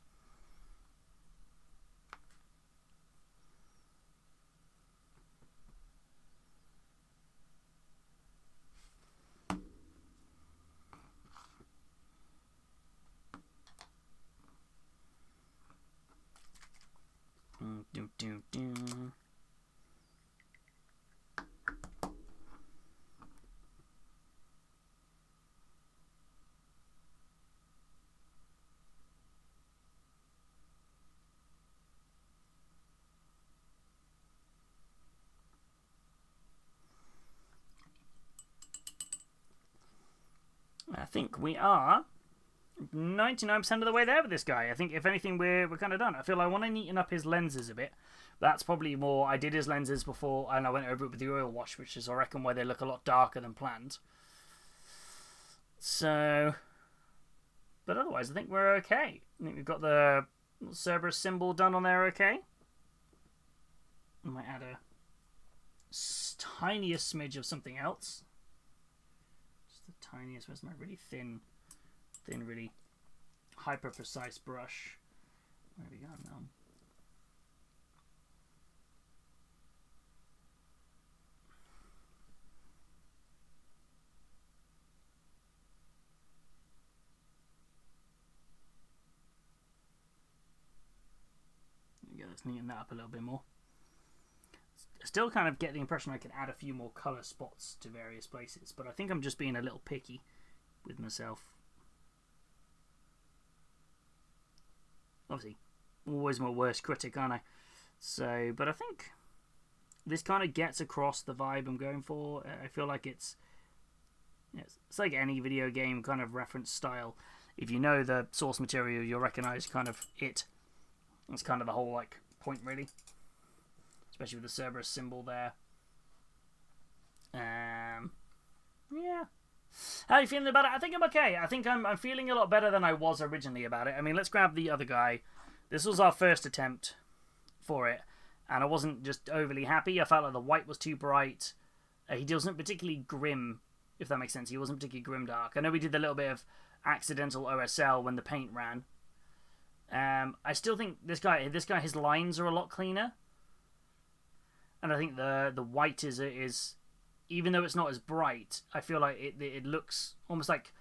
I think we are 99% of the way there with this guy. I think, if anything, we're kind of done. I feel like I want to neaten up his lenses a bit. That's probably more... I did his lenses before, and I went over it with the oil wash, which is, I reckon, why they look a lot darker than planned. So... But otherwise, I think we're okay. I think we've got the Cerberus symbol done on there okay. I might add a tiniest smidge of something else. Just the tiniest. Where's my really thin, really hyper precise brush? There we go now. There we go. Let's neaten that up a little bit more. Still kind of get the impression I could add a few more colour spots to various places, but I think I'm just being a little picky with myself. Obviously, always my worst critic, aren't I? So, but I think this kind of gets across the vibe I'm going for. I feel like it's like any video game kind of reference style. If you know the source material, you'll recognise kind of it. That's kind of the whole like point, really. Especially with the Cerberus symbol there. Yeah. How are you feeling about it? I think I'm okay. I think I'm feeling a lot better than I was originally about it. I mean, let's grab the other guy. This was our first attempt for it, and I wasn't just overly happy. I felt like the white was too bright. He wasn't particularly grim, if that makes sense. He wasn't particularly grimdark. I know we did a little bit of accidental OSL when the paint ran. I still think this guy, his lines are a lot cleaner. And I think the white is, even though it's not as bright, I feel like it looks almost like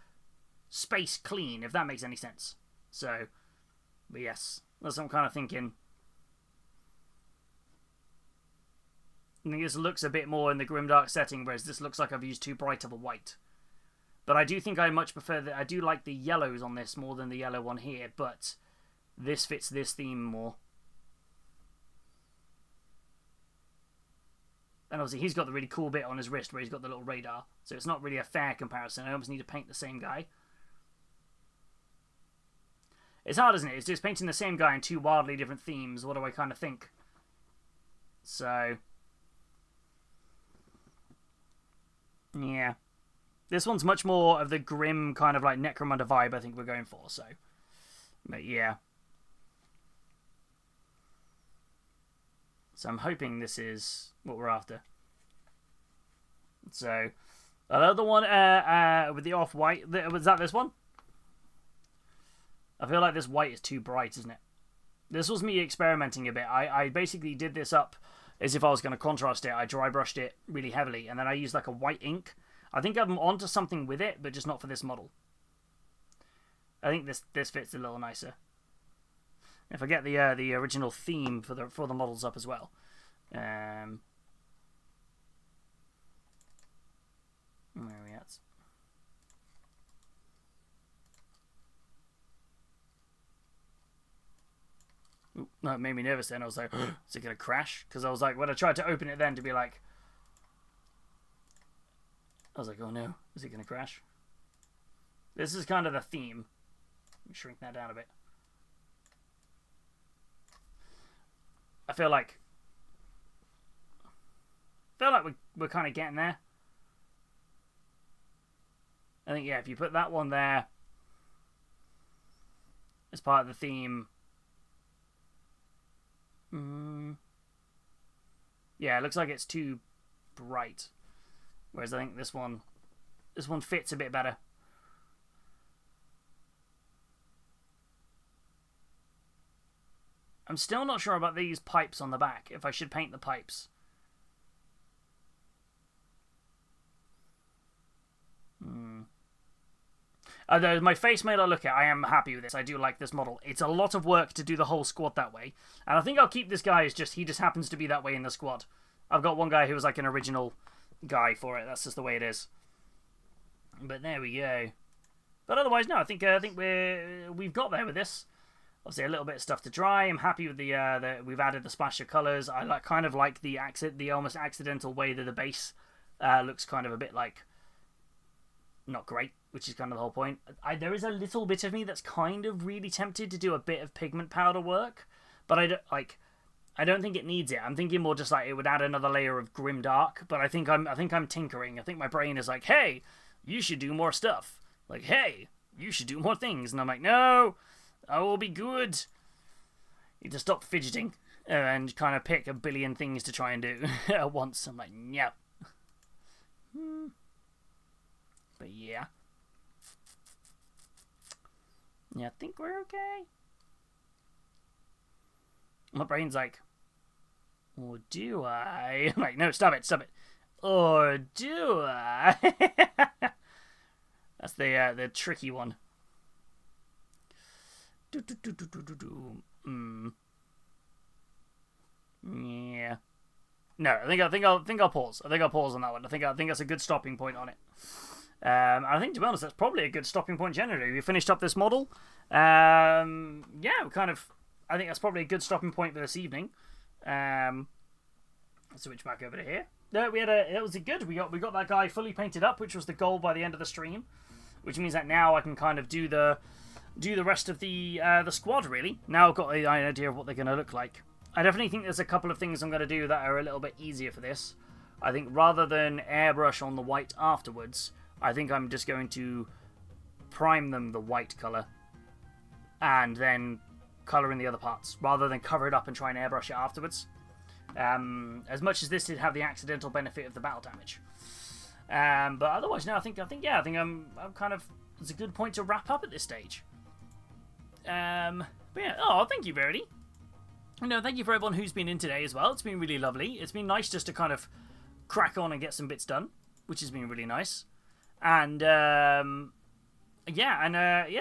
space clean, if that makes any sense. So, but yes, that's what I'm kind of thinking. I think this looks a bit more in the grimdark setting, whereas this looks like I've used too bright of a white. But I do think I much prefer that. I do like the yellows on this more than the yellow one here, but this fits this theme more. And obviously he's got the really cool bit on his wrist where he's got the little radar. So it's not really a fair comparison. I almost need to paint the same guy. It's hard, isn't it? It's just painting the same guy in two wildly different themes. What do I kind of think? So... yeah. This one's much more of the grim kind of like Necromunda vibe I think we're going for. So, but yeah. So I'm hoping this is what we're after. So, another one with the off-white. Was that this one? I feel like this white is too bright, isn't it? This was me experimenting a bit. I basically did this up as if I was going to contrast it. I dry brushed it really heavily, and then I used like a white ink. I think I'm onto something with it, but just not for this model. I think this fits a little nicer. If I get the original theme for the models up as well, where are we at? Ooh, no, it made me nervous then. I was like, is it gonna crash? Because I was like, when I tried to open it then to be like, I was like, oh no, is it gonna crash? This is kind of the theme. Let me shrink that down a bit. I feel like we're kind of getting there. I think, yeah, if you put that one there as part of the theme. Yeah, it looks like it's too bright. Whereas I think this one fits a bit better. I'm still not sure about these pipes on the back, if I should paint the pipes. Although my face may not look it, I am happy with this. I do like this model. It's a lot of work to do the whole squad that way. And I think I'll keep this guy as he just happens to be that way in the squad. I've got one guy who was like an original guy for it. That's just the way it is. But there we go. But otherwise, no, I think we've got there with this. Obviously, a little bit of stuff to dry. I'm happy with the we've added the splash of colours. I kind of like the almost accidental way that the base looks kind of a bit like not great, which is kind of the whole point. There is a little bit of me that's kind of really tempted to do a bit of pigment powder work, but I don't think it needs it. I'm thinking more just like it would add another layer of grim dark. But I think I'm tinkering. I think my brain is like, hey, you should do more stuff. Like, hey, you should do more things. And I'm like, no, I will be good. You need to stop fidgeting and kind of pick a billion things to try and do at once. I'm like, no. But yeah. Yeah, I think we're okay. My brain's like, or do I? I'm like, no, stop it. Or do I? That's the tricky one. Yeah. No, I think I'll pause. I think I'll pause on that one. I think that's a good stopping point on it. I think, to be honest, that's probably a good stopping point generally. We finished up this model. Yeah, I think that's probably a good stopping point for this evening. Let's switch back over to here. No, it was good. We got that guy fully painted up, which was the goal by the end of the stream. Which means that now I can kind of do the rest of the squad, really. Now I've got an idea of what they're going to look like. I definitely think there's a couple of things I'm going to do that are a little bit easier for this. I think rather than airbrush on the white afterwards, I think I'm just going to prime them the white colour and then colour in the other parts, rather than cover it up and try and airbrush it afterwards. As much as this did have the accidental benefit of the battle damage. But otherwise, no, I think I'm kind of, it's a good point to wrap up at this stage. But yeah, thank you, Verity. No, thank you for everyone who's been in today as well. It's been really lovely. It's been nice just to kind of crack on and get some bits done, which has been really nice. And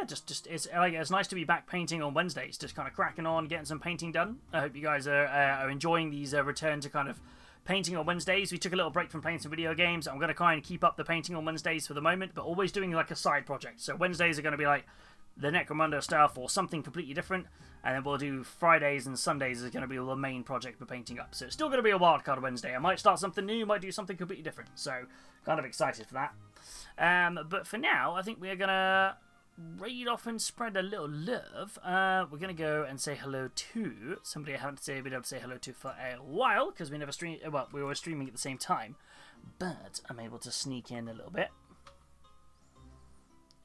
just it's nice to be back painting on Wednesdays, just kind of cracking on, getting some painting done. I hope you guys are enjoying these return to kind of painting on Wednesdays. We took a little break from playing some video games. I'm going to kind of keep up the painting on Wednesdays for the moment, but always doing like a side project. So Wednesdays are going to be like the Necromunda stuff or something completely different, and then we'll do Fridays and Sundays is going to be the main project we're painting up. So it's still going to be a wildcard Wednesday. I might start something new, might do something completely different. So kind of excited for that. But for now, I think we're going to raid off and spread a little love. We're going to go and say hello to somebody I haven't been able to say hello to for a while, because we never streamed. Well, we were streaming at the same time, but I'm able to sneak in a little bit.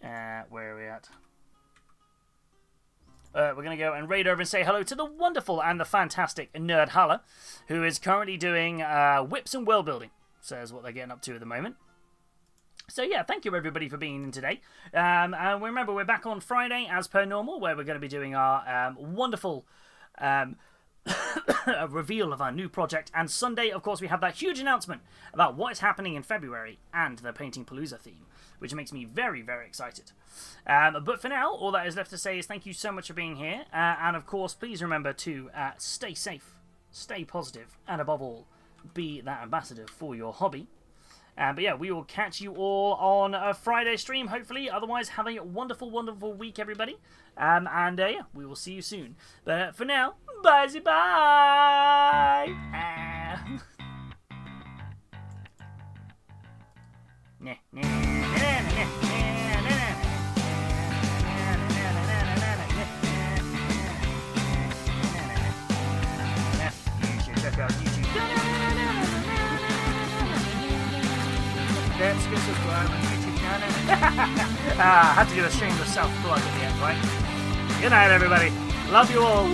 Where are we at? We're going to go and raid over and say hello to the wonderful and the fantastic Nerd Haller, who is currently doing whips and world building. So that's what they're getting up to at the moment. So yeah, thank you everybody for being in today. And remember, we're back on Friday as per normal, where we're going to be doing our wonderful reveal of our new project. And Sunday, of course, we have that huge announcement about what is happening in February and the Painting Palooza theme, which makes me very, very excited. But for now, all that is left to say is thank you so much for being here. And of course, please remember to stay safe, stay positive, and above all, be that ambassador for your hobby. But yeah, we will catch you all on a Friday stream, hopefully. Otherwise, have a wonderful, wonderful week, everybody. And yeah, we will see you soon. But for now, bye-bye! You should check out YouTube. Let's go subscribe on YouTube now. Had to do a shameless self-plug at the end, right? Good night, everybody. Love you all.